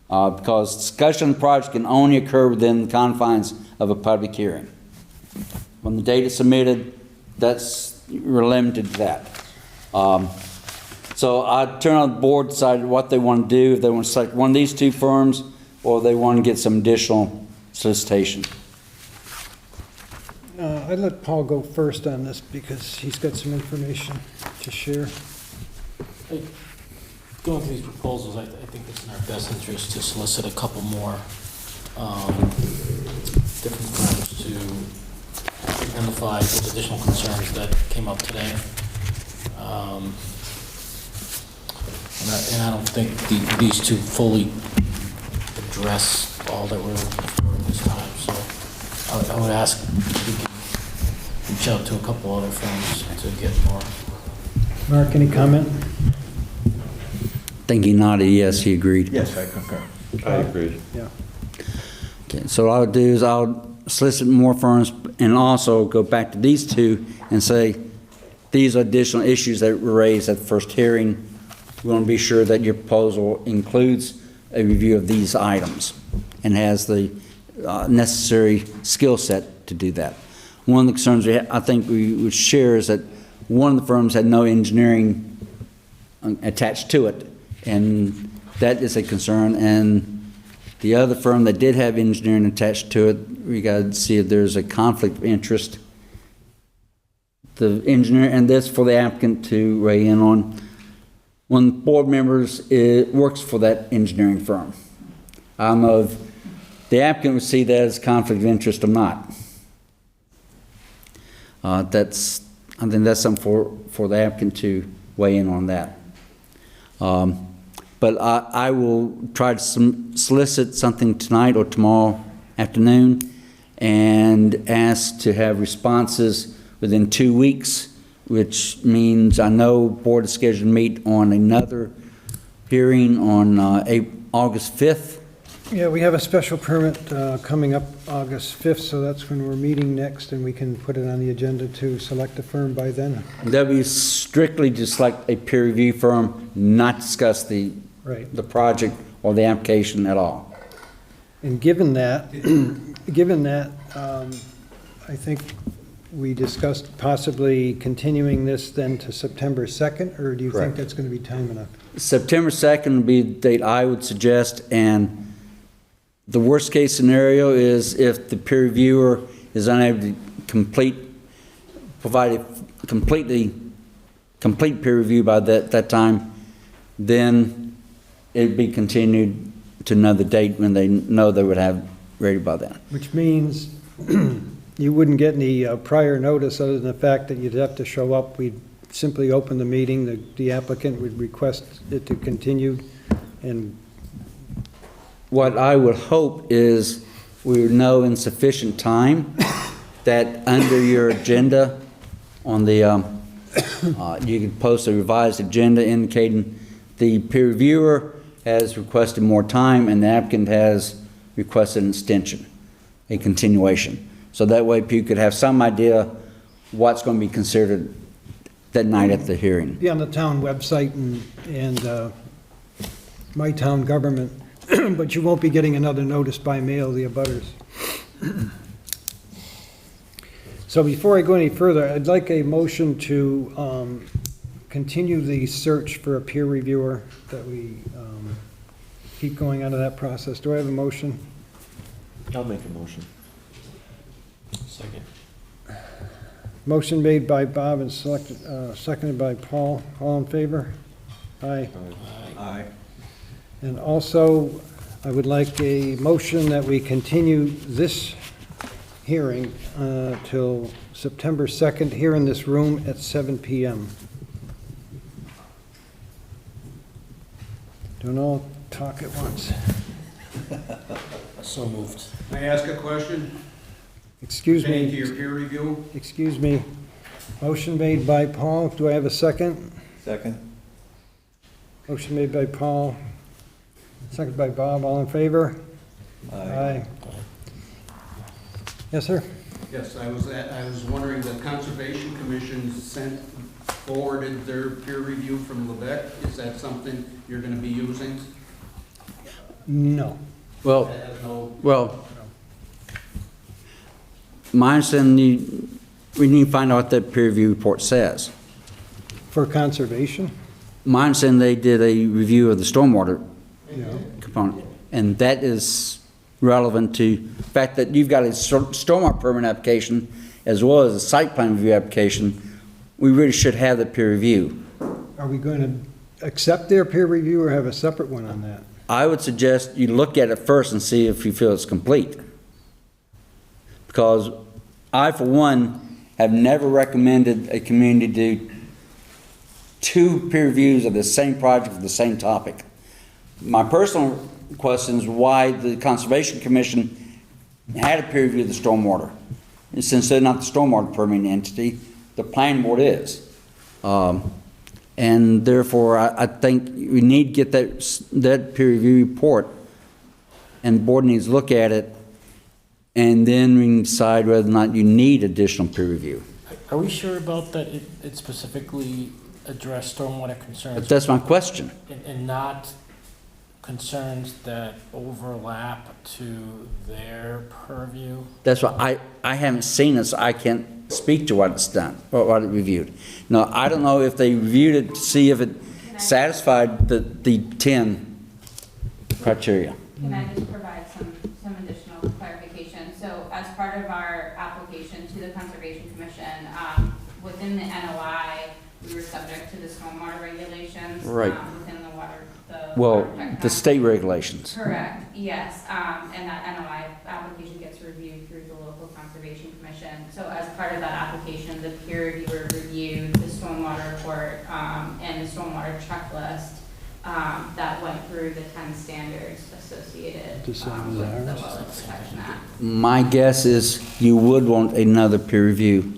Because discussion of the project can only occur within the confines of a public hearing. When the data is submitted, we're limited to that. So I turn on the board, decide what they want to do, if they want to select one of these two firms, or they want to get some additional solicitation. I'd let Paul go first on this because he's got some information to share. Going through these proposals, I think it's in our best interest to solicit a couple more different firms to identify those additional concerns that came up today. And I don't think these two fully address all that we're looking for at this time. So I would ask if we could reach out to a couple other firms to get more. Mark, any comment? I think he nodded yes, he agreed. Yes, I concur. I agree. Yeah. Okay, so what I'll do is I'll solicit more firms and also go back to these two and say, these are additional issues that were raised at the first hearing. We want to be sure that your proposal includes a review of these items and has the necessary skill set to do that. One of the concerns I think we would share is that one of the firms had no engineering attached to it, and that is a concern. And the other firm that did have engineering attached to it, we got to see if there's a conflict of interest. The engineer, and this for the applicant to weigh in on. One of the board members works for that engineering firm. I don't know if the applicant would see that as a conflict of interest or not. I think that's something for the applicant to weigh in on that. But I will try to solicit something tonight or tomorrow afternoon and ask to have responses within 2 weeks, which means I know board is scheduled to meet on another hearing on August 5th. Yeah, we have a special permit coming up August 5th, so that's when we're meeting next, and we can put it on the agenda to select a firm by then. That'll be strictly to select a peer review firm, not discuss the project or the application at all. And given that, I think we discussed possibly continuing this then to September 2nd, or do you think that's going to be time enough? September 2nd would be the date I would suggest, and the worst case scenario is if the peer reviewer is unable to provide a complete peer review by that time, then it'd be continued to another date when they know they would have ready by then. Which means you wouldn't get any prior notice other than the fact that you'd have to show up. We'd simply open the meeting, the applicant would request it to continue, and what I would hope is we would know in sufficient time that under your agenda on the, you can post a revised agenda indicating the peer reviewer has requested more time and the applicant has requested an extension, a continuation. So that way people could have some idea what's going to be considered that night at the hearing. be on the town website and my town government, but you won't be getting another notice by mail, the abutters. So before I go any further, I'd like a motion to continue the search for a peer reviewer, that we keep going on to that process. Do I have a motion? I'll make a motion. Second. Motion made by Bob and seconded by Paul. All in favor? Aye. Aye. And also, I would like a motion that we continue this hearing till September 2nd here in this room at 7 PM. Don't all talk at once. So moved. May I ask a question? Excuse Pertaining to me. your peer review? Excuse me. Motion made by Paul. Do I have a second? Second? Motion made by Paul. Second by Bob. All in favor? Aye. Yes, sir? Yes, I was wondering, the Conservation Commission forwarded their peer review from Lubec. Is that something you're going to be using? No. Well, That has no- well, my understanding, we need to find out what that peer review report says. For conservation? My understanding, they did a review of the stormwater Yeah. component, and that is relevant to the fact that you've got a stormwater permit application as well as a site plan review application. We really should have the peer review. Are we going to accept their peer review or have a separate one on that? I would suggest you look at it first and see if you feel it's complete. Because I, for one, have never recommended a community do 2 peer reviews of the same project for the same topic. My personal question is why the Conservation Commission had a peer review of the stormwater. And since they're not the stormwater permitting entity, the planning board is. And therefore, I think we need to get that peer review report, and the board needs to look at it, and then we can decide whether or not you need additional peer review. Are we sure about that it specifically addressed stormwater concerns? But that's my question. And not concerns that overlap to their purview? That's why I haven't seen it, so I can't speak to what it's done, or what it reviewed. No, I don't know if they reviewed it to see if it satisfied the 10 criteria. Can I just provide some additional clarification? So as part of our application to the Conservation Commission, within the NOI, we were subject to the stormwater regulations. Right. Within the water. Well, the state regulations. Correct, yes, and that NOI application gets reviewed through the local conservation commission. So as part of that application, the peer reviewer reviewed the stormwater report, and the stormwater checklist, that went through the 10 standards associated, with the Wetlands Protection Act. My guess is you would want another peer review,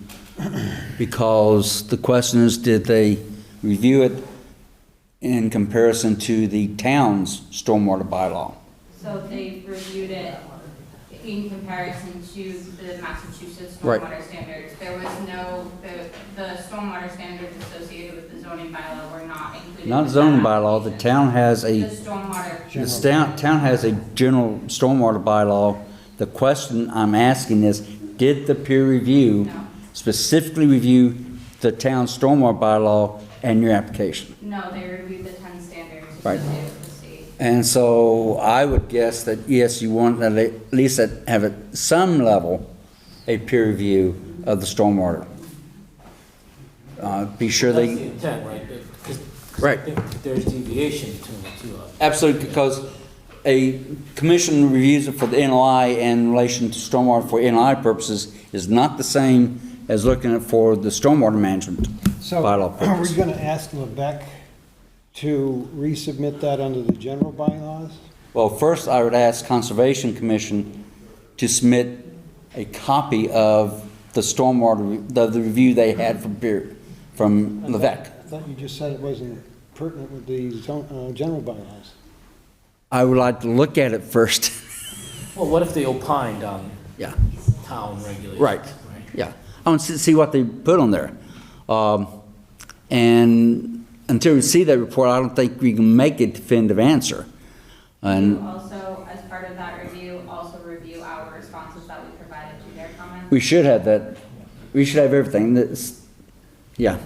because the question is, did they review it in comparison to the town's stormwater bylaw? So they reviewed it in comparison to the Massachusetts Right. stormwater standards. There was no, the stormwater standards associated with the zoning bylaw were not included. Not in zoning that bylaw, the town has a, The stormwater. the town has a general stormwater bylaw. The question I'm asking is, did the peer review specifically review the town's stormwater bylaw and your application? No, they reviewed the 10 standards Right. associated with the state. And so I would guess that, yes, you want at least have at some level a peer review of the stormwater. Be sure That's they. the intent, right? Because Right. I think there's deviation between the two of them. Absolutely, because a commission reviews it for the NOI in relation to stormwater for NOI purposes is not the same as looking at for the stormwater management So bylaw are we purpose. going to ask Lebec to resubmit that under the general bylaws? Well, first I would ask Conservation Commission to submit a copy of the stormwater, the review they had from Levesque. I thought you just said it wasn't pertinent with the general bylaws. I would like to look at it first. Well, what if they opined on Yeah. town regulations? Right, yeah. I want to see what they put on there. And until we see that report, I don't think we can make a definitive answer. And Also, as part of that review, also review our responses that we provided to their comments. we should have that. We should have everything. That's, yeah.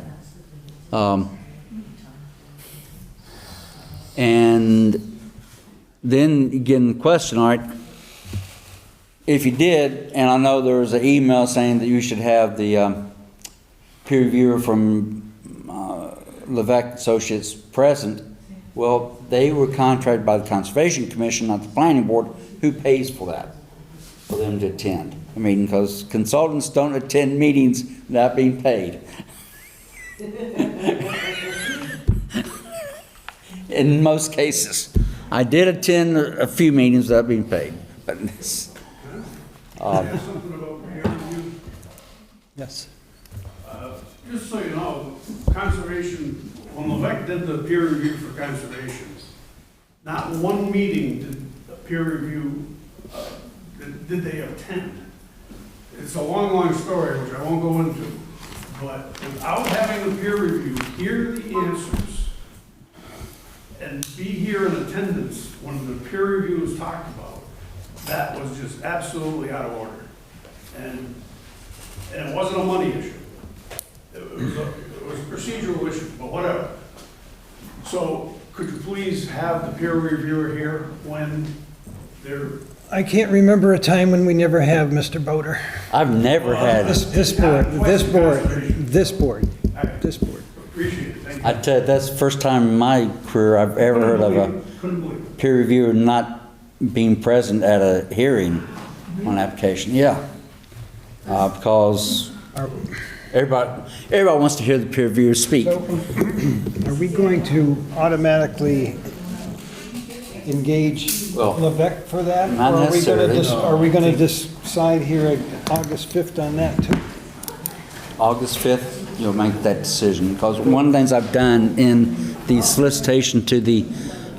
And then again, the question, all right, if you did, and I know there was an email saying that you should have the peer reviewer from Levesque Associates present, well, they were contracted by the Conservation Commission, not the Planning Board, who pays for that, for them to attend. I mean, because consultants don't attend meetings without being paid. In most cases. I did attend a few meetings without being paid, but it's, Can I ask something about peer review? Yes. Just so you know, conservation, when Levesque did the peer review for conservation, not one meeting did peer review, did they attend. It's a long, long story, which I won't go into, but without having the peer review, hear the answers, and be here in attendance when the peer review was talked about, that was just absolutely out of order. And it wasn't a money issue. It was a procedural issue, but whatever. So could you please have the peer reviewer here when they're... I can't remember a time when we never have, Mr. Boder. I've never had. This board. Appreciate it, thank you. I tell you, that's the first time in my career I've ever heard of a peer reviewer not being present at a hearing on an application. Yeah. Because everybody wants to hear the peer reviewer speak. So, are we going to automatically engage Levesque for that? Not Or necessarily. are we going to decide here at August 5th on that too? August 5th, you'll make that decision. Because one of the things I've done in the solicitation to the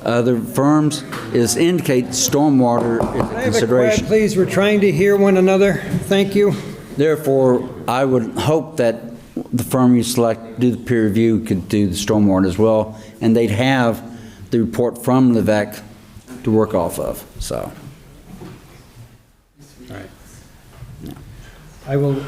other firms is indicate stormwater is a Can I have a quiet, consideration. please? We're trying to hear one another. Thank you. Therefore, I would hope that the firm you select to do the peer review could do the stormwater as well, and they'd have the report from Levesque to work off of, so. All right. I will,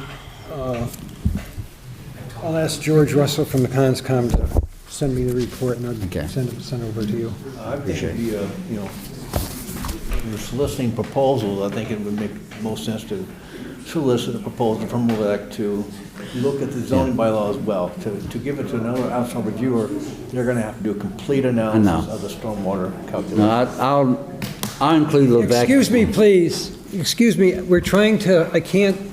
I'll ask George Russell from the Conscom to send me the report, and I'll send it over to you. I think it'd be, you know, when you're soliciting proposals, I think it would make most sense to solicit a proposal from Levesque to look at the zoning bylaw as well. To give it to another outside reviewer, they're gonna have to do a complete analysis of the stormwater calculation. No, I'll include Levesque. Excuse me, please. Excuse me. We're trying to,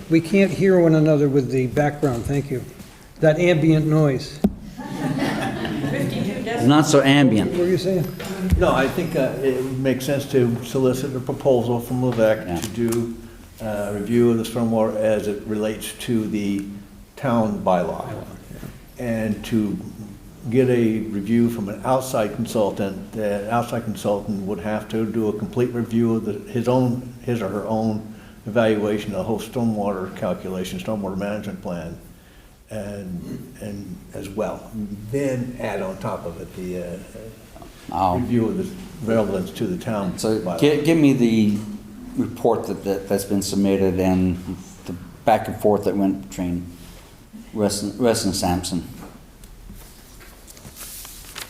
we can't hear one another with the background. Thank you. That ambient noise. Not so ambient. What were you saying? No, I think it would make sense to solicit a proposal from Levesque to do a review of the stormwater as it relates to the town bylaw. And to get a review from an outside consultant. The outside consultant would have to do a complete review of his or her own evaluation of the whole stormwater calculation, stormwater management plan, and as well. Then add on top of it the review of the relevance to the town. So give me the report that's been submitted and the back and forth that went between Wes and Sampson.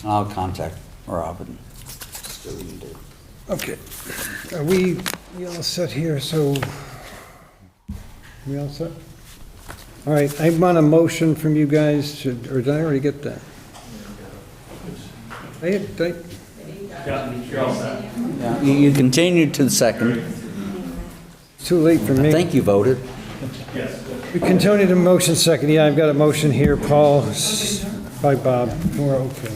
I'll contact Rob and see what we can do. Okay. Are we all set here? So, we all set? All right, I want a motion from you guys to, or did I already get that? Yeah, you continued to the second. It's too late for me. I think you voted. We continue to motion second. Yeah, I've got a motion here, Paul, by Bob. We're okay.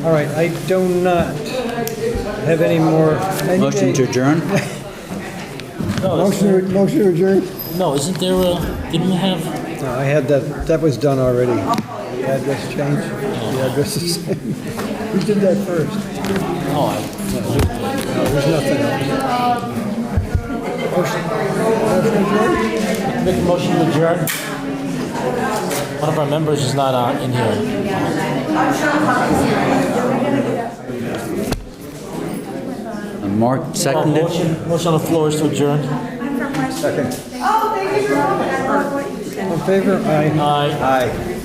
All right, I do not have any more. Motion to adjourn? Motion to adjourn? No, isn't there a, didn't we have? No, I had that was done already. The address change, the address is the same. Who did that first? Oh, No, there's nothing else. Make a motion to adjourn. One of our members is not in here. And Mark seconded? Motion on the floor is to adjourn. Second. In favor? Aye. Aye. Aye.